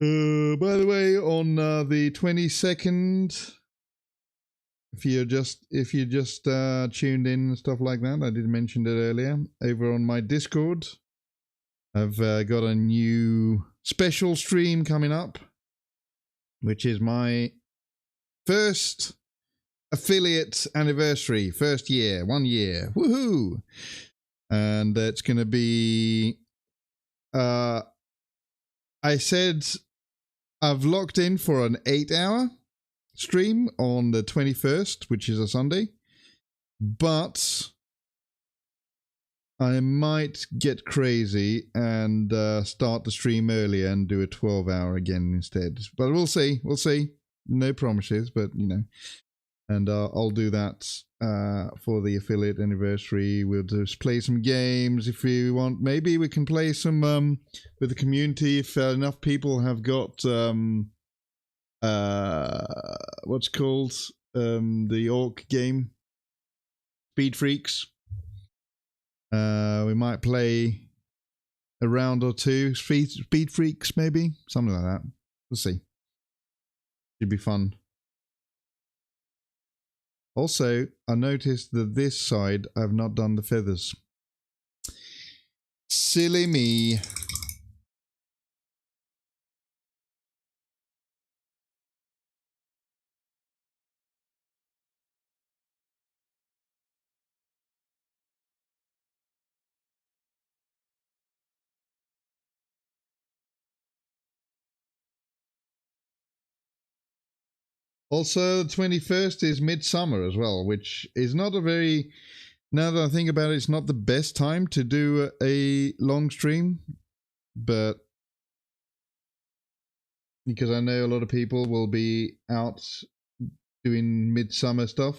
By the way, on the 22nd, if you just tuned in and stuff like that, I did mention it earlier, over on my Discord, I've got a new special stream coming up, which is my first affiliate anniversary, first year, 1 year, woohoo! And it's going to be, I said I've locked in for an 8-hour stream on the 21st, which is a Sunday, but I might get crazy and start the stream earlier and do a 12-hour again instead. But we'll see. We'll see. No promises, but you know. And I'll do that for the affiliate anniversary. We'll just play some games if you want. Maybe we can play some with the community if enough people have got what's called the orc game, Speed Freaks. We might play a round or two, Speed Freaks maybe, something like that. We'll see. Should be fun. Also, I noticed that this side I've not done the feathers. Silly me. Also, the 21st is midsummer as well, which is not a very, now that I think about it, it's not the best time to do a long stream, but because I know a lot of people will be out doing midsummer stuff.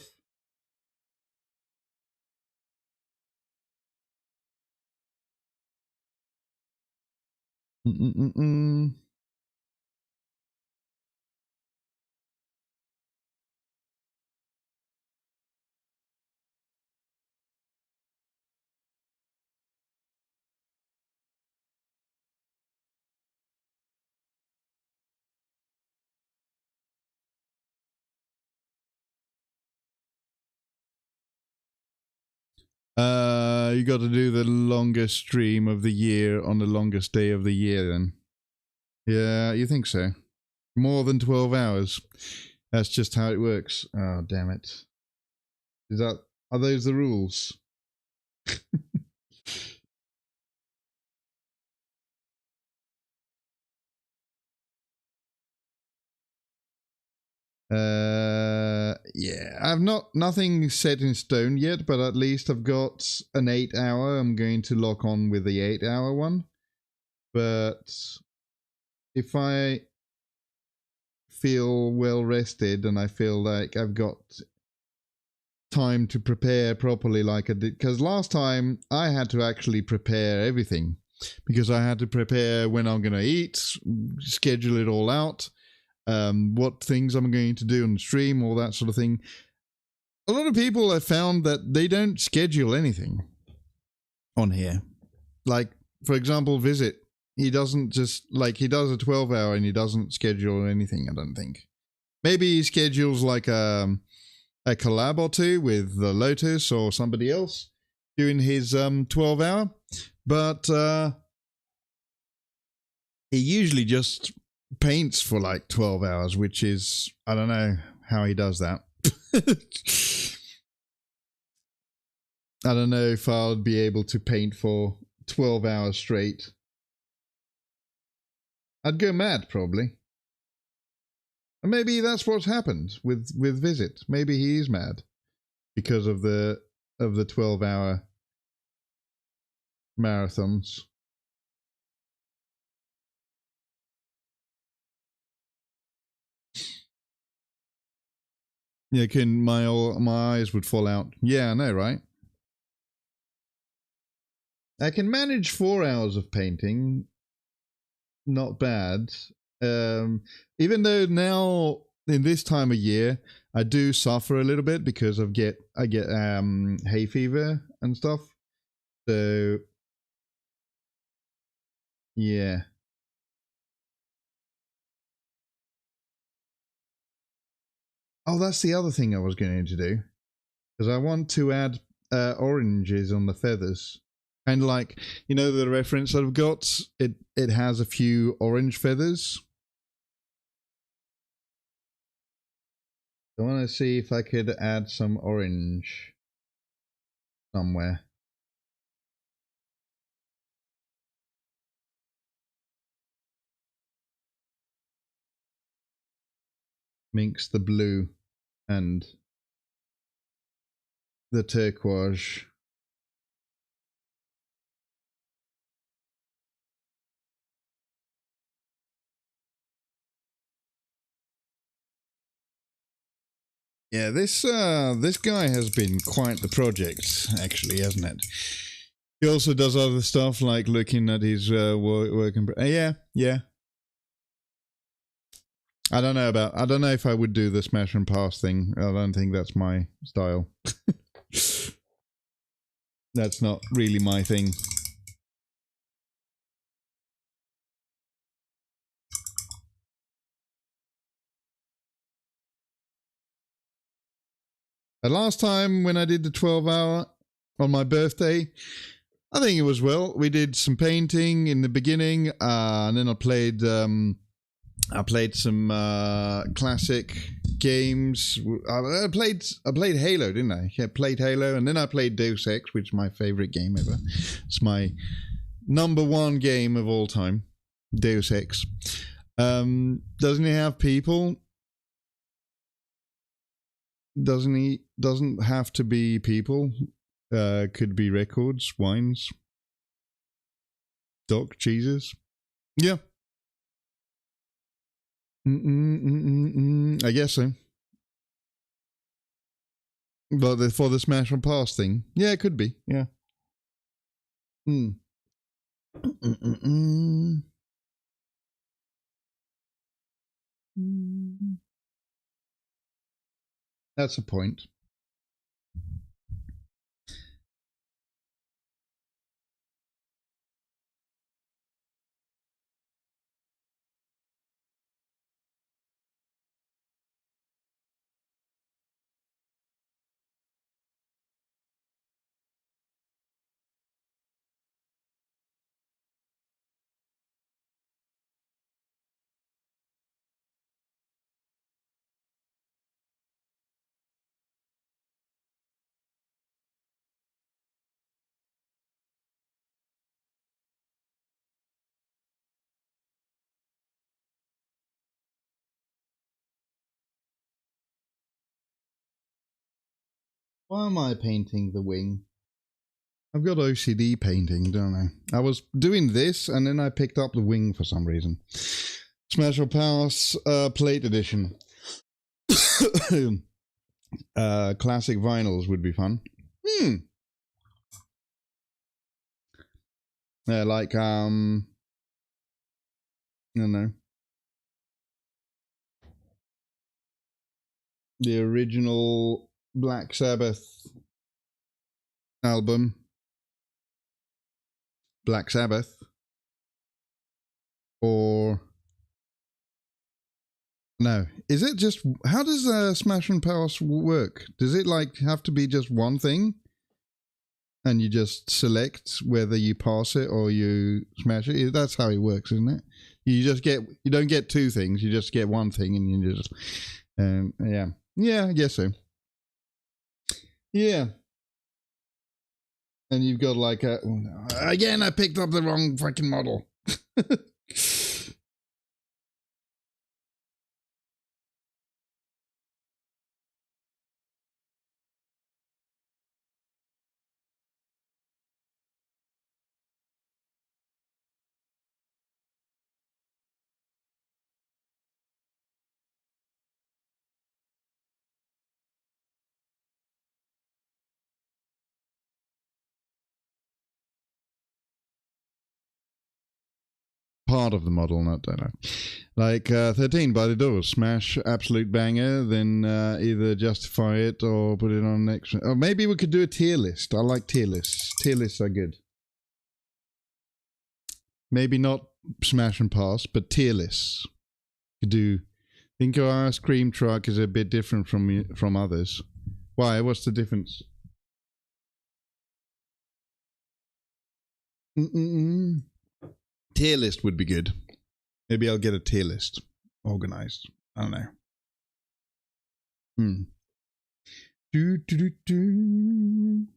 You got to do the longest stream of the year on the longest day of the year then. Yeah, you think so? More than 12 hours. That's just how it works. Oh, damn it. Are those the rules? Yeah, I've nothing set in stone yet, but at least I've got an 8-hour. I'm going to lock on with the 8-hour one. But if I feel well rested and I feel like I've got time to prepare properly like I did, because last time I had to actually prepare everything, because I had to prepare when I'm going to eat, schedule it all out, what things I'm going to do on the stream, all that sort of thing. A lot of people have found that they don't schedule anything on here. Like, for example, Visit. He doesn't just, like, he does a 12-hour and he doesn't schedule anything, I don't think. Maybe he schedules like a collab or two with the Lotus or somebody else doing his 12-hour. But he usually just paints for like 12 hours, which is, I don't know how he does that. I don't know if I'll be able to paint for 12 hours straight. I'd go mad, probably. And maybe that's what's happened with Visit. Maybe he is mad because of the 12-hour marathons. Yeah, my eyes would fall out. Yeah, I know, right? I can manage 4 hours of painting. Not bad. Even though now in this time of year I do suffer a little bit because I get hay fever and stuff. So yeah. Oh, that's the other thing I was going to do, because I want to add oranges on the feathers. Kind of like, you know, the reference I've got, it has a few orange feathers. I want to see if I could add some orange somewhere. Mix the blue and the turquoise. Yeah, this guy has been quite the project, actually, hasn't it? He also does other stuff like looking at his work and yeah. I don't know if I would do the smash and pass thing. I don't think that's my style. That's not really my thing. The last time when I did the 12-hour on my birthday, I think it was well. We did some painting in the beginning, and then I played some classic games. I played Halo, didn't I? Yeah, played Halo, and then I played Deus Ex, which is my favorite game ever. It's my #1 game of all time, Deus Ex. Doesn't he have people? Doesn't have to be people. Could be records, wines, dock, cheeses. Yeah. I guess so. But for the smash and pass thing, yeah, it could be. Yeah. That's a point. Why am I painting the wing? I've got OCD painting, don't I? I was doing this, and then I picked up the wing for some reason. Smash or Pass Plate Edition. Classic vinyls would be fun. Yeah, like, I don't know. The original Black Sabbath album. Black Sabbath. Or... No. Is it just... How does Smash and Pass work? Does it, like, have to be just one thing? And you just select whether you pass it or you smash it? That's how it works, isn't it? You just get... You don't get two things. You just get one thing and you just... yeah. Yeah, I guess so. Yeah. And you've got like a... Again, I picked up the wrong fucking model. Part of the model, not that. Like 13 by the doors, smash, absolute banger, then either justify it or put it on next. Or maybe we could do a tier list. I like tier lists. Tier lists are good. Maybe not smash and pass, but tier lists. You do. Think our ice cream truck is a bit different from others. Why? What's the difference? Tier list would be good. Maybe I'll get a tier list organized. I don't know. Do, do, do, do.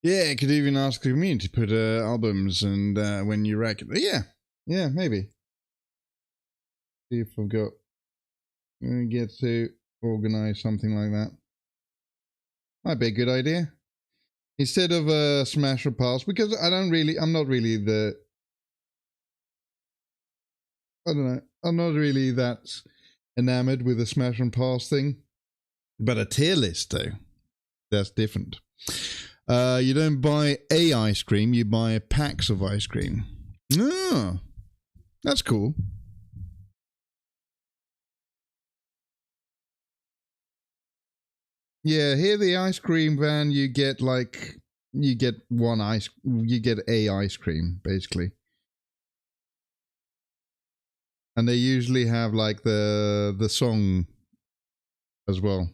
Yeah, I could even ask the community to put albums and when you rack it. Yeah, maybe. See if I've got. Get to organize something like that. Might be a good idea. Instead of a smash or pass, because I'm not really the. I don't know. I'm not really that enamored with the smash and pass thing. But a tier list, though, that's different. You don't buy a ice cream, you buy packs of ice cream. Oh, that's cool. Yeah, here the ice cream van, you get a ice cream, basically. And they usually have like the song as well.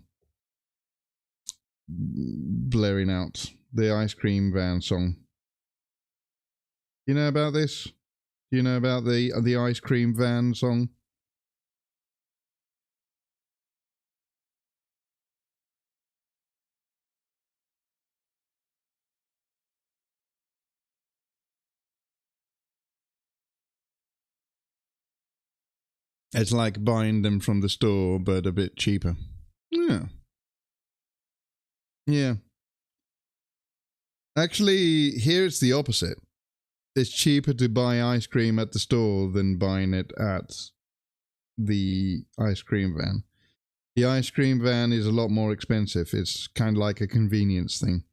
Blaring out the ice cream van song. You know about this? Do you know about the ice cream van song? It's like buying them from the store, but a bit cheaper. Yeah. Yeah. Actually, here it's the opposite. It's cheaper to buy ice cream at the store than buying it at the ice cream van. The ice cream van is a lot more expensive. It's kind of like a convenience thing.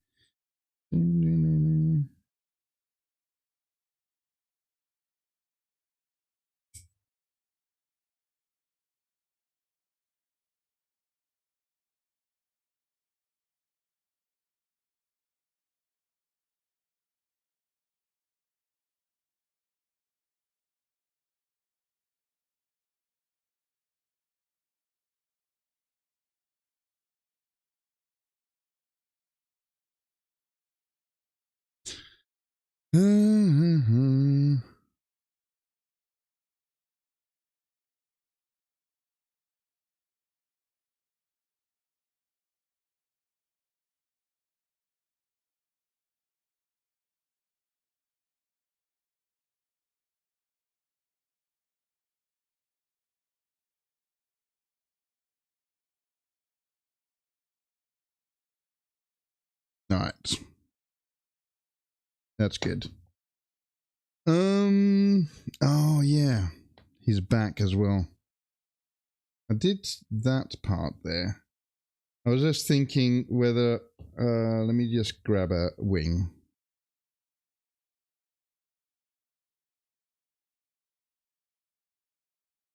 All right. That's good. Oh yeah. He's back as well. I did that part there. I was just thinking whether let me just grab a wing.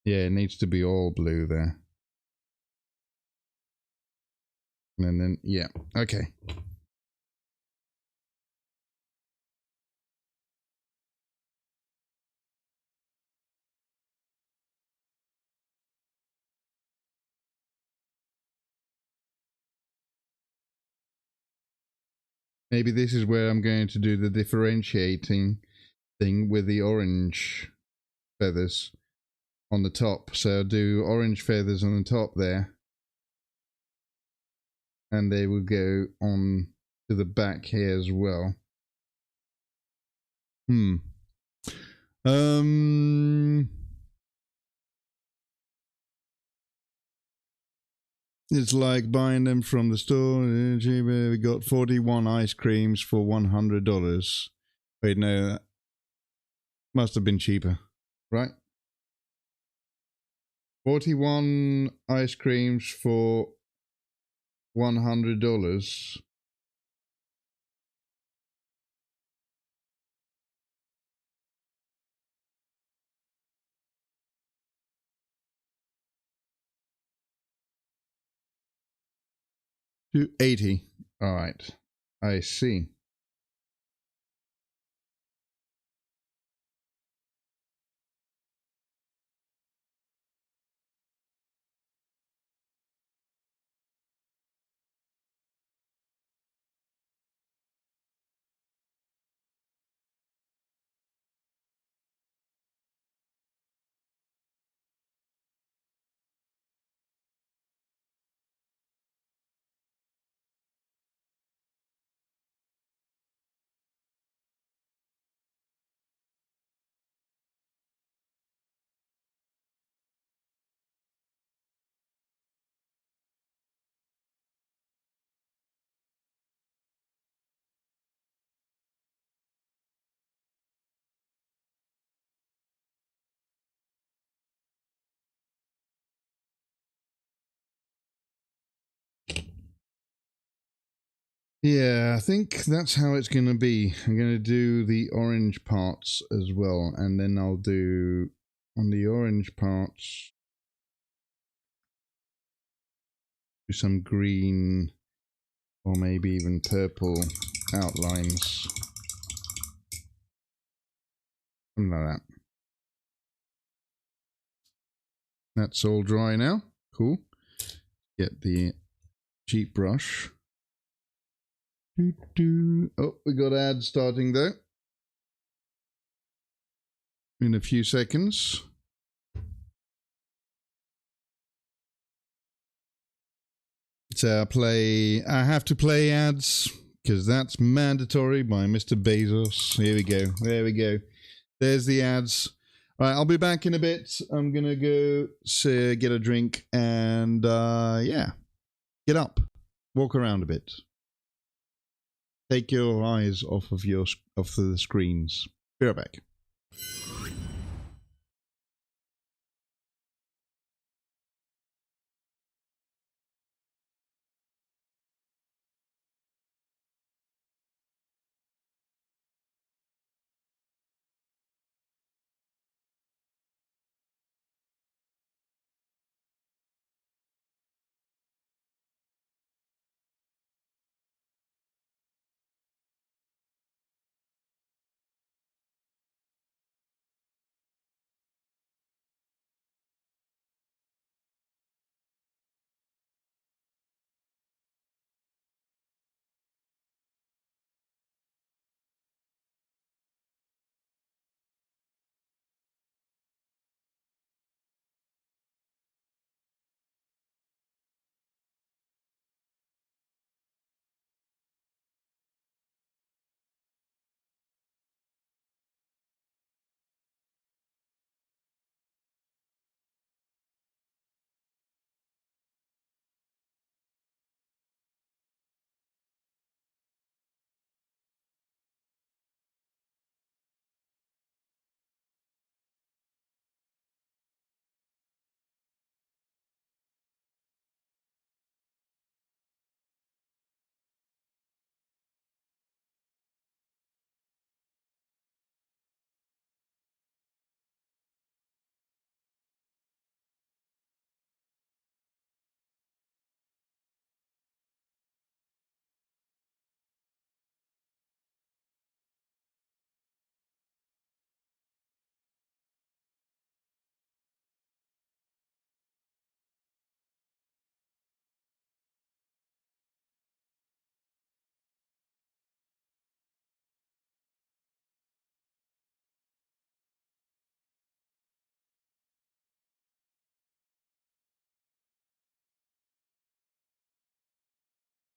Yeah, it needs to be all blue there. And then yeah, okay. Maybe this is where I'm going to do the differentiating thing with the orange feathers on the top. So I'll do orange feathers on the top there. And they will go on to the back here as well. It's like buying them from the store. We got 41 ice creams for $100. Wait, no, that must have been cheaper, right? 41 ice creams for $100. $280. All right, I see. Yeah, I think that's how it's going to be. I'm going to do the orange parts as well, and then I'll do on the orange parts do some green or maybe even purple outlines. Something like that. That's all dry now. Cool. Get the cheap brush. Oh, we got ads starting though. In a few seconds. So I have to play ads because that's mandatory by Mr. Bezos. Here we go. There we go. There's the ads. All right, I'll be back in a bit. I'm gonna go get a drink and yeah, get up, walk around a bit. Take your eyes off of the screens. Be right back.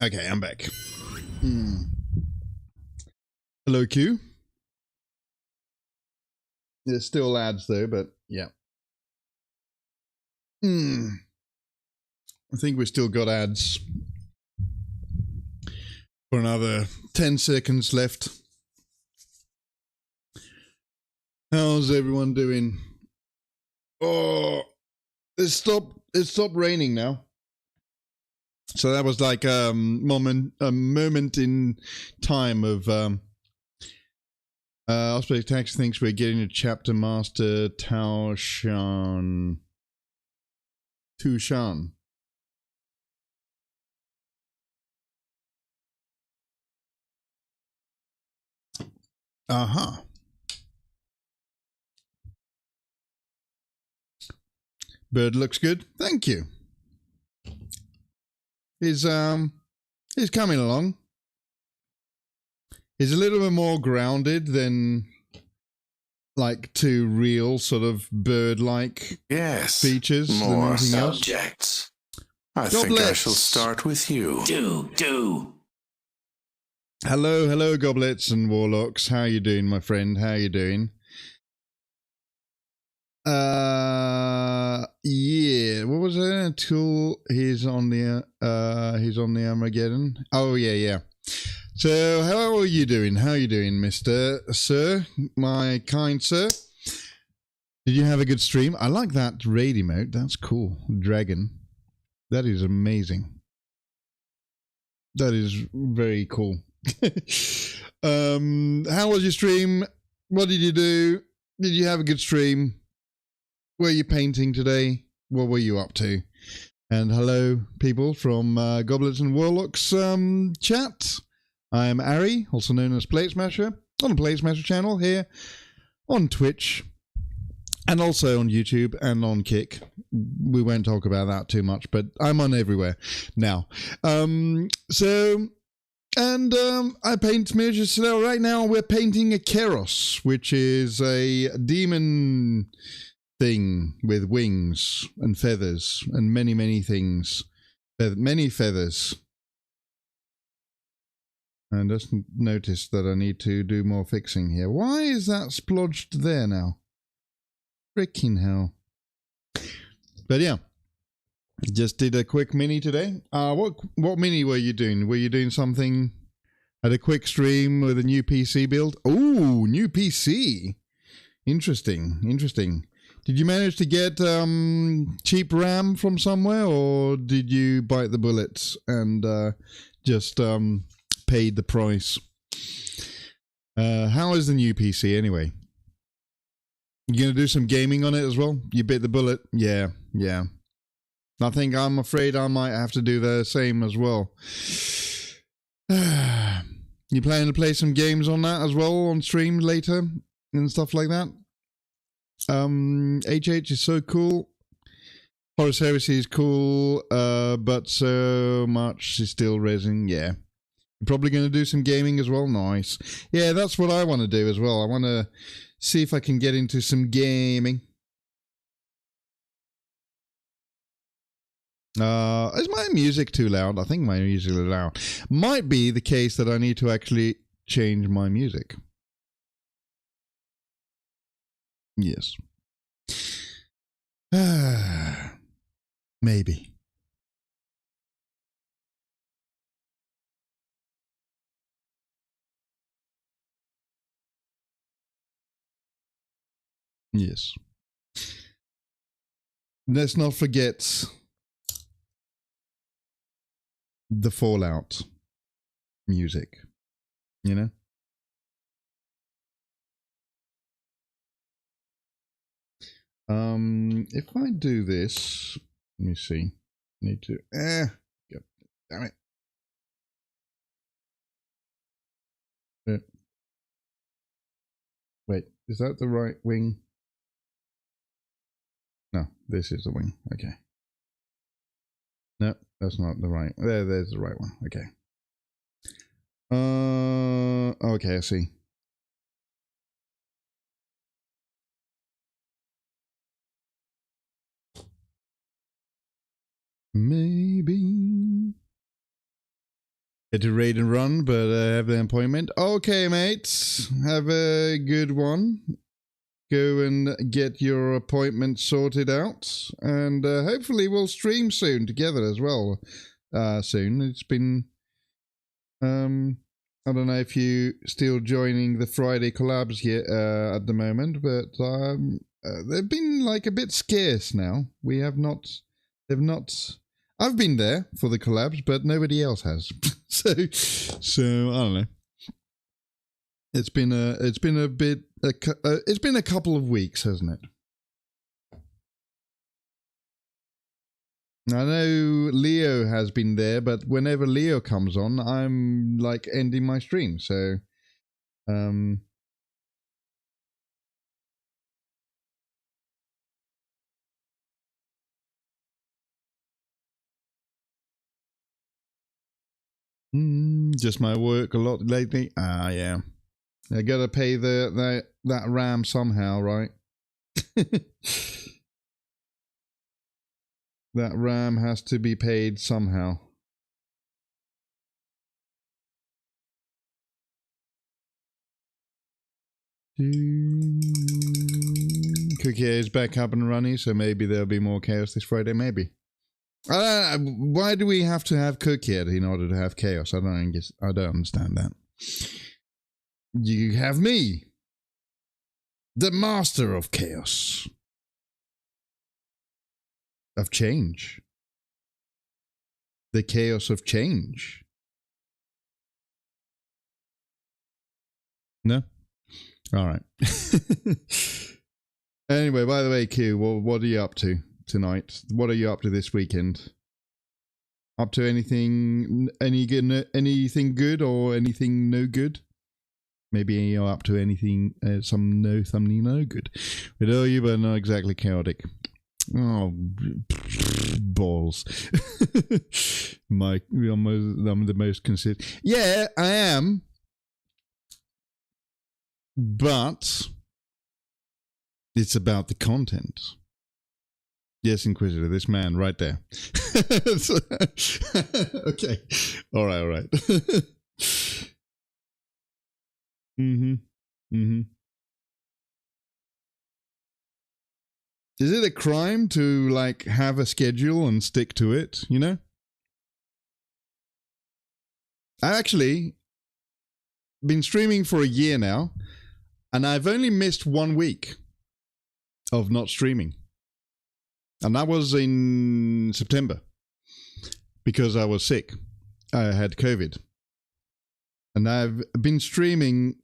Okay, I'm back. Hello, Q. There's still ads though, but yeah. I think we still got ads for another 10 seconds left. How's everyone doing? Oh, It stopped raining now. So that was like a moment in time of Osprey Tax thinks we're getting a chapter master Tushan. Uh-huh. Bird looks good. Thank you. He's coming along. He's a little bit more grounded than like two real sort of bird-like features.
More subjects. I think I shall start with you. Do.
Hello, goblets and warlocks. How you doing, my friend? How you doing? Yeah. What was it? Until he's on the Armageddon. Oh yeah. So how are you doing? How are you doing, Mr. Sir? My kind sir. Did you have a good stream? I like that raid emote. That's cool. Dragon. That is amazing. That is very cool. How was your stream? What did you do? Did you have a good stream? Were you painting today? What were you up to? And hello, people from Goblets and Warlocks chat. I am Ari, also known as Plate Smasher, on the Plate Smasher channel here on Twitch, and also on YouTube and on Kick. We won't talk about that too much, but I'm on everywhere now. I paint miniatures today. Right now we're painting a Kairos, which is a demon thing with wings and feathers and many things. Many feathers. And just notice that I need to do more fixing here. Why is that splodged there now? Freaking hell. But yeah, just did a quick mini today. What mini were you doing? Were you doing something at a quick stream with a new PC build? Oh, new PC. Interesting. Did you manage to get cheap RAM from somewhere, or did you bite the bullets and just paid the price? How is the new PC anyway? You gonna do some gaming on it as well? You bit the bullet? Yeah. I'm afraid I might have to do the same as well. You planning to play some games on that as well on stream later and stuff like that? HH is so cool. Horus Heresy is cool, but so much is still resin. Yeah. You're probably going to do some gaming as well. Nice. Yeah, that's what I want to do as well. I want to see if I can get into some gaming. Is my music too loud? I think my music is loud. Might be the case that I need to actually change my music. Yes. Maybe. Yes. Let's not forget the Fallout music, you know? If I do this, let me see. Need to God damn it. Wait, is that the right wing? No, this is the wing. Okay. No, that's not the right. There's the right one. Okay. Okay, I see. Maybe. Get to raid and run, but have the appointment. Okay, mates. Have a good one. Go and get your appointment sorted out. And hopefully we'll stream soon together as well. Soon. It's been... I don't know if you still joining the Friday collabs yet at the moment, but they've been like a bit scarce now. They've not. I've been there for the collabs, but nobody else has. so I don't know. It's been a couple of weeks, hasn't it? I know Leo has been there, but whenever Leo comes on, I'm like ending my stream. So, just my work a lot lately. Yeah. I gotta pay that RAM somehow, right? That RAM has to be paid somehow. Cookie is back up and running, so maybe there'll be more chaos this Friday. Maybe. Why do we have to have Cookie in order to have chaos? I don't understand that. You have me, the master of chaos. Of change. The chaos of change. No? All right. Anyway, by the way, Q, what are you up to tonight? What are you up to this weekend? Up to anything good or anything no good? Maybe you're up to anything, something no good. But you but not exactly chaotic. Oh, balls. I'm the most consistent. Yeah, I am. But it's about the content. Yes, Inquisitor, this man right there. Okay. All right. Is it a crime to like have a schedule and stick to it, you know? I've actually been streaming for a year now, and I've only missed 1 week of not streaming. And that was in September because I was sick. I had COVID. And I've been streaming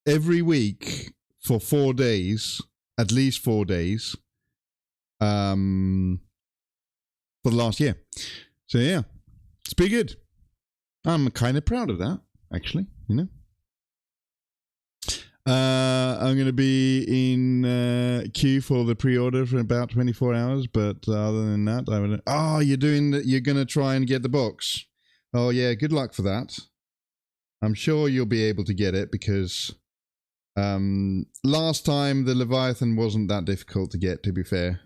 every week for 4 days, at least 4 days, for the last year. So yeah, it's pretty good. I'm kind of proud of that, actually, you know. I'm going to be in queue for the pre-order for about 24 hours, but other than that, I would. Oh, you're going to try and get the box. Oh yeah, good luck for that. I'm sure you'll be able to get it because last time the Leviathan wasn't that difficult to get, to be fair.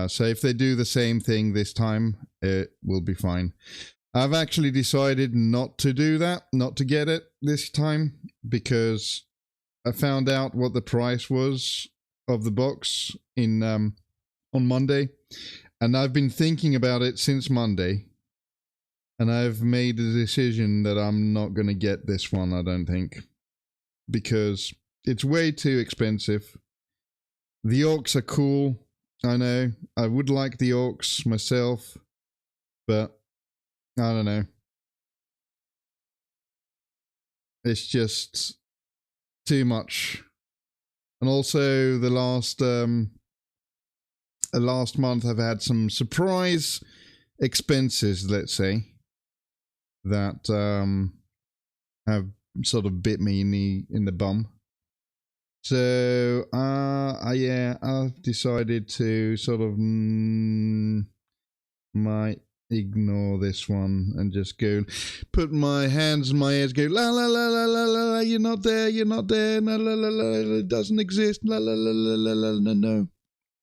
So if they do the same thing this time, it will be fine. I've actually decided not to do that, not to get it this time, because I found out what the price was of the box on Monday, and I've been thinking about it since Monday, and I've made the decision that I'm not going to get this one, I don't think, because it's way too expensive. The orcs are cool, I know. I would like the orcs myself, but I don't know. It's just too much. And also the last month I've had some surprise expenses, let's say, that have sort of bit me in the bum. So yeah, I've decided to sort of might ignore this one and just go put my hands in my ears, go la la la la la la, you're not there, no la la la, it doesn't exist, la la la la la la, no,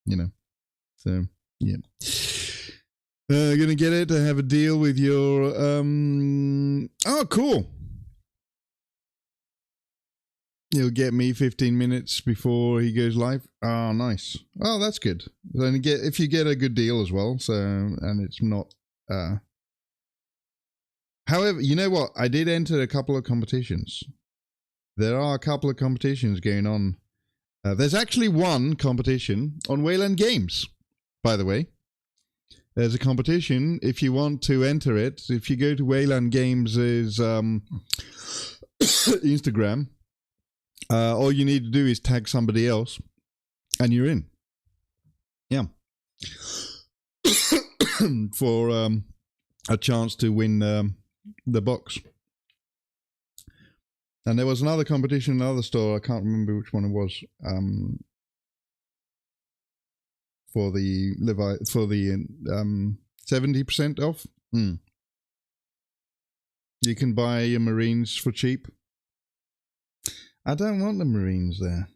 you know. So yeah, gonna get it to have a deal with your oh cool, you'll get me 15 minutes before he goes live. Oh nice. Oh, that's good. Then if you get a good deal as well, so, and it's not however, you know what? I did enter a couple of competitions. There are a couple of competitions going on There's actually one competition on Wayland Games, by the way. There's a competition. If you want to enter it, if you go to Wayland Games' Instagram, all you need to do is tag somebody else, and you're in. Yeah. For a chance to win the box. And there was another competition in another store. I can't remember which one it was. For the 70% off. You can buy your Marines for cheap. I don't want the Marines there.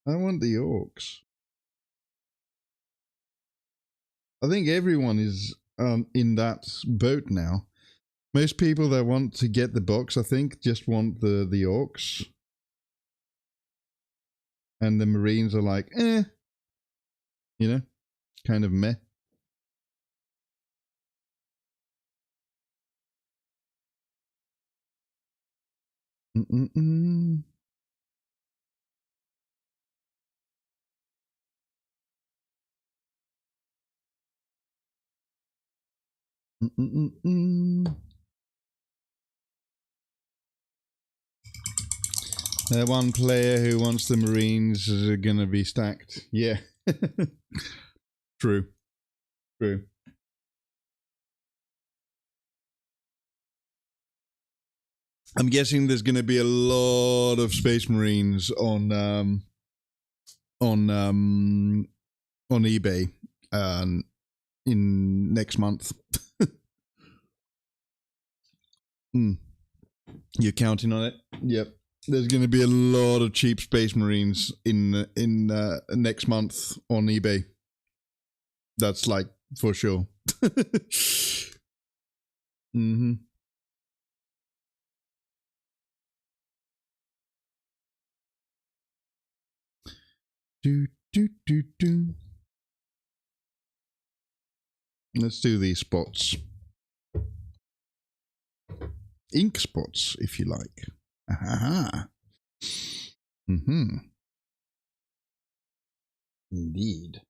I want the Orcs. I think everyone is in that boat now. Most people that want to get the box, I think, just want the Orcs. And the Marines are like, you know, kind of meh. One player who wants the Marines is going to be stacked. Yeah. True. True. I'm guessing there's going to be a lot of Space Marines on eBay in next month. You're counting on it? Yep. There's going to be a lot of cheap Space Marines in next month on eBay. That's like for sure. Mm-hmm. Do. Let's do these spots. Ink spots, if you like. Aha. Mm-hmm. Indeed.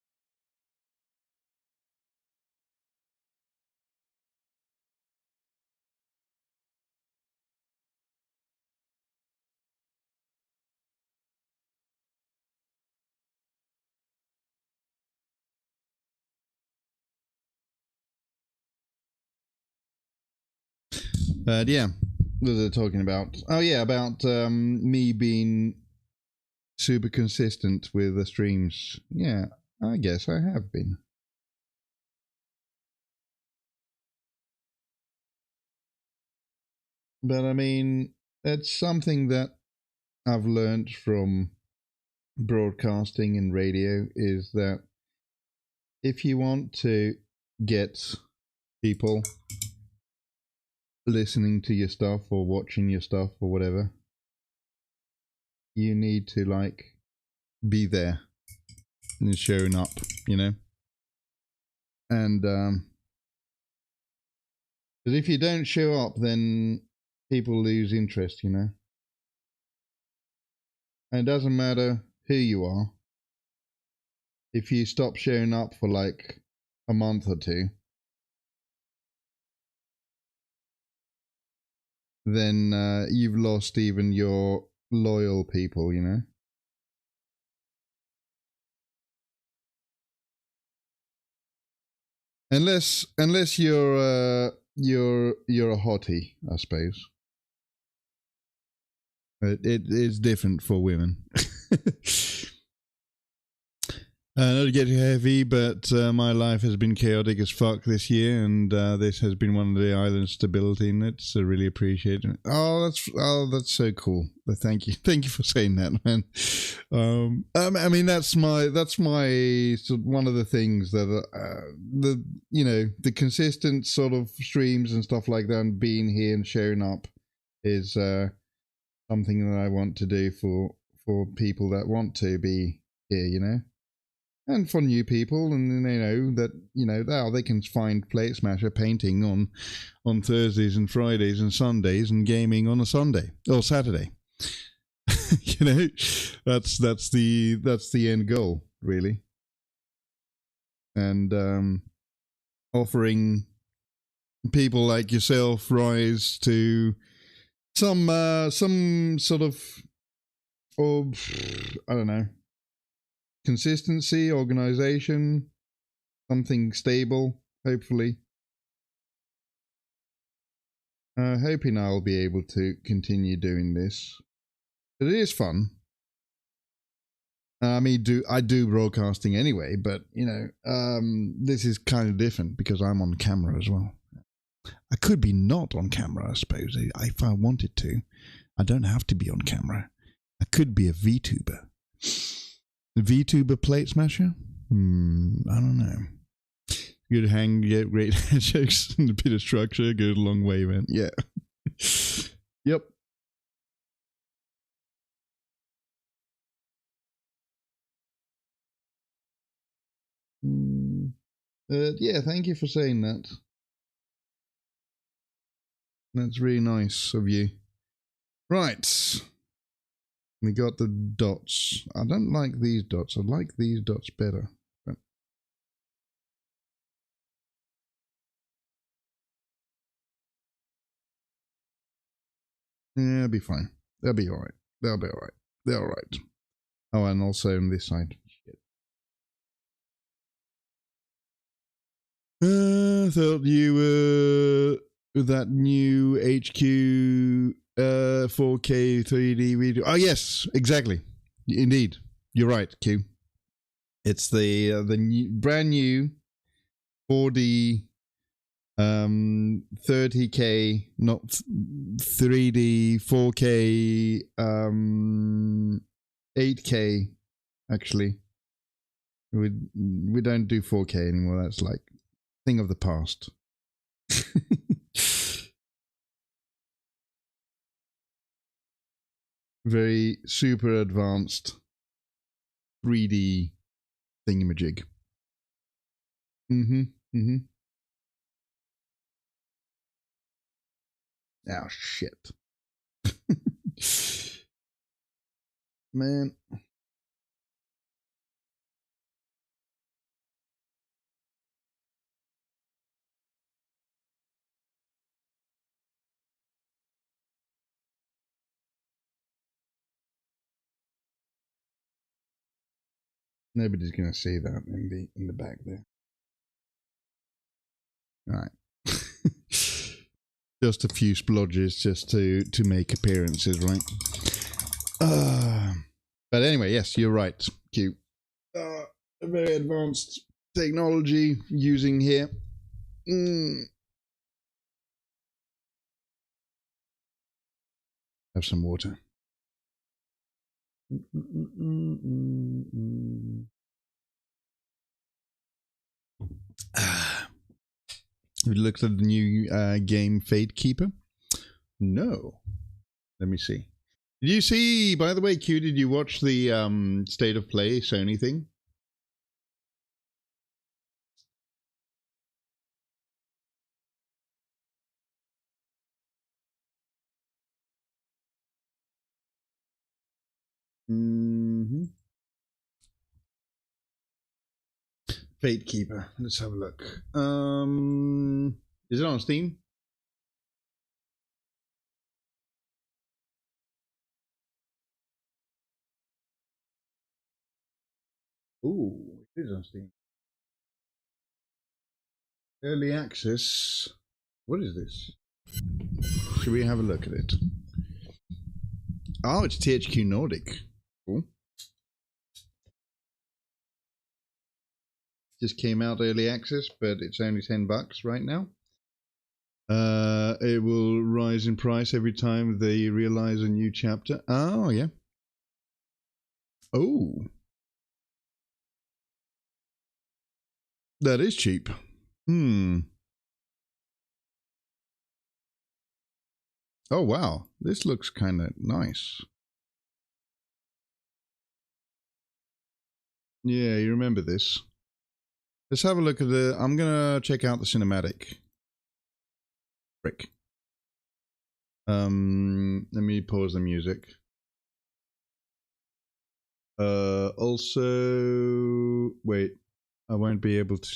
But yeah, what was I talking about? Oh yeah, about me being super consistent with the streams. Yeah, I guess I have been. But I mean, it's something that I've learned from broadcasting and radio is that if you want to get people listening to your stuff or watching your stuff or whatever, you need to like be there and showing up, you know. And because if you don't show up, then people lose interest, you know. And it doesn't matter who you are. If you stop showing up for like a month or two, then you've lost even your loyal people, you know. Unless you're a hottie, I suppose. It is different for women. Not to get too heavy, but my life has been chaotic as fuck this year, and this has been one of the island's stability in it. So really appreciate it. Oh, that's so cool. But thank you for saying that, man. I mean that's my sort of one of the things that the consistent sort of streams and stuff like that, and being here and showing up is something that I want to do for people that want to be here, you know. And for new people, and they know that, they can find Plate Smasher painting on Thursdays and Fridays and Sundays, and gaming on a Sunday or Saturday. That's the end goal, really. And offering people like yourself rise to some sort of, or I don't know, consistency, organization, something stable, hopefully. Hoping I'll be able to continue doing this. But it is fun. I do broadcasting anyway, but, this is kind of different because I'm on camera as well. I could be not on camera, I suppose, if I wanted to. I don't have to be on camera. I could be a VTuber. VTuber Plate Smasher? I don't know. Good hang, get great handshakes, and a bit of structure, goes a long way, man. Yeah. Yep. Yeah, thank you for saying that. That's really nice of you. Right. We got the dots. I don't like these dots. I like these dots better. But yeah, it'll be fine. They'll be alright. They'll be alright. They're alright. Oh, and also on this side. Thought you were that new HQ 4K 3D video. Oh yes, exactly. Indeed, you're right, Q. It's the new, brand new 4D 30K, not 3D 4K 8K. Actually, we don't do 4K anymore. That's like thing of the past. Very super advanced 3D thingamajig. Oh shit. Man. Nobody's gonna see that in the back there. All right. Just a few splodges just to make appearances, right? But anyway, yes, you're right, Q. A very advanced technology using here. Have some water. Have you looked at the new game Fate Keeper? No. Let me see. Did you see, by the way, Q, did you watch the State of Play Sony thing? Fate Keeper. Let's have a look. Is it on Steam? Ooh, it is on Steam. Early access. What is this? Should we have a look at it? Oh, it's THQ Nordic. Cool. Just came out early access, but it's only $10 right now. It will rise in price every time they realize a new chapter. Oh, yeah. Oh. That is cheap. Oh, wow. This looks kind of nice. Yeah, you remember this. Let's have a look at the... I'm going to check out the cinematic. Frick. Let me pause the music. Also... Wait. I won't be able to...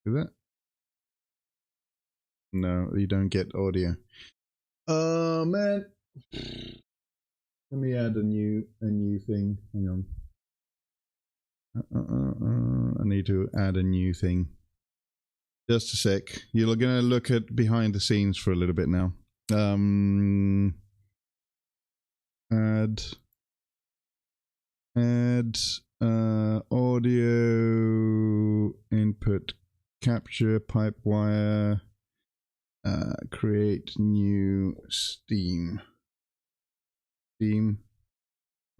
do that? No, you don't get audio. Man. Let me add a new thing. Hang on. I need to add a new thing. Just a sec. You're gonna look at behind the scenes for a little bit now. Add audio input capture pipe wire. Create new Steam.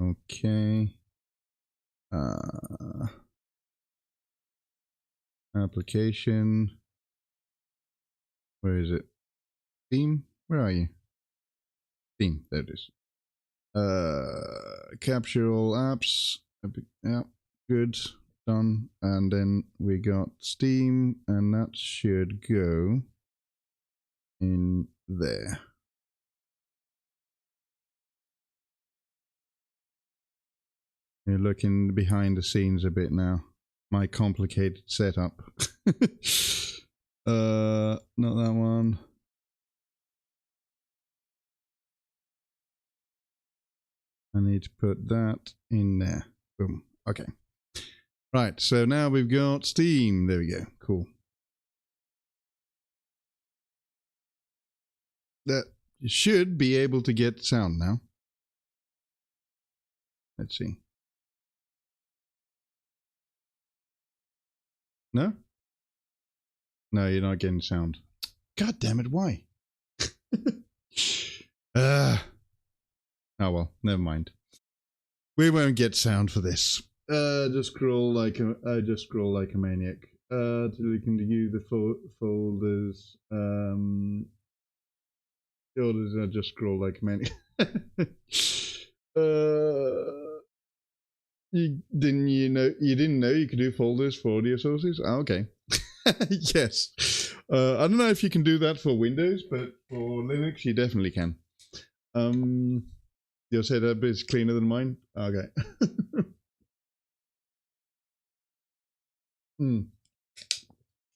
Okay. Application. Where is it? Steam? Where are you? Steam. There it is. Capture all apps. Yeah, good. Done. And then we got Steam, and that should go in there. You're looking behind the scenes a bit now. My complicated setup. Not that one. I need to put that in there. Boom. Okay. Right, so now we've got Steam. There we go. Cool. That you should be able to get sound now. Let's see. No? No, you're not getting sound. God damn it, why? Oh well, never mind. We won't get sound for this. Just scroll like a maniac. Till we can view the folders. The orders are just scroll like a maniac. You didn't know you could do folders for audio sources? Oh, okay. Yes. I don't know if you can do that for Windows, but for Linux you definitely can. Your setup is cleaner than mine? Okay.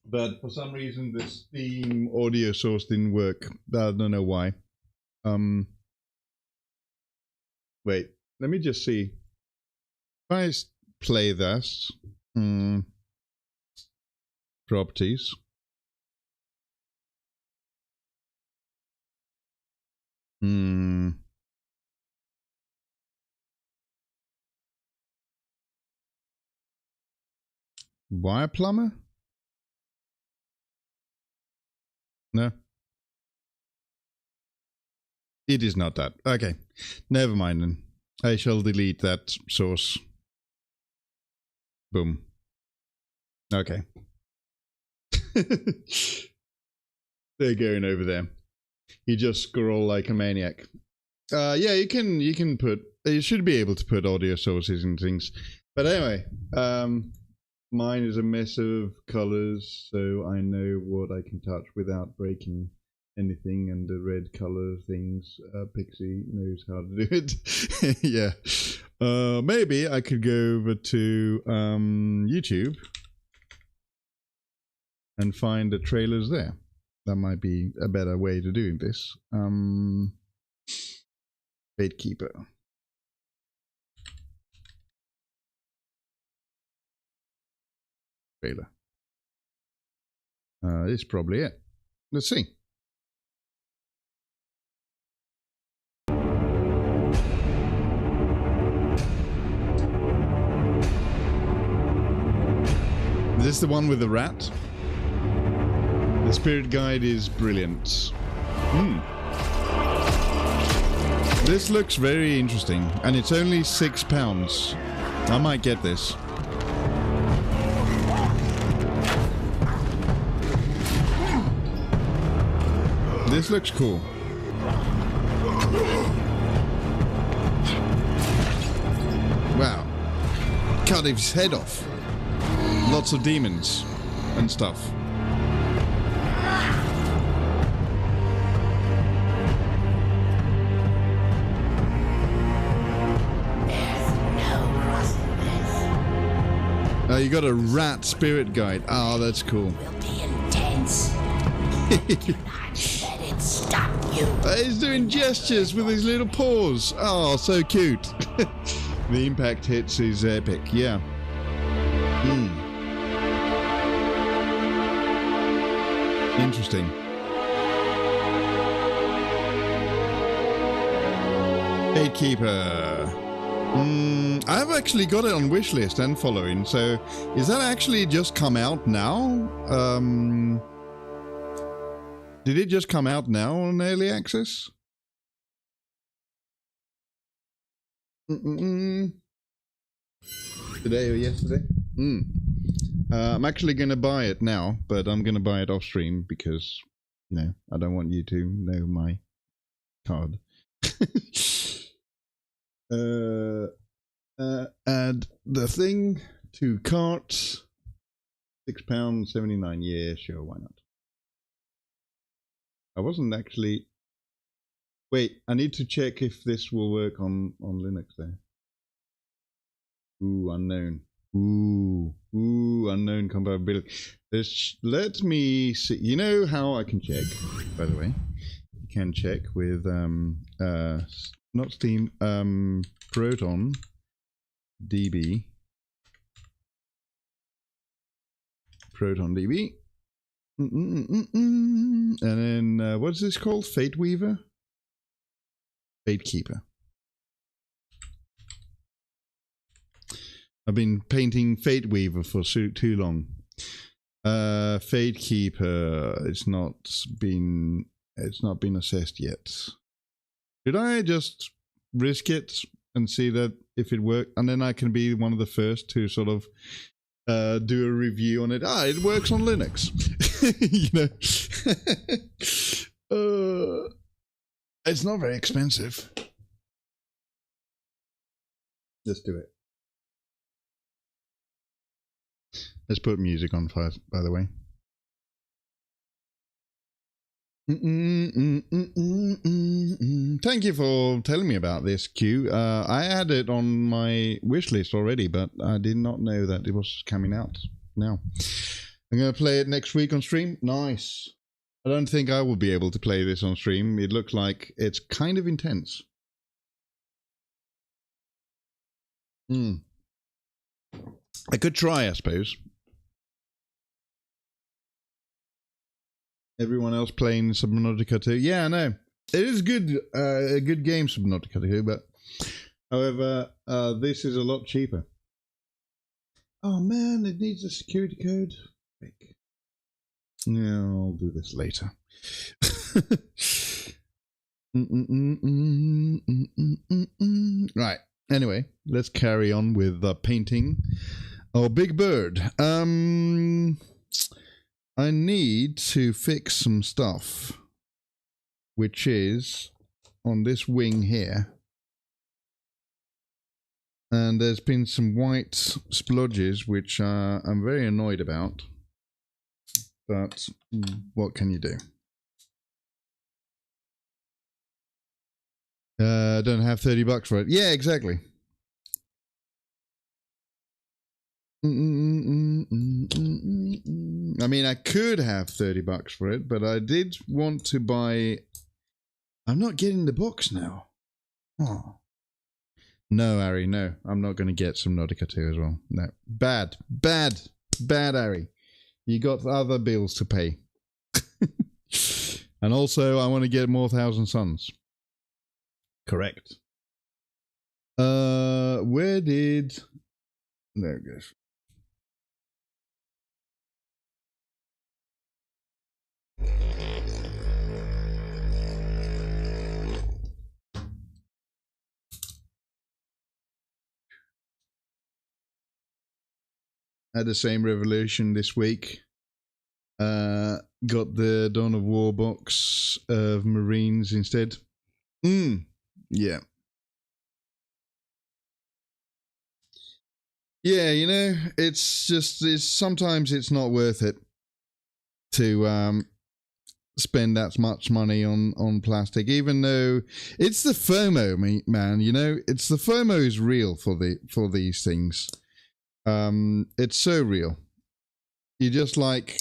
But for some reason the Steam audio source didn't work. I don't know why. Wait, let me just see. If I play this, properties. Wire plumber? No. It is not that. Okay. Never mind then. I shall delete that source. Boom. Okay. They're going over there. You just scroll like a maniac. Yeah, you can put, you should be able to put audio sources and things. But anyway, mine is a mess of colors, so I know what I can touch without breaking anything, and the red color things, Pixie knows how to do it. Yeah. Maybe I could go over to YouTube and find the trailers there. That might be a better way to doing this. Gatekeeper. Trailer. This is probably it. Let's see. Is this the one with the rat? The spirit guide is brilliant. This looks very interesting, and it's only £6. I might get this. This looks cool. Wow. Cut his head off. Lots of demons and stuff. Oh, you got a rat spirit guide. Oh, that's cool.
Will be intense. Do not let it stop you.
He's doing gestures with his little paws. Oh, so cute. The impact hits is epic. Yeah. Interesting. Gatekeeper. I've actually got it on wishlist and following. So, is that actually just come out now? Did it just come out now on early access? Today or yesterday? I'm actually going to buy it now, but I'm going to buy it off stream because, you know, I don't want you to know my card. Add the thing to cart. £6.79. Yeah, sure, why not? I wasn't actually. Wait, I need to check if this will work on Linux there. Ooh, unknown. Ooh, unknown compatibility. Let me see. You know how I can check, by the way. You can check with not Steam, Proton DB. Proton DB. And then what's this called? Fateweaver? Fatekeeper. I've been painting Fateweaver for too long. Fatekeeper, it's not been assessed yet. Should I just risk it and see that if it works, and then I can be one of the first to sort of do a review on it? It works on Linux. You know. It's not very expensive. Let's do it. Let's put music on first, by the way. Thank you for telling me about this, Q. I had it on my wish list already, but I did not know that it was coming out now. I'm going to play it next week on stream. Nice. I don't think I will be able to play this on stream. It looks like it's kind of intense. I could try, I suppose. Everyone else playing Subnautica 2. Yeah, I know. It is good, a good game, Subnautica 2, but however, this is a lot cheaper. Oh man, it needs a security code. Yeah, I'll do this later. Right. Anyway, let's carry on with painting our big bird. I need to fix some stuff, which is on this wing here. And there's been some white splodges, which I'm very annoyed about. But what can you do? Don't have $30 for it. Yeah, exactly. I mean, I could have $30 for it, but I did want to buy. I'm not getting the box now. Oh. No, Ari, no. I'm not going to get some Subnautica 2 as well. No. Bad, Ari. You got other bills to pay. And also, I want to get more Thousand Suns. Correct. Where did... There it goes. Had the same revolution this week. Got the Dawn of War box of Marines instead. Yeah. Yeah, it's sometimes it's not worth it to spend that much money on plastic, even though it's the FOMO, man. It's the FOMO is real for these things. It's so real. You're just like,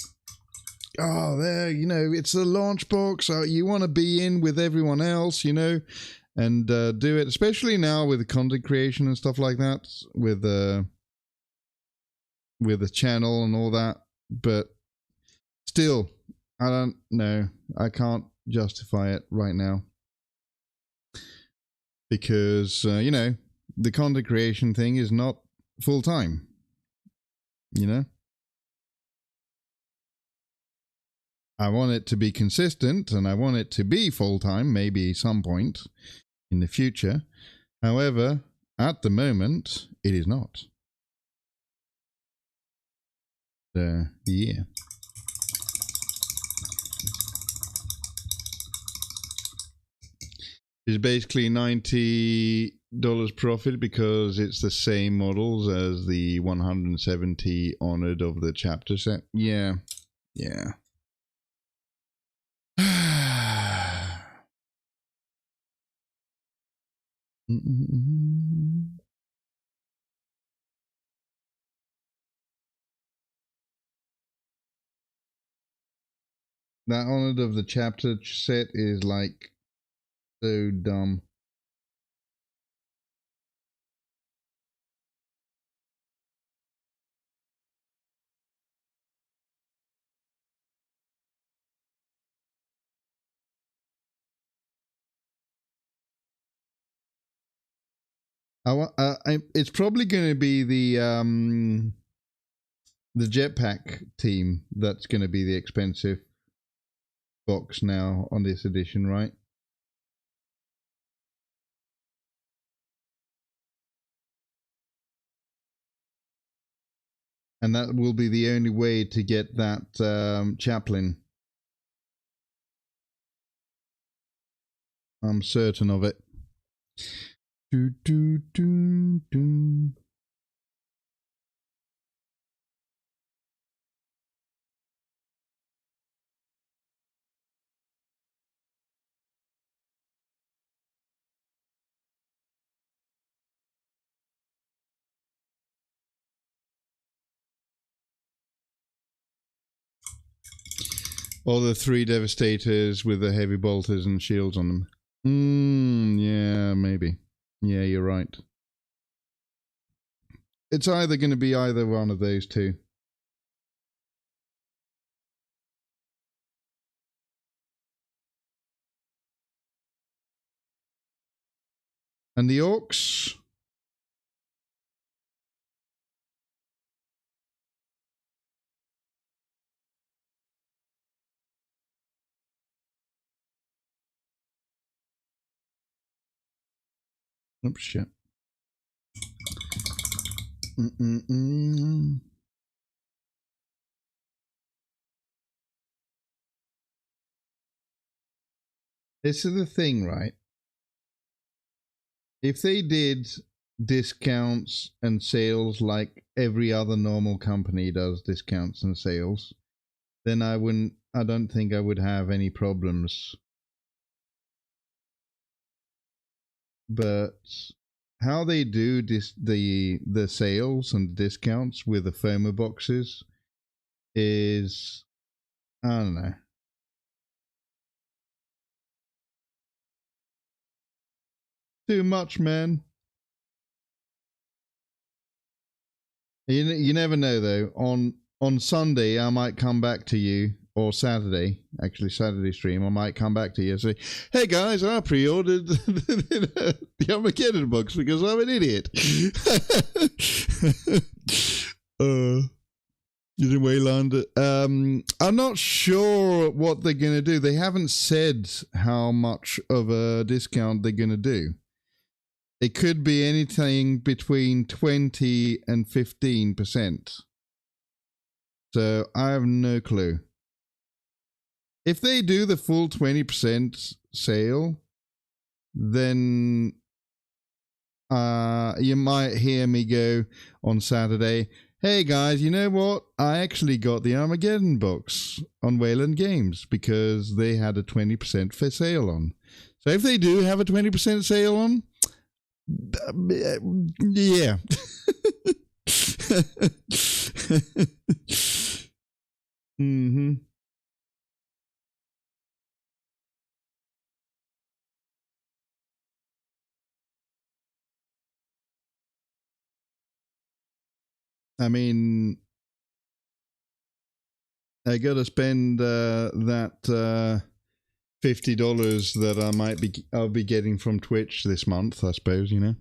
oh, there, it's a launch box. You want to be in with everyone else, and do it, especially now with the content creation and stuff like that, with the channel and all that. But still, I don't know. I can't justify it right now because, the content creation thing is not full time, I want it to be consistent and I want it to be full time, maybe some point in the future. However, at the moment, it is not. So, yeah. It's basically $90 profit because it's the same models as the 170 Honored of the chapter set. Yeah. That Honored of the chapter set is like so dumb. It's probably going to be the jetpack team that's going to be the expensive box now on this edition, right? And that will be the only way to get that chaplain. I'm certain of it. Do, do, do, do. Or the 3 Devastators with the heavy bolters and shields on them. Yeah, maybe. Yeah, you're right. It's either going to be either one of those two. And the orcs? Oh, shit. This is the thing, right? If they did discounts and sales like every other normal company does discounts and sales, then I don't think I would have any problems. But how they do the sales and discounts with the FOMO boxes is, I don't know. Too much, man. You never know, though. On Sunday, I might come back to you, or Saturday, actually Saturday stream, I might come back to you and say, hey guys, I pre-ordered the Armageddon box because I'm an idiot. You didn't Wayland. I'm not sure what they're going to do. They haven't said how much of a discount they're going to do. It could be anything between 20 and 15%. So I have no clue. If they do the full 20% sale, then you might hear me go on Saturday, hey guys, you know what? I actually got the Armageddon box on Wayland Games because they had a 20% for sale on. So if they do have a 20% sale on, yeah. Mm-hmm. I mean, I gotta spend that $50 that I'll be getting from Twitch this month, I suppose, you know.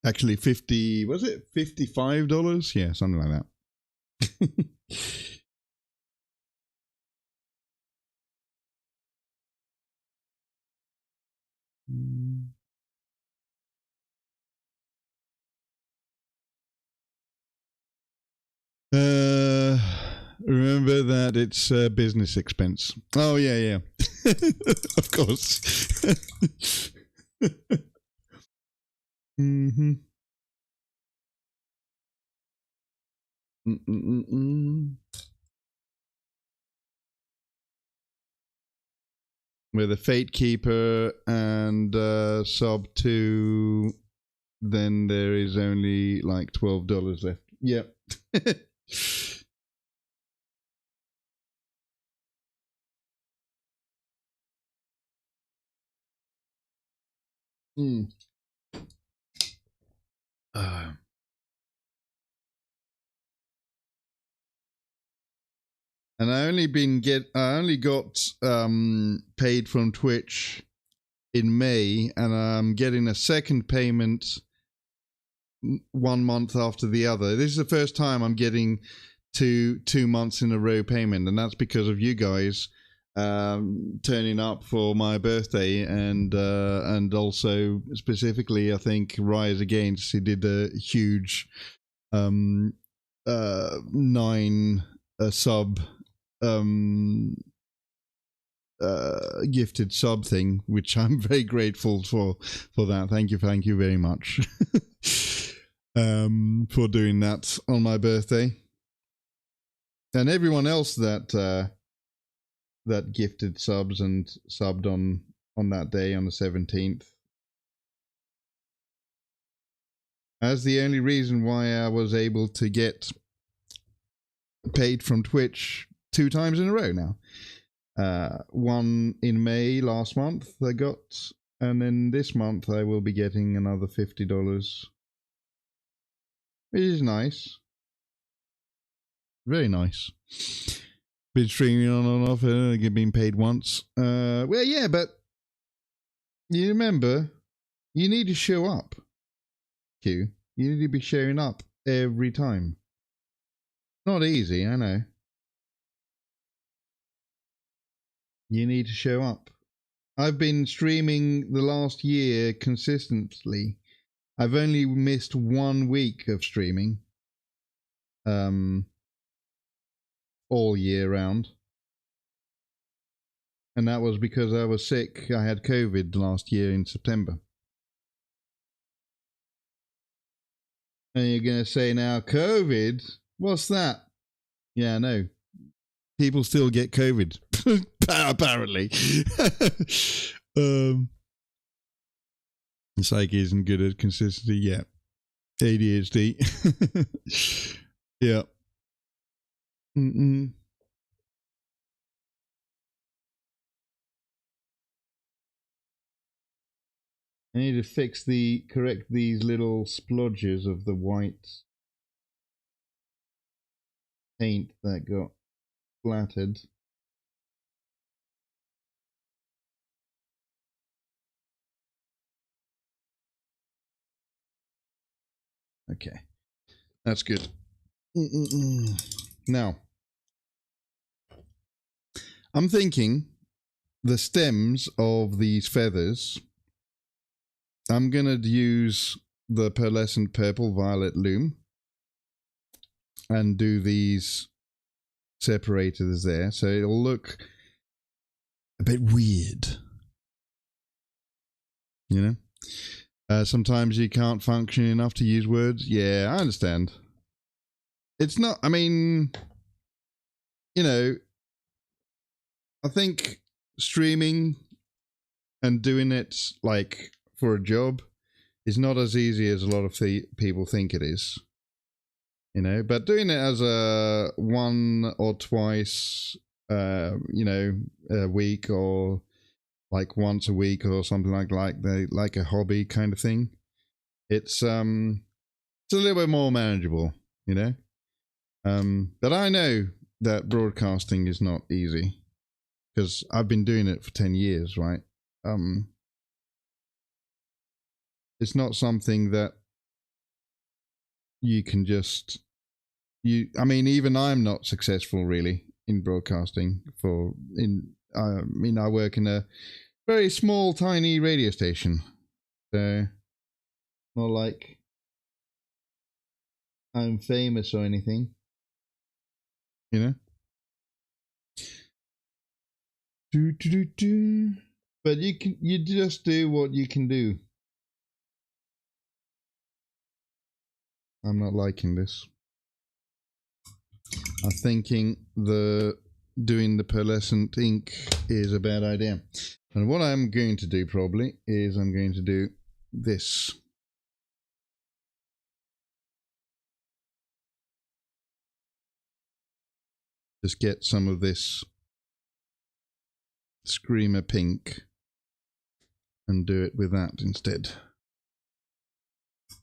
Actually, was it $55? Yeah, something like that. Remember that it's a business expense. Oh, yeah. Of course. Mm-hmm. With a Fate Keeper and sub 2, then there is only like $12 left. Yep. And I only got paid from Twitch in May, and I'm getting a second payment 1 month after the other. This is the first time I'm getting 2 months in a row payment, and that's because of you guys turning up for my birthday, and also specifically I think Rise Against, he did a huge 9 sub gifted sub thing, which I'm very grateful for that. Thank you very much for doing that on my birthday, and everyone else that gifted subs and subbed on that day, on the 17th. That's the only reason why I was able to get paid from Twitch 2 times in a row now. One in May last month I got, and then this month I will be getting another $50, which is nice. Very nice. Been streaming on and off, been paid once. Well, yeah, but you remember, you need to show up, Q. You need to be showing up every time. Not easy, I know. You need to show up. I've been streaming the last year consistently. I've only missed 1 week of streaming. All year round. And that was because I was sick. I had COVID last year in September. And you're going to say now, COVID? What's that? Yeah, I know. People still get COVID. Apparently. Psyche isn't good at consistency yet. ADHD. Yeah. I need to correct these little splodges of the white paint that got splattered. Okay, that's good. Now, I'm thinking the stems of these feathers, I'm going to use the pearlescent purple violet loom and do these separators there. So it'll look a bit weird. You know? Sometimes you can't function enough to use words. Yeah, I understand. It's not, I mean, you know, I think streaming and doing it like for a job is not as easy as a lot of people think it is. You know, but doing it as a one or twice, you know, a week or like once a week or something like a hobby kind of thing, it's a little bit more manageable, you know. But I know that broadcasting is not easy because I've been doing it for 10 years, right? It's not something that you can just I mean, even I'm not successful really in broadcasting I mean, I work in a very small, tiny radio station, so not like I'm famous or anything, you know. But you just do what you can do. I'm not liking this. I'm thinking doing the pearlescent ink is a bad idea. And what I'm going to do probably is I'm going to do this. Just get some of this Screamer pink and do it with that instead.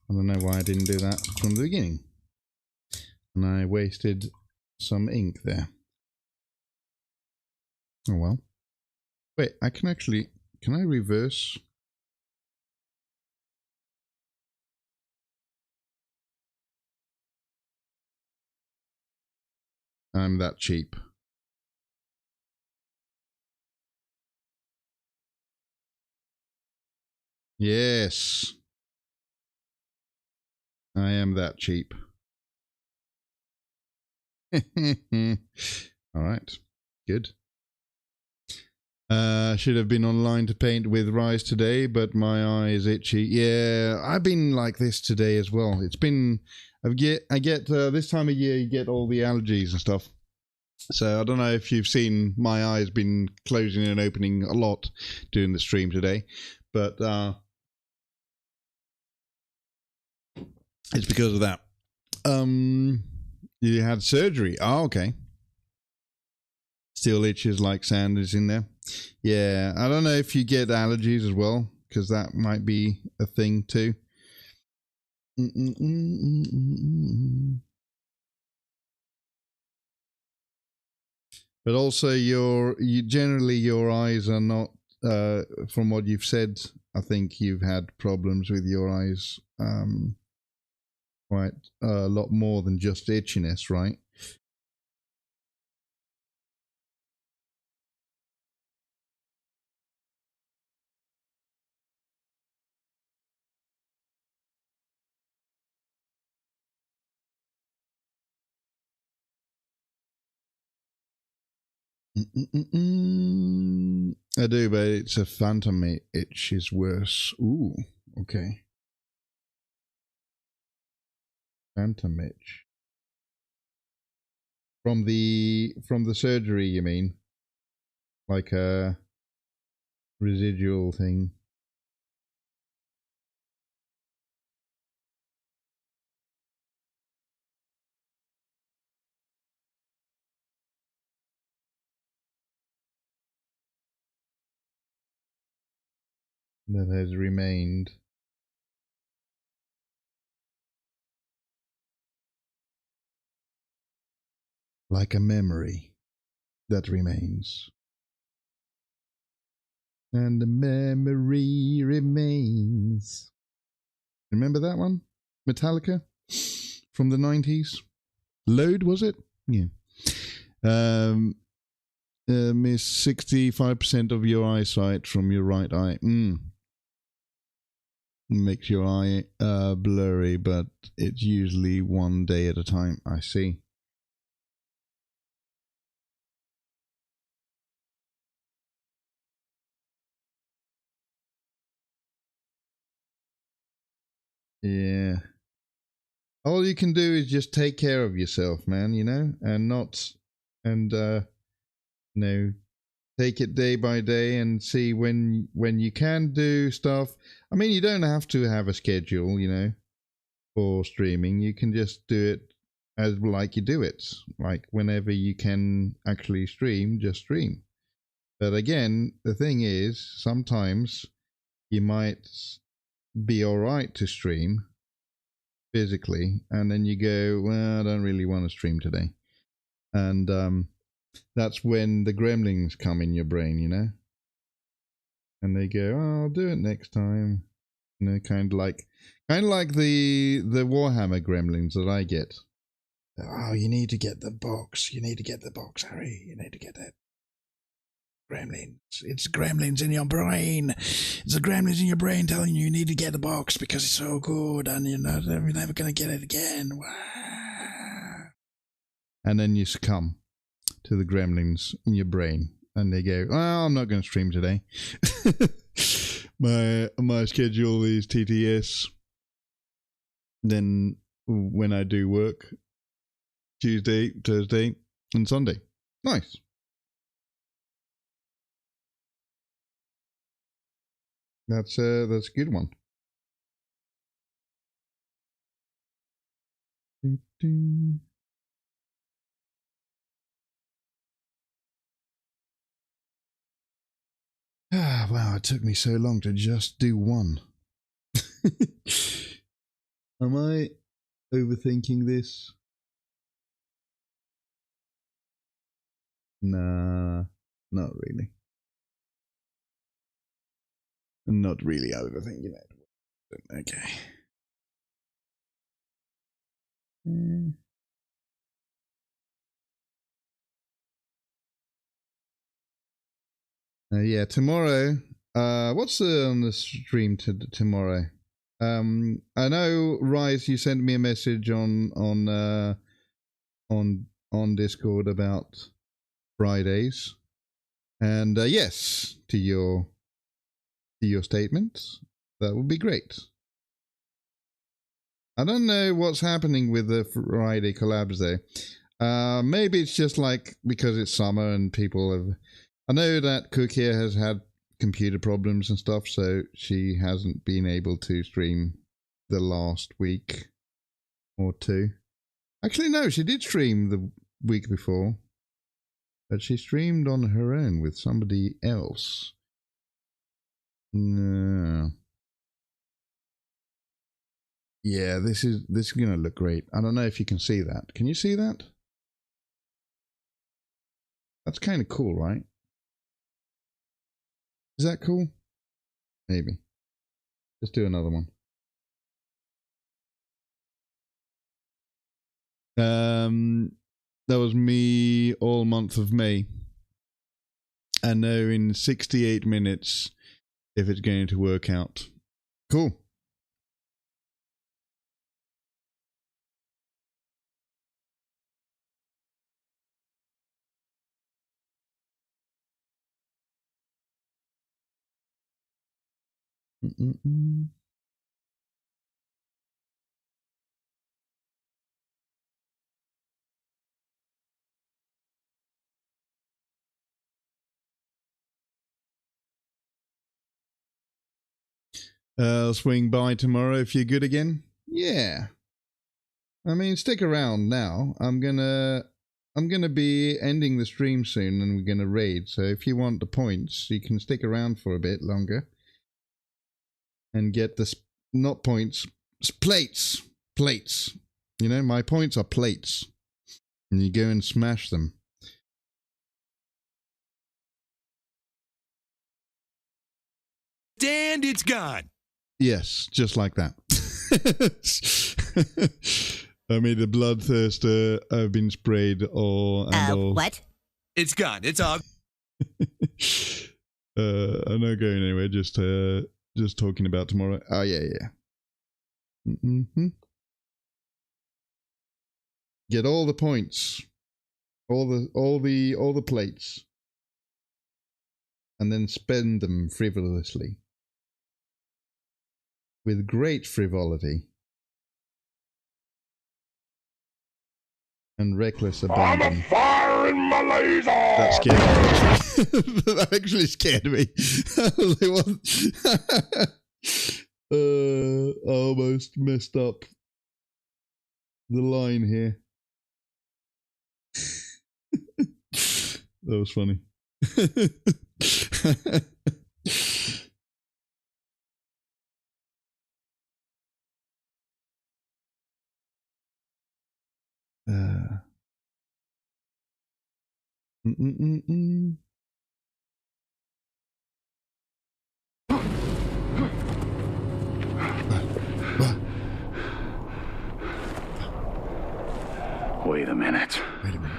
I don't know why I didn't do that from the beginning. And I wasted some ink there. Oh well. Wait, I can actually... Can I reverse? I'm that cheap. Yes. I am that cheap. All right. Good. Should have been online to paint with Rise today, but my eye is itchy. Yeah, I've been like this today as well. It's been... I get this time of year, you get all the allergies and stuff. So I don't know if you've seen my eyes been closing and opening a lot during the stream today, but it's because of that. You had surgery. Oh, okay. Still itches like sand is in there. Yeah, I don't know if you get allergies as well, because that might be a thing too. But also, generally your eyes are not. From what you've said, I think you've had problems with your eyes. Quite a lot more than just itchiness, right? I do, but it's a phantom itch is worse. Ooh, okay. Phantom itch. From the surgery, you mean? Like a residual thing. That has remained. Like a memory that remains. And the memory remains. Remember that one? Metallica? From the 90s? Load, was it? Yeah. Miss 65% of your eyesight from your right eye. Makes your eye blurry, but it's usually one day at a time. I see. Yeah. All you can do is just take care of yourself, man, you know, and take it day by day and see when you can do stuff. I mean, you don't have to have a schedule, you know, for streaming. You can just do it as like you do it. Like whenever you can actually stream, just stream. But again, the thing is, sometimes you might be all right to stream physically, and then you go, well, I don't really want to stream today. And that's when the gremlins come in your brain, you know? And they go, oh, I'll do it next time. You know, kind of like the Warhammer gremlins that I get. Oh, you need to get the box. You need to get the box, Harry. You need to get that. Gremlins. It's gremlins in your brain. It's the gremlins in your brain telling you need to get the box because it's so good and you're never going to get it again. And then you succumb to the gremlins in your brain and they go, oh, I'm not going to stream today. My schedule is TTS. Then when I do work, Tuesday, Thursday, and Sunday. Nice. That's a good one. Ah, wow, it took me so long to just do one. Am I overthinking this? Nah, not really. Not really overthinking it. Okay. Yeah, tomorrow. What's on the stream tomorrow? I know, Rise, you sent me a message on Discord about Fridays, and yes, to your statements, that would be great. I don't know what's happening with the Friday collabs though. Maybe it's just like because it's summer and people have. I know that Cook here has had computer problems and stuff, so she hasn't been able to stream the last week or two. Actually, no, she did stream the week before, but she streamed on her own with somebody else. No. Yeah, this is gonna look great. I don't know if you can see that. Can you see that? That's kind of cool, right? Is that cool? Maybe. Let's do another one. That was me all month of May. And now in 68 minutes, if it's going to work out. Cool. I'll swing by tomorrow if you're good again. Yeah. I mean, stick around now. I'm gonna be ending the stream soon and we're gonna raid. So if you want the points, you can stick around for a bit longer. And get the, not points, plates. Plates. You know, my points are plates. And you go and smash them.
And it's gone.
Yes, just like that. I made a bloodthirster. I've been sprayed all.
What?
It's gone. It's all.
I'm not going anywhere. Just talking about tomorrow. Oh yeah. Mm-hmm. Get all the points, all the plates, and then spend them frivolously. With great frivolity. And reckless abandon.
I'm firing my laser!
That scared me, actually. That actually scared me. I almost messed up the line here. That was funny.
Wait a minute.
Wait a minute.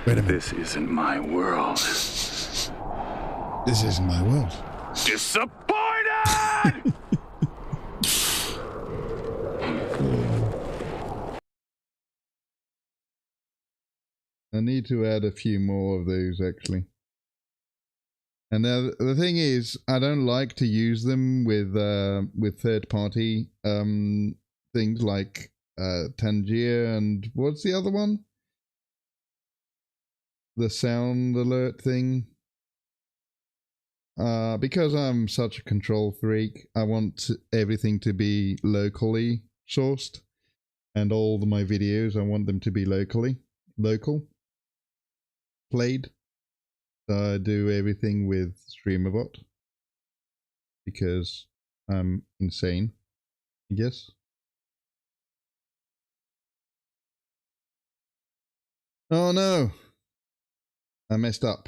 Wait a minute.
This isn't my world.
This isn't my world.
Disappointed!
I need to add a few more of those, actually. And now the thing is, I don't like to use them with third-party things like Tangier and what's the other one? The sound alert thing. Because I'm such a control freak, I want everything to be locally sourced, and all my videos, I want them to be local played. So I do everything with StreamerBot because I'm insane, I guess. Oh no, I messed up.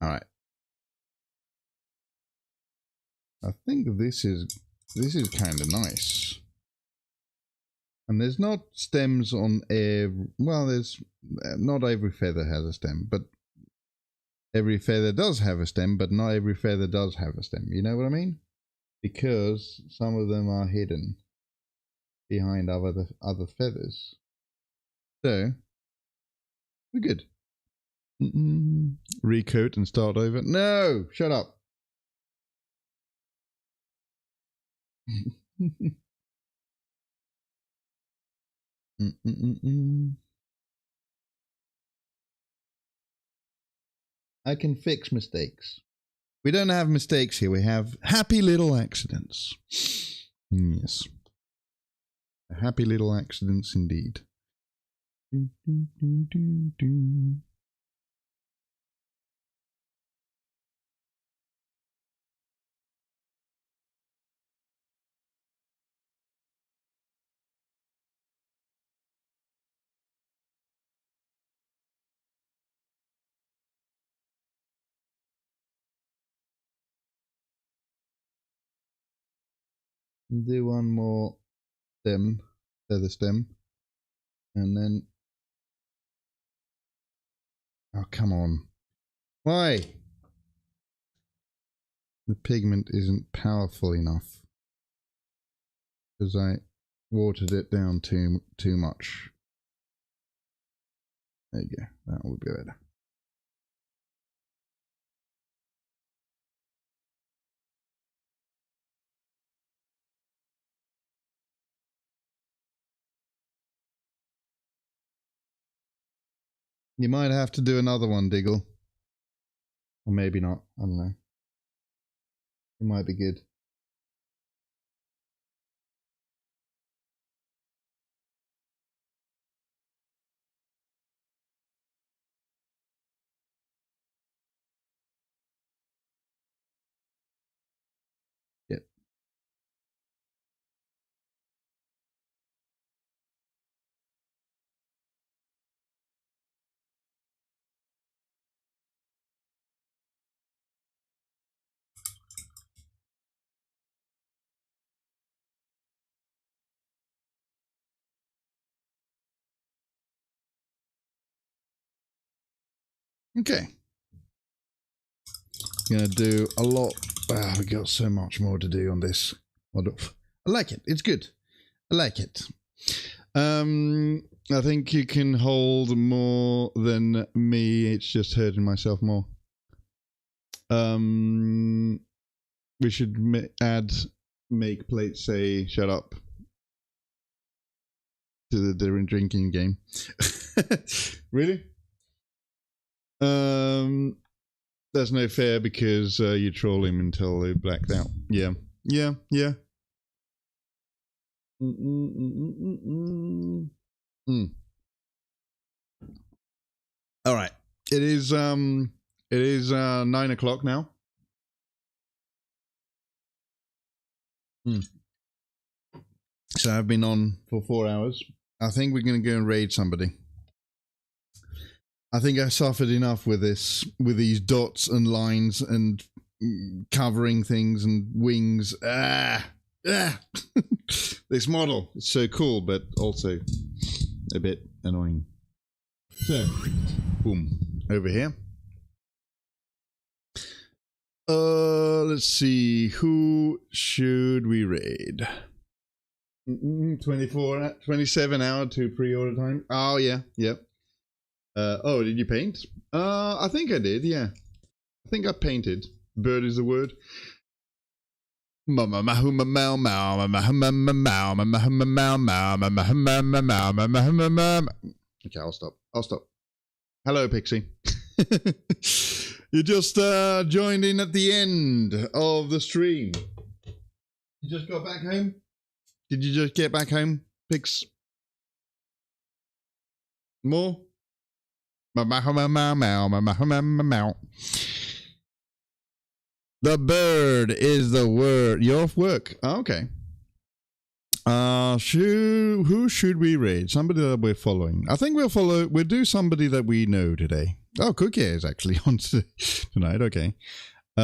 All right. I think this is kind of nice. And there's not stems on every, well, there's not every feather has a stem, but every feather does have a stem, but not every feather does have a stem. You know what I mean? Because some of them are hidden behind other feathers. So we're good. Recoat and start over. No, shut up. I can fix mistakes. We don't have mistakes here. We have happy little accidents. Yes. Happy little accidents indeed. Do one more stem, feather stem, and then, oh come on, why? The pigment isn't powerful enough because I watered it down too much. There you go, that will be better. You might have to do another one, Diggle. Or maybe not. I don't know. It might be good. Yep. Okay. Gonna do a lot. We got so much more to do on this. I like it. It's good. I like it. I think you can hold more than me. It's just hurting myself more. We should make plates say shut up to the different drinking game. Really? That's no fair because you troll him until they blacked out. Yeah. All right. It is 9 o'clock now. So I've been on for 4 hours. I think we're going to go and raid somebody. I think I suffered enough with these dots and lines and covering things and wings. This model is so cool, but also a bit annoying. So, boom, over here. Let's see, who should we raid? 27 hour to pre-order time. Oh yeah, yep. Oh, did you paint? I think I did, yeah. I think I painted. Bird is the word. Okay, I'll stop. Hello, Pixie. You just joined in at the end of the stream. You just got back home? Did you just get back home, Pix? More? The bird is the word. You're off work. Oh, okay. Who should we raid? Somebody that we're following. I think we'll do somebody that we know today. Oh, Cookie is actually on tonight. Okay. She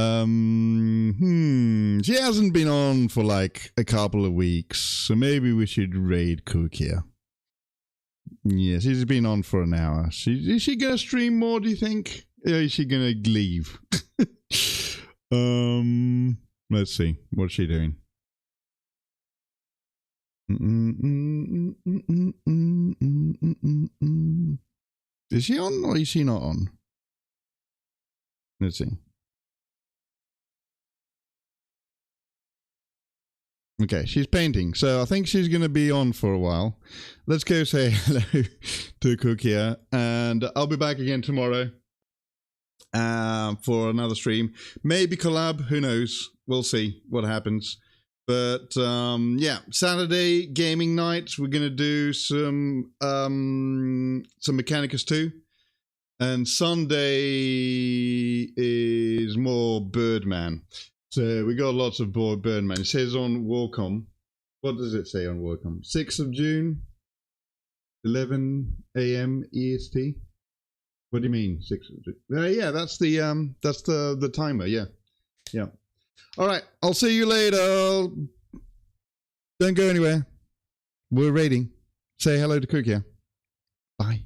hasn't been on for like a couple of weeks, so maybe we should raid Cookie. Yeah, she's been on for an hour. Is she gonna stream more, do you think? Or is she gonna leave? Let's see. What's she doing? Is she on or is she not on? Let's see. Okay, she's painting, so I think she's going to be on for a while. Let's go say hello to Cookia, and I'll be back again tomorrow for another stream. Maybe collab, who knows? We'll see what happens. But yeah, Saturday gaming night, we're going to do some Mechanicus 2. And Sunday is more Birdman. So we got lots of Birdman. It says on Warcom. What does it say on Warcom? 6th of June, 11 a.m. EST. What do you mean 6th of June? Yeah, that's the timer. Yeah. All right, I'll see you later. Don't go anywhere. We're raiding. Say hello to Cookia. Bye.